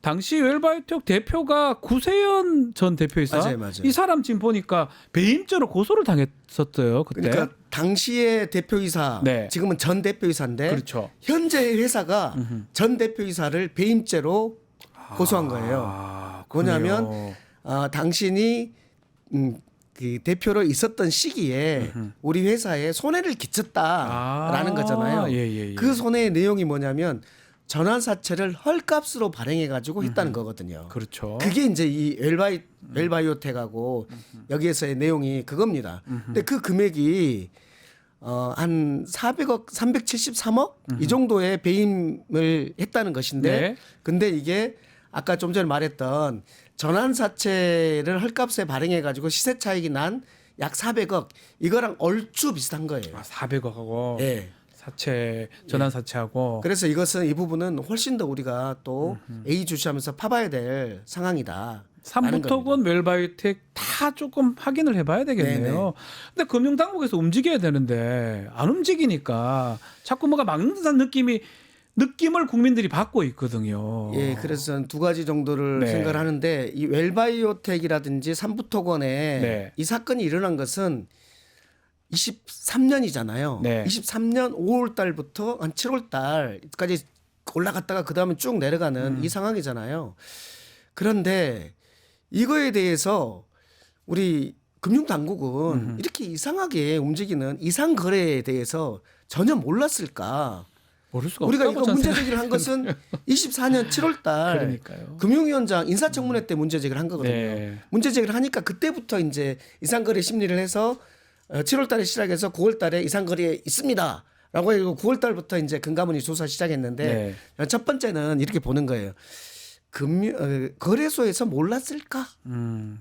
당시 웰바이오텍 대표가 구세현 전 대표이사 맞아요. 이 사람 지금 보니까 배임죄로 고소를 당했었어요 그때. 그러니까 당시의 대표이사, 네. 지금은 전 대표이사인데 그렇죠. 현재의 회사가 전 대표이사를 배임죄로 고소한 거예요. 아, 뭐냐면 그래요. 당신이 그 대표로 있었던 시기에 우리 회사에 손해를 끼쳤다라는 거잖아요. 예. 그 손해의 내용이 뭐냐면 전환사채를 헐값으로 발행해가지고 했다는 거거든요. 그렇죠. 그게 이제 이 웰바이오텍하고 여기에서의 내용이 그겁니다. 근데 그 금액이 한 400억, 373억 이 정도의 배임을 했다는 것인데, 네. 근데 이게 아까 좀 전에 말했던 전환사채를 헐값에 발행해가지고 시세 차익이 난 약 400억 이거랑 얼추 비슷한 거예요. 400억하고 예. 사채 전환 사채하고 그래서 이것은 이 부분은 훨씬 더 우리가 또 예의주시하면서 파봐야 될 상황이다. 삼부토건 웰바이오텍 다 조금 확인을 해봐야 되겠네요. 네네. 근데 금융당국에서 움직여야 되는데 안 움직이니까 자꾸 뭐가 막는다는 느낌을 국민들이 받고 있거든요. 예, 그래서 저는 두 가지 정도를 네. 생각을 하는데 이 웰바이오텍이라든지 삼부토건에 네. 이 사건이 일어난 것은 23년이잖아요. 네. 23년 5월 달부터 한 7월 달까지 올라갔다가 그다음에 쭉 내려가는 이 상황이잖아요. 그런데 이거에 대해서 우리 금융당국은 이렇게 이상하게 움직이는 이상 거래에 대해서 전혀 몰랐을까? 모를 수가 우리가 없다고 이거 저는 문제 제기를 한 것은 24년 7월 달 그러니까요. 금융위원장 인사청문회 때 문제 제기를 한 거거든요. 네. 문제 제기를 하니까 그때부터 이제 이상거래 심리를 해서 7월 달에 시작해서 9월 달에 이상거래 있습니다. 라고 해서 9월 달부터 이제 금감원이 조사 시작했는데 첫 번째는 이렇게 보는 거예요. 거래소에서 몰랐을까?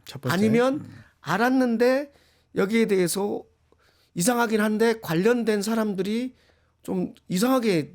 첫 번째. 아니면 알았는데 여기에 대해서 이상하긴 한데 관련된 사람들이 좀 이상하게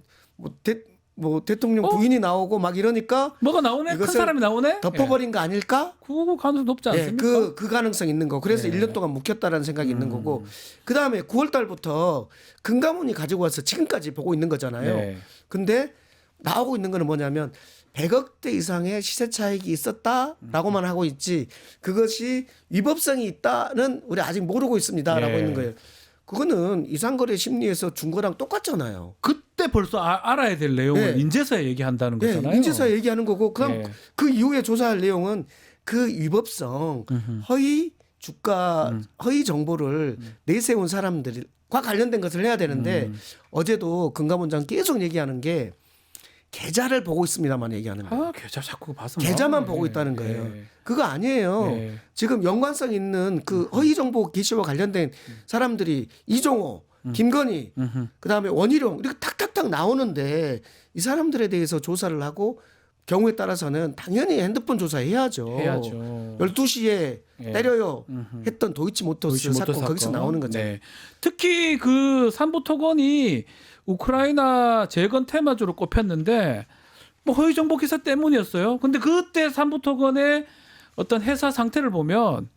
뭐 대통령 부인이 나오고 막 이러니까 뭐가 나오네? 큰 이것을 사람이 나오네? 덮어버린 거 아닐까? 그거 가능성 높지 예, 않습니까? 그 가능성 있는 거. 그래서 예. 1년 동안 묵혔다라는 생각이 있는 거고. 그다음에 9월 달부터 금감원이 가지고 와서 지금까지 보고 있는 거잖아요. 네. 근데 나오고 있는 거는 뭐냐면 100억대 이상의 시세 차익이 있었다라고만 하고 있지 그것이 위법성이 있다는 우리 아직 모르고 있습니다라고 예. 있는 거예요. 그거는 이상거래 심리에서 준 거랑 똑같잖아요. 그때 벌써 알아야 될 내용을 네. 인제서야 얘기한다는 네, 거잖아요. 인제서 얘기하는 거고 그럼 예. 그 이후에 조사할 내용은 그 위법성, 허위 주가, 허위 정보를 내세운 사람들과 관련된 것을 해야 되는데 어제도 금감원장 계속 얘기하는 게 계좌를 보고 있습니다만 얘기하는 거예요. 아, 계좌 자꾸 봐서 계좌만 나오네. 보고 있다는 거예요. 예. 그거 아니에요. 예. 지금 연관성 있는 그 허위 정보 게시와 관련된 사람들이 이종호, 김건희, 그다음에 원희룡 이렇게 탁탁탁 나오는데 이 사람들에 대해서 조사를 하고 경우에 따라서는 당연히 핸드폰 조사해야죠. 해야죠. 12시에 예. 때려요 했던 도이치모터스 사건 거기서 나오는 거죠. 네. 특히 그 삼부토건이 우크라이나 재건 테마주로 꼽혔는데 뭐 허위 정보 기사 때문이었어요. 근데 그때 삼부토건의 어떤 회사 상태를 보면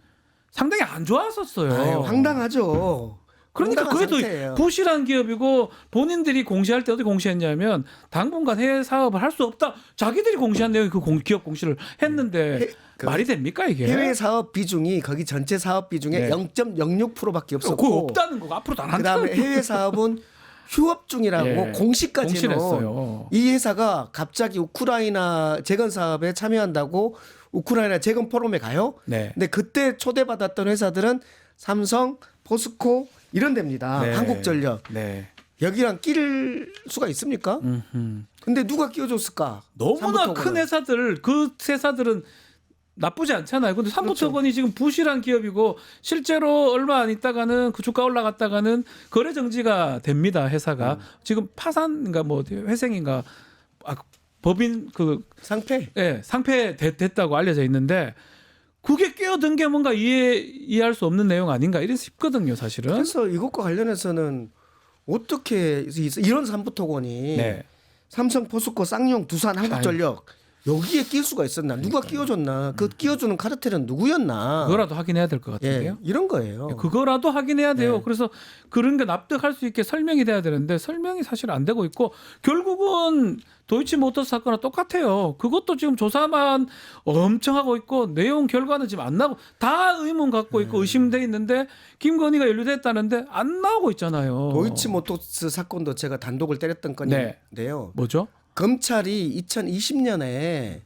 상당히 안 좋았었어요. 아유, 황당하죠. 그러니까 황당한 그래도 상태예요. 부실한 기업이고 본인들이 공시할 때 어떻게 공시했냐면 당분간 해외 사업을 할 수 없다. 자기들이 공시한 내용이 그 기업 공시를 했는데 말이 됩니까 이게? 해외 사업 비중이 거기 전체 사업 비중의 네. 0.06%밖에 그거 없었고 없다는 거고 앞으로도 안 한다는 그다음에 해외 사업은 휴업 중이라고 예. 공시까지 공시를 해놓은 했어요. 이 회사가 갑자기 우크라이나 재건 사업에 참여한다고 우크라이나 재건 포럼에 가요. 네. 근데 그때 초대받았던 회사들은 삼성, 포스코 이런 데입니다. 네. 한국전력. 네. 여기랑 끼를 수가 있습니까? 근데 누가 끼워줬을까? 너무나 삼부토건은. 큰 회사들 그 회사들은 나쁘지 않잖아요. 근데 삼부토건이 그렇죠. 지금 부실한 기업이고 실제로 얼마 안 있다가는 그 주가 올라갔다가는 거래 정지가 됩니다. 회사가 지금 파산인가 뭐 회생인가 법인 그 상패. 예, 상패 됐다고 알려져 있는데 그게 끼어든 게 뭔가 이해할 수 없는 내용 아닌가 이래 싶거든요, 사실은. 그래서 이것과 관련해서는 어떻게 이런 삼부토건이 네. 삼성, 포스코, 쌍용, 두산, 한국전력 여기에 끼울 수가 있었나? 누가 끼워줬나? 그 끼워주는 카르텔은 누구였나? 그거라도 확인해야 될 것 같은데요. 예, 이런 거예요. 그거라도 확인해야 돼요. 네. 그래서 그런 게 납득할 수 있게 설명이 돼야 되는데 설명이 사실 안 되고 있고 결국은 도이치모터스 사건과 똑같아요. 그것도 지금 조사만 엄청 하고 있고 내용 결과는 지금 안 나고 다 의문 갖고 있고 의심돼 있는데 김건희가 연루됐다는데 안 나오고 있잖아요. 도이치모터스 사건도 제가 단독을 때렸던 건인데요. 뭐죠? 검찰이 2020년에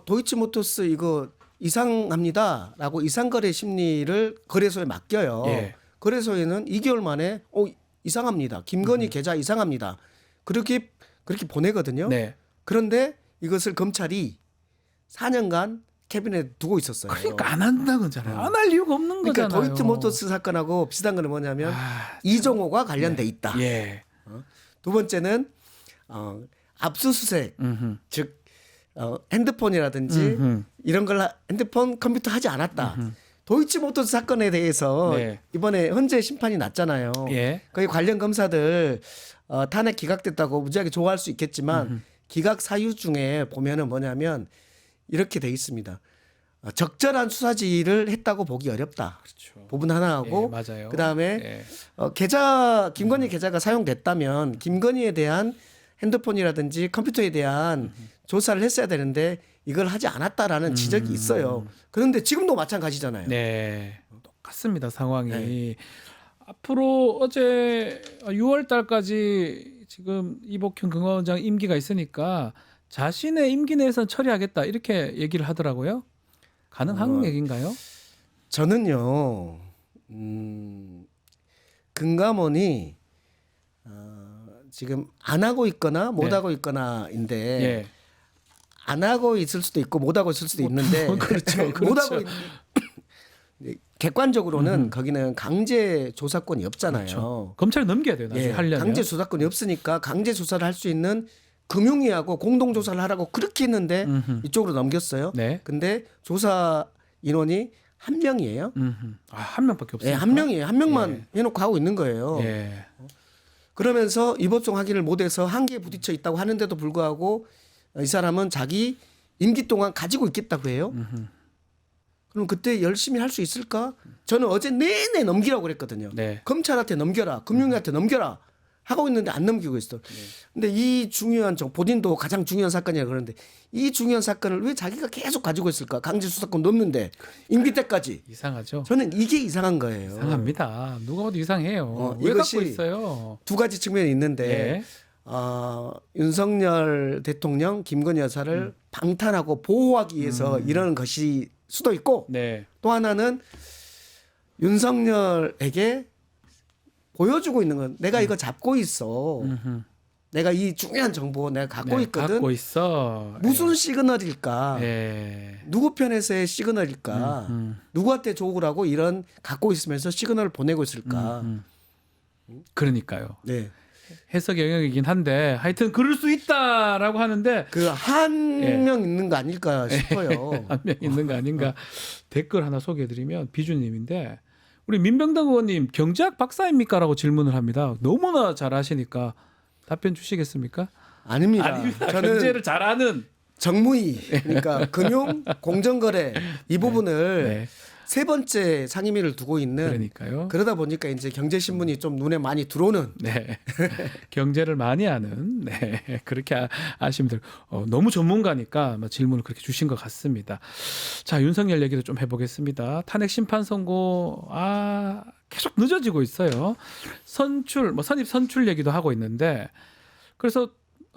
도이치모터스 이거 이상합니다라고 이상거래 심리를 거래소에 맡겨요. 예. 거래소에는 2개월 만에 이상합니다. 김건희 계좌 이상합니다. 그렇게 보내거든요. 네. 그런데 이것을 검찰이 4년간 캐비넷에 두고 있었어요. 그러니까 안 한다는 거잖아요. 안 할 이유가 없는 그러니까 거잖아요. 도이치모터스 사건하고 비슷한 거는 뭐냐면 이종호가 관련돼 있다. 예. 두 번째는 압수수색, 즉 핸드폰이라든지 이런 걸 핸드폰, 컴퓨터 하지 않았다. 도이치모터스 사건에 대해서 네. 이번에 헌재 심판이 났잖아요. 예. 거기 관련 검사들 탄핵 기각됐다고 무지하게 좋아할 수 있겠지만 기각 사유 중에 보면은 뭐냐면 이렇게 돼 있습니다. 적절한 수사지를 했다고 보기 어렵다. 그렇죠. 부분 하나하고 예, 맞아요. 그다음에 예. 김건희 계좌가 사용됐다면 김건희에 대한 핸드폰이라든지 컴퓨터에 대한 조사를 했어야 되는데 이걸 하지 않았다라는 지적이 있어요. 그런데 지금도 마찬가지잖아요. 네. 똑같습니다, 상황이. 네. 앞으로 어제 6월 달까지 지금 이복현 금감원장 임기가 있으니까 자신의 임기 내에서는 처리하겠다 이렇게 얘기를 하더라고요. 가능한 얘기인가요? 저는요, 금감원이 지금 안 하고 있거나 못 네. 하고 있거나인데 예. 안 하고 있을 수도 있고 못 하고 있을 수도 있는데 그렇죠. 못 하고 객관적으로는 거기는 강제 조사권이 없잖아요. 그렇죠. 검찰에 넘겨야 돼요. 나중에 예, 하려면. 강제 조사권이 없으니까 강제 조사를 할 수 있는 금융위하고 공동 조사를 하라고 그렇게 했는데 음흠. 이쪽으로 넘겼어요. 네. 근데 조사 인원이 한 명이에요. 한 명밖에 없어요. 네, 한 명이에요. 한 명만 해놓고 하고 있는 거예요. 예. 그러면서 이법성 확인을 못해서 한계에 부딪혀 있다고 하는데도 불구하고 이 사람은 자기 임기 동안 가지고 있겠다고 해요. 그럼 그때 열심히 할 수 있을까? 저는 어제 내내 넘기라고 그랬거든요. 네. 검찰한테 넘겨라, 금융위한테 넘겨라 하고 있는데 안 넘기고 있어. 근데 이 중요한 본인도 가장 중요한 사건이라 그러는데 이 중요한 사건을 왜 자기가 계속 가지고 있을까? 강제수사권 넘는데 임기 때까지. 이상하죠. 저는 이게 이상한 거예요. 이상합니다. 누가 봐도 이상해요. 왜 이것이 갖고 있어요? 두 가지 측면이 있는데 네. 윤석열 대통령, 김건희 여사를 방탄하고 보호하기 위해서 이러는 것이 수도 있고 네. 또 하나는 윤석열에게 보여주고 있는 건 내가 이거 잡고 있어. 내가 이 중요한 정보 내가 갖고 네, 있거든. 갖고 있어. 무슨 시그널일까? 예. 누구 편에서의 시그널일까? 누구한테 조국을 하고 이런 갖고 있으면서 시그널을 보내고 있을까? 그러니까요. 네. 해석 영역이긴 한데 하여튼 그럴 수 있다라고 하는데 그 한 명 있는 거 아닐까 싶어요. 한 명 있는 거 아닌가. 댓글 하나 소개해드리면 비주님인데 우리 민병당 의원님 경제학 박사입니까라고 질문을 합니다. 너무나 잘하시니까 답변 주시겠습니까? 아닙니다. 아닙니다. 저는 경제를 잘하는 정무위 그러니까 금융 공정거래 이 부분을 네. 세 번째 상임위를 두고 있는 그러니까요. 그러다 보니까 이제 경제신문이 좀 눈에 많이 들어오는 네. 경제를 많이 하는 네. 그렇게 아시면 돼요. 너무 전문가니까 질문을 그렇게 주신 것 같습니다. 자, 윤석열 얘기도 좀 해보겠습니다. 탄핵 심판 선고 계속 늦어지고 있어요. 선출 선입 선출 얘기도 하고 있는데 그래서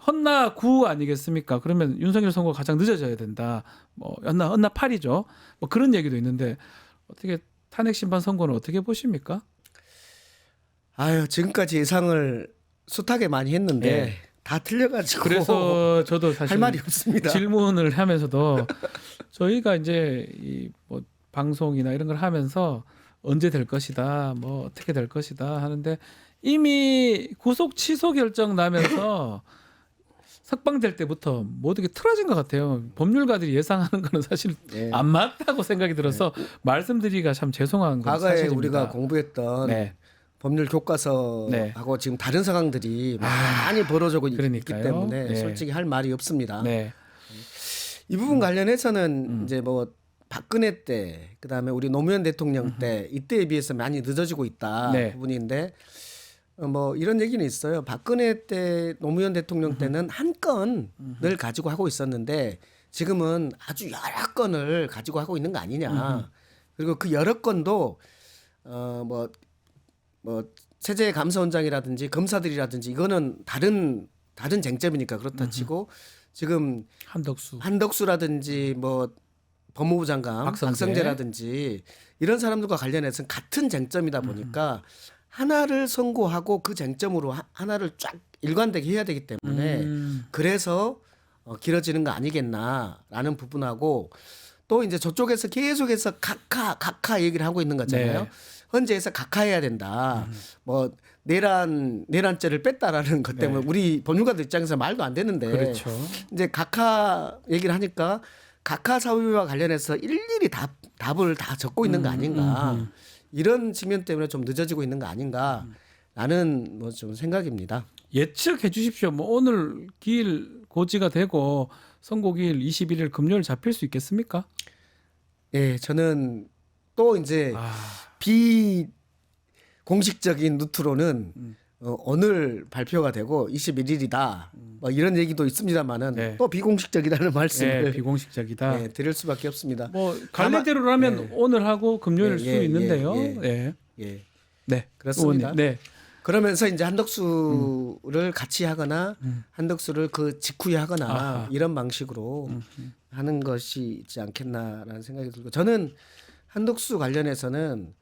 헌나 9 아니겠습니까? 그러면 윤석열 선거가 가장 늦어져야 된다. 헌나 8이죠. 그런 얘기도 있는데 어떻게 탄핵 심판 선고는 어떻게 보십니까? 지금까지 예상을 숱하게 많이 했는데 네. 다 틀려가지고 그래서 저도 사실 할 말이 없습니다. 질문을 하면서도 저희가 이제 방송이나 이런 걸 하면서 언제 될 것이다, 어떻게 될 것이다 하는데 이미 구속 취소 결정 나면서 석방될 때부터 모든 게 틀어진 것 같아요. 법률가들이 예상하는 거는 사실 안 맞다고 생각이 들어서 말씀드리기가 참 죄송한 건 과거에 사실입니다. 우리가 공부했던 법률 교과서하고 지금 다른 상황들이 많이 벌어지고 있기 그러니까요. 때문에 네. 솔직히 할 말이 없습니다. 네. 이 부분 관련해서는 이제 박근혜 때 그다음에 우리 노무현 대통령 때 이때에 비해서 많이 늦어지고 있다 네. 부분인데 이런 얘기는 있어요. 박근혜 때 노무현 대통령 때는 한 건을 가지고 하고 있었는데 지금은 아주 여러 건을 가지고 하고 있는 거 아니냐. 그리고 그 여러 건도 세제 감사원장이라든지 검사들이라든지 이거는 다른 쟁점이니까 그렇다 치고 지금 한덕수라든지 법무부 장관 박성재라든지 이런 사람들과 관련해서는 같은 쟁점이다 보니까 하나를 선고하고 그 쟁점으로 하나를 쫙 일관되게 해야 되기 때문에 그래서 길어지는 거 아니겠나라는 부분하고 또 이제 저쪽에서 계속해서 각하 얘기를 하고 있는 거잖아요. 네. 헌재에서 각하해야 된다. 내란죄를 뺐다라는 것 때문에 우리 법률가들 입장에서 말도 안 되는데 그렇죠. 이제 각하 얘기를 하니까 각하 사유와 관련해서 일일이 답을 다 적고 있는 거 아닌가. 이런 측면 때문에 좀 늦어지고 있는 거 아닌가라는 좀 생각입니다. 예측해 주십시오. 오늘 기일 고지가 되고 선고기일 21일 금요일 잡힐 수 있겠습니까? 예, 저는 또 이제 비공식적인 루트로는 오늘 발표가 되고 21일이다. 이런 얘기도 있습니다만은 또 비공식적이라는 말씀을 비공식적이다. 드릴 수밖에 없습니다. 관례대로라면 오늘 하고 금요일 수 있는데요. 네, 그렇습니다. 의원님, 네. 그러면서 이제 한덕수를 같이 하거나 한덕수를 그 직후에 하거나 이런 방식으로 하는 것이 있지 않겠나라는 생각이 들고 저는 한덕수 관련해서는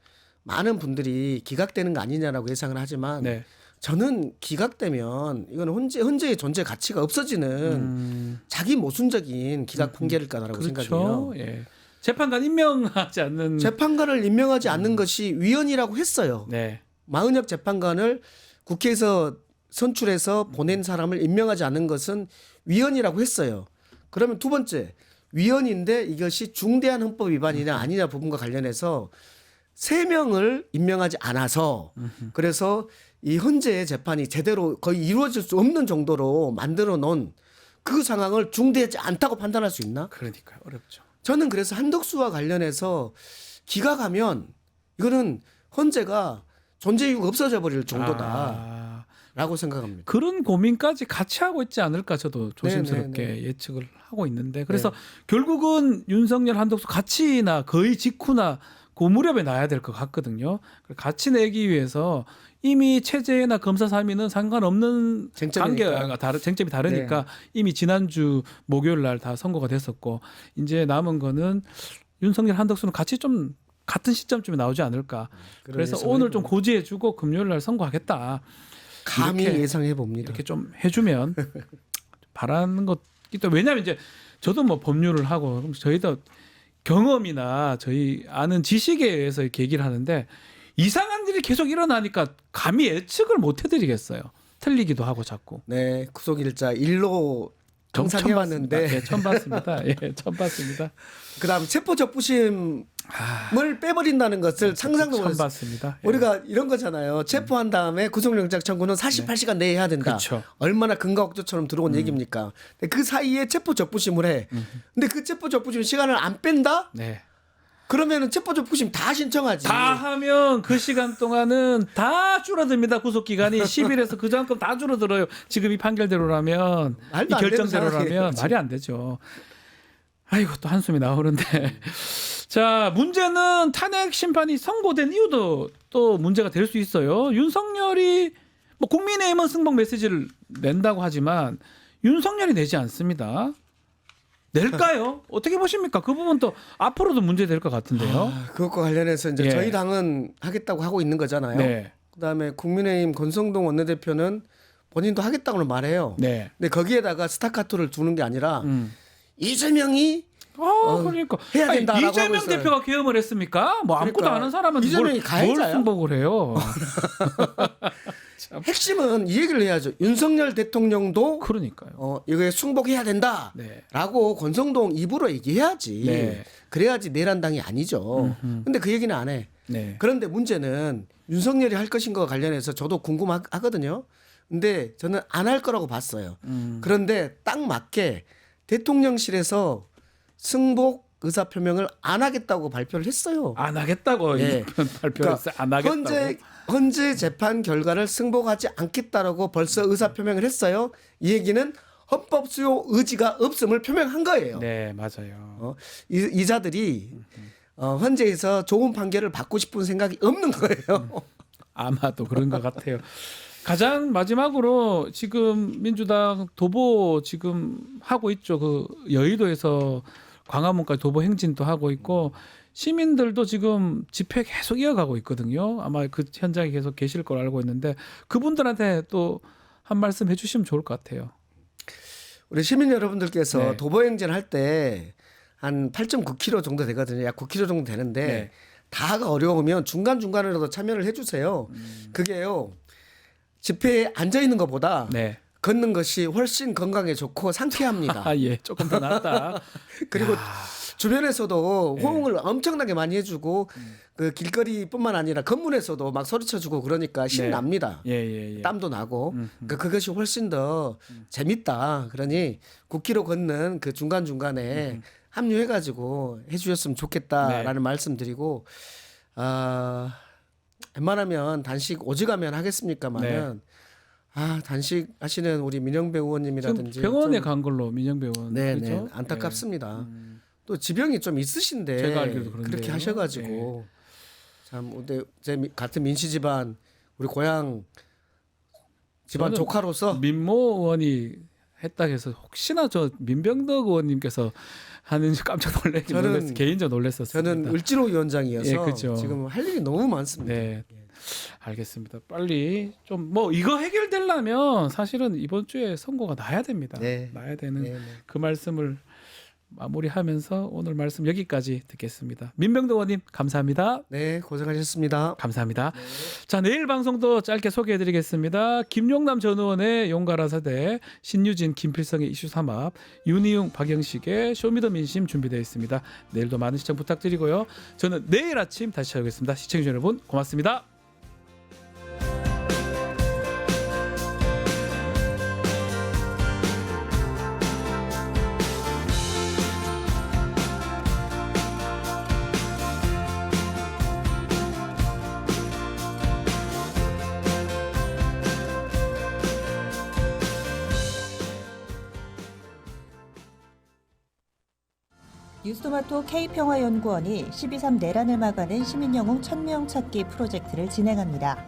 많은 분들이 기각되는 거 아니냐라고 예상을 하지만 저는 기각되면 이거는 헌재의 존재 가치가 없어지는 자기 모순적인 기각 판결일 거라고 생각해요. 예. 재판관 임명하지 않는 재판관을 임명하지 않는 것이 위헌이라고 했어요. 마은혁 재판관을 국회에서 선출해서 보낸 사람을 임명하지 않는 것은 위헌이라고 했어요. 그러면 두 번째, 위헌인데 이것이 중대한 헌법 위반이냐 아니냐 부분과 관련해서 3명을 임명하지 않아서 그래서 이 헌재의 재판이 제대로 거의 이루어질 수 없는 정도로 만들어 놓은 그 상황을 중대하지 않다고 판단할 수 있나? 그러니까 어렵죠. 저는 그래서 한덕수와 관련해서 기각하면 이거는 헌재가 존재 이유가 없어져 버릴 정도다라고 생각합니다. 그런 고민까지 같이 하고 있지 않을까 저도 조심스럽게 네. 예측을 하고 있는데 그래서 결국은 윤석열 한덕수 같이나 거의 직후나 그 무렵에 나야 될 것 같거든요. 같이 내기 위해서 이미 체제나 검사 사면은 상관없는 관계가 쟁점이 다르니까 이미 지난주 목요일 날 다 선고가 됐었고 이제 남은 거는 윤석열 한덕수는 같이 좀 같은 시점쯤에 나오지 않을까. 그래서 오늘 좀 고지해주고 금요일 날 선고하겠다. 감히 예상해 봅니다. 이렇게 좀 해주면 바라는 것이 또 왜냐하면 이제 저도 뭐 법률을 하고 저희도 경험이나 저희 아는 지식에 의해서 이렇게 얘기를 하는데 이상한 일이 계속 일어나니까 감히 예측을 못 해드리겠어요. 틀리기도 하고 자꾸. 네, 구속일자 일로 정상해왔는데 처음 봤습니다. 예, 처음 봤습니다. 그다음 체포적부심을 빼버린다는 것을 상상도 처음 못했어요. 봤습니다. 예. 우리가 이런 거잖아요. 체포한 다음에 구속영장 청구는 48시간 내에 해야 된다. 그렇죠. 얼마나 금가옥조처럼 들어온 얘기입니까? 근데 그 사이에 체포적부심을 해. 근데 그 체포적부심 시간을 안 뺀다? 네. 그러면은 체포적부심 다 신청하지. 다 하면 그 시간 동안은 다 줄어듭니다. 구속 기간이 10일에서 그 전큼 다 줄어들어요. 지금 이 판결대로라면 이 결정대로라면 말이 안 되죠. 아이고 또 한숨이 나오는데 자 문제는 탄핵 심판이 선고된 이유도 또 문제가 될 수 있어요. 윤석열이 뭐 국민의힘은 승복 메시지를 낸다고 하지만 윤석열이 내지 않습니다. 낼까요? 어떻게 보십니까? 그 부분도 앞으로도 문제될 것 같은데요. 그것과 관련해서 이제 저희 당은 하겠다고 하고 있는 거잖아요. 네. 그다음에 국민의힘 권성동 원내대표는 본인도 하겠다고 말해요. 네. 근데 거기에다가 스타카토를 두는 게 아니라 이재명이 그러니까 해야 된다라고 이재명 하고 있어요. 대표가 계엄을 했습니까? 뭐 아무것도 그러니까 아는 사람은 이재명이 뭘 가해자야? 승복을 해요. 핵심은 이 얘기를 해야죠. 윤석열 대통령도 그러니까요. 이거에 승복해야 된다라고 네. 권성동 입으로 얘기해야지. 네. 그래야지 내란당이 아니죠. 근데 그 얘기는 안 해. 네. 그런데 문제는 윤석열이 할 것인가와 관련해서 저도 궁금하거든요. 근데 저는 안 할 거라고 봤어요. 그런데 딱 맞게 대통령실에서 승복 의사표명을 안 하겠다고 발표를 했어요. 안 하겠다고 예. 발표를 했어요. 안 하겠다고. 헌재 재판 결과를 승복하지 않겠다라고 벌써 의사표명을 했어요. 이 얘기는 헌법 수용 의지가 없음을 표명한 거예요. 네, 맞아요. 이자들이 헌재에서 좋은 판결을 받고 싶은 생각이 없는 거예요. 아마도 그런 것 같아요. 가장 마지막으로 지금 민주당 도보 지금 하고 있죠. 그 여의도에서 광화문까지 도보 행진도 하고 있고 시민들도 지금 집회 계속 이어가고 있거든요. 아마 그 현장에 계속 계실 걸 알고 있는데 그분들한테 또 한 말씀 해주시면 좋을 것 같아요. 우리 시민 여러분들께서 네. 도보 행진 할 때 한 8.9km 정도 되거든요. 약 9km 정도 되는데 네. 다가 어려우면 중간중간으로도 참여를 해주세요. 그게요. 집회에 앉아 있는 것보다 네. 걷는 것이 훨씬 건강에 좋고 상쾌합니다. 아, 예. 조금 더 낫다. 그리고 주변에서도 네. 호응을 엄청나게 많이 해주고 그 길거리뿐만 아니라 건물에서도 막 소리쳐주고 그러니까 신납니다. 예. 땀도 나고 그러니까 그것이 훨씬 더 재밌다. 그러니 9km 걷는 그 중간중간에 합류해가지고 해주셨으면 좋겠다라는 말씀드리고 웬만하면 단식 오직하면 하겠습니까만은 단식 하시는 우리 민영배 의원님이라든지 지금 병원에 간 걸로 민영배 의원. 네, 그렇죠? 안타깝습니다. 또 지병이 좀 있으신데 제가 알기로도 그런데요. 그렇게 하셔가지고 참 제 같은 민씨 집안 우리 고향 집안 저는 조카로서 민모 의원이 했다 해서 혹시나 저 민병덕 의원님께서 하는지 깜짝 놀랐어요. 개인적으로 놀랐었어요. 저는 을지로 위원장이어서 예, 그렇죠. 지금 할 일이 너무 많습니다. 네. 알겠습니다. 빨리 좀 뭐 이거 해결되려면 사실은 이번 주에 선고가 나야 됩니다. 네. 나야 되는 네. 그 말씀을 마무리하면서 오늘 말씀 여기까지 듣겠습니다. 민병도 의원님 감사합니다. 네, 고생하셨습니다. 감사합니다. 자, 내일 방송도 짧게 소개해드리겠습니다. 김용남 전 의원의 용가라사대, 신유진, 김필성의 이슈 삼합, 윤희용, 박영식의 쇼미더민심 준비되어 있습니다. 내일도 많은 시청 부탁드리고요. 저는 내일 아침 다시 찾아오겠습니다. 시청해주신 여러분 고맙습니다. 뉴스토마토 K평화연구원이 12.3 내란을 막아낸 시민영웅 1000명 찾기 프로젝트를 진행합니다.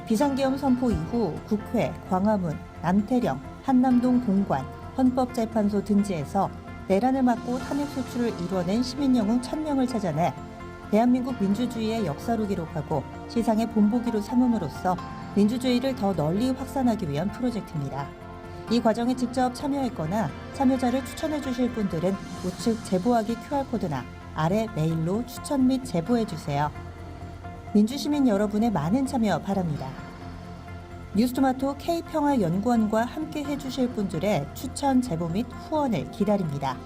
비상계엄 선포 이후 국회, 광화문, 남태령, 한남동 본관, 헌법재판소 등지에서 내란을 막고 탄핵소추를 이뤄낸 시민영웅 1000명을 찾아내 대한민국 민주주의의 역사로 기록하고 시상의 본보기로 삼음으로써 민주주의를 더 널리 확산하기 위한 프로젝트입니다. 이 과정에 직접 참여했거나 참여자를 추천해 주실 분들은 우측 제보하기 QR코드나 아래 메일로 추천 및 제보해 주세요. 민주시민 여러분의 많은 참여 바랍니다. 뉴스토마토 K평화연구원과 함께 해주실 분들의 추천 제보 및 후원을 기다립니다.